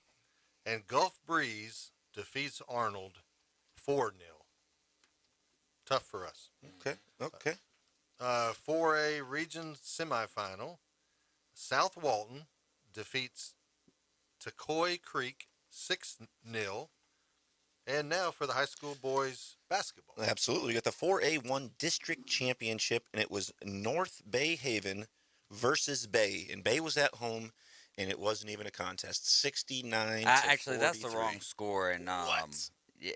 and Gulf Breeze defeats Arnold 4-0. Tough for us. Okay. 4A region semifinal. South Walton defeats Tacoy Creek 6-0. And now for the high school boys basketball. Absolutely. We got the 4A1 district championship, and it was North Bay Haven versus Bay. And Bay was at home, and it wasn't even a contest. 69 to Actually, 43. that's the wrong score. And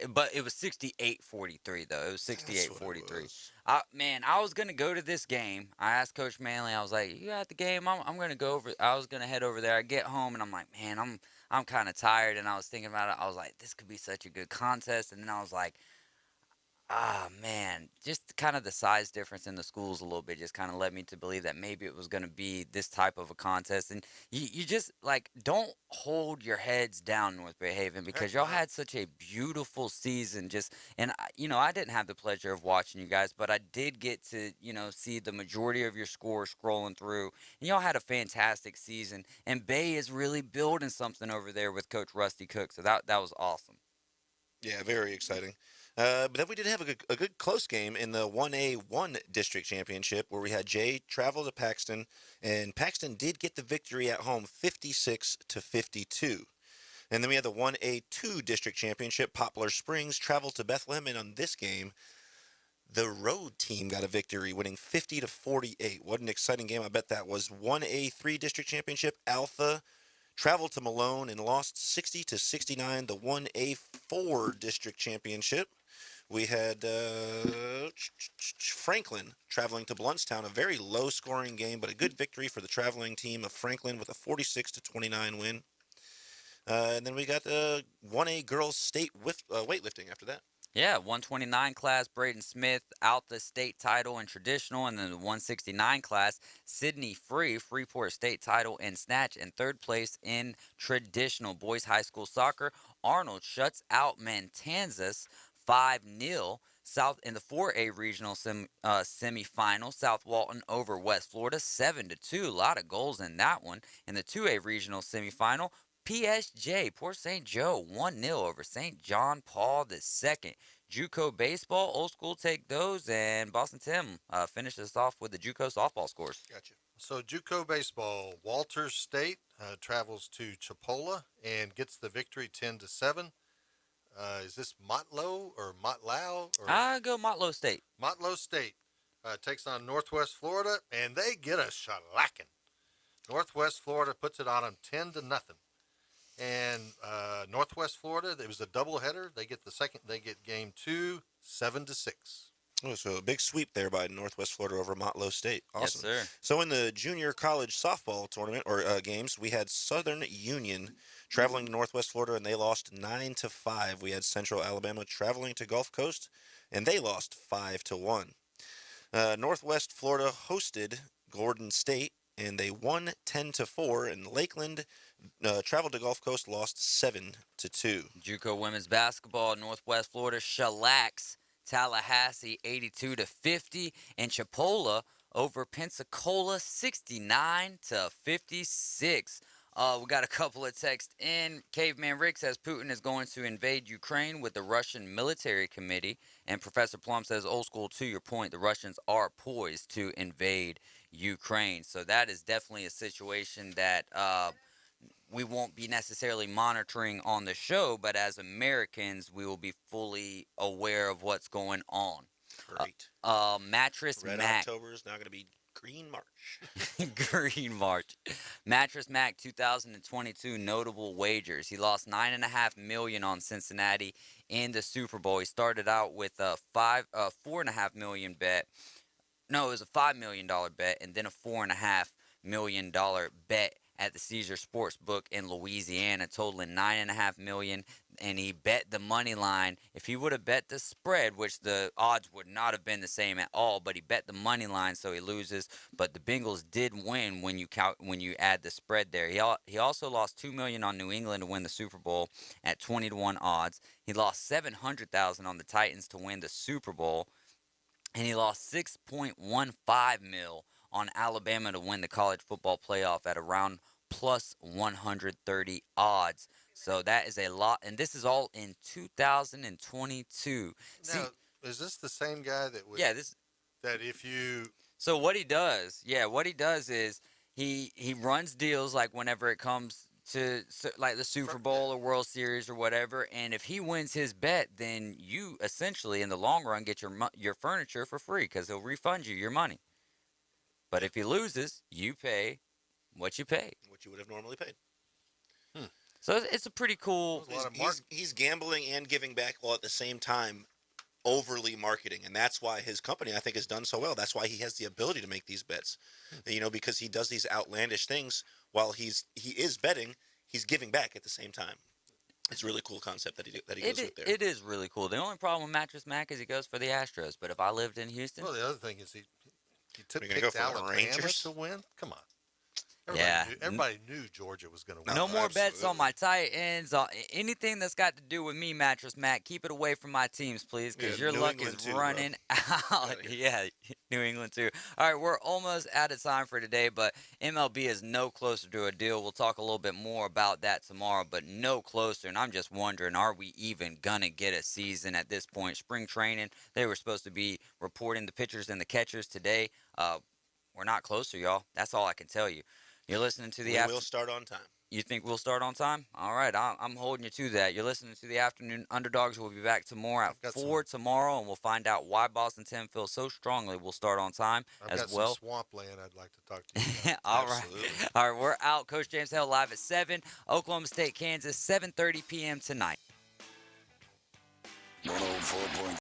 but it was 68-43 though. It was That's what it 68-43. was. Man, I was gonna go to this game. I asked Coach Manley. I was like, "You at the game? I'm gonna go over. I was gonna head over there. I get home and I'm like, man, I'm kind of tired. And I was thinking about it. I was like, this could be such a good contest. And then I was like, ah, man, just kind of the size difference in the schools a little bit just kind of led me to believe that maybe it was going to be this type of a contest. And you just, like, don't hold your heads down, North Bay Haven, because y'all had such a beautiful season. And, I didn't have the pleasure of watching you guys, but I did get to, see the majority of your scores scrolling through. And y'all had a fantastic season. And Bay is really building something over there with Coach Rusty Cook. So that was awesome. Yeah, very exciting. But then we did have a good close game in the 1A1 district championship where we had Jay travel to Paxton, and Paxton did get the victory at home 56-52. And then we had the 1A2 district championship. Poplar Springs traveled to Bethlehem, and on this game, the road team got a victory, winning 50-48. What an exciting game. I bet that was. 1A3 district championship. Alpha traveled to Malone and lost 60-69. The 1A4 district championship. We had Franklin traveling to Bluntstown, a very low-scoring game, but a good victory for the traveling team of Franklin with a 46-29 win. And then we got the 1A girls state weightlifting after that. Yeah, 129 class, Braden Smith out the state title in traditional, and then the 169 class, Sydney Freeport state title in snatch, and third place in traditional boys high school soccer. Arnold shuts out Matanzas 5-0. South in the 4A regional semifinal, South Walton over West Florida 7-2. A lot of goals in that one. In the 2A regional semifinal, PSJ, Port St. Joe, 1-0 over St. John Paul II. JUCO baseball, old school take those, and Boston Tim finishes off with the JUCO softball scores. Gotcha. So JUCO baseball, Walters State travels to Chipola and gets the victory 10-7. Is this Motlow or Motlow? I go Motlow State. Motlow State takes on Northwest Florida, and they get a shellacking. Northwest Florida puts it on them 10-0. And Northwest Florida, it was a doubleheader. They get game 2, 7-6. Oh, so a big sweep there by Northwest Florida over Motlow State. Awesome. Yes, sir. So in the junior college softball tournament or games, we had Southern Union traveling to Northwest Florida, and they lost 9-5. We had Central Alabama traveling to Gulf Coast, and they lost 5-1. Northwest Florida hosted Gordon State, and they won 10-4. And Lakeland traveled to Gulf Coast, lost 7-2. JUCO women's basketball, Northwest Florida shellacks Tallahassee 82-50, and Chipola over Pensacola 69-56. We got a couple of texts in. Caveman Rick says Putin is going to invade Ukraine with the Russian military committee. And Professor Plum says, old school, to your point, the Russians are poised to invade Ukraine. So that is definitely a situation that we won't be necessarily monitoring on the show, but as Americans, we will be fully aware of what's going on. Great. Mattress Red Mac. October is now going to be Green March. Green March. Mattress Mac 2022 notable wagers. He lost $9.5 million on Cincinnati in the Super Bowl. He started out with a $4.5 million bet. No, it was a $5 million bet, and then a $4.5 million bet at the Caesar Sportsbook in Louisiana, totaling $9.5 million. And he bet the money line. If he would have bet the spread, which the odds would not have been the same at all, but he bet the money line, so he loses. But the Bengals did win when you add the spread there. He also lost $2 million on New England to win the Super Bowl at 20-1 odds. He lost $700,000 on the Titans to win the Super Bowl, and he lost $6.15 million on Alabama to win the college football playoff at around plus 130 odds. So that is a lot, and this is all in 2022. Now, is this the same guy that would? Yeah, that if you. So what he does is he runs deals like whenever it comes to like the Super Bowl or World Series or whatever, and if he wins his bet, then you essentially in the long run get your furniture for free because he'll refund you your money. But if he loses, you pay what you pay. What you would have normally paid. So it's a pretty cool. He's gambling and giving back all at the same time, overly marketing, and that's why his company, I think, has done so well. That's why he has the ability to make these bets, because he does these outlandish things while he is betting. He's giving back at the same time. It's a really cool concept that he goes with there. It is really cool. The only problem with Mattress Mac is he goes for the Astros. But if I lived in Houston, well, the other thing is he Are you gonna picked go for the Alabama Rangers? to win. Come on. Everybody knew Georgia was going to win. No more bets on my tight ends. Anything that's got to do with me, Mattress Mac, keep it away from my teams, please, because your New luck England is too, running out. Yeah, New England too. All right, we're almost out of time for today, but MLB is no closer to a deal. We'll talk a little bit more about that tomorrow, but no closer. And I'm just wondering, are we even going to get a season at this point? Spring training, they were supposed to be reporting the pitchers and the catchers today. We're not closer, y'all. That's all I can tell you. You're listening to the We will start on time. You think we'll start on time? All right, I'm holding you to that. You're listening to the Afternoon Underdogs. We'll be back tomorrow at 4 tomorrow, and we'll find out why Boston 10 feels so strongly we'll start on time I've got well. some swampland I'd like to talk to you about. All right, we're out. Coach James Hale live at 7. Oklahoma State, Kansas, 7:30 p.m. tonight. 104.3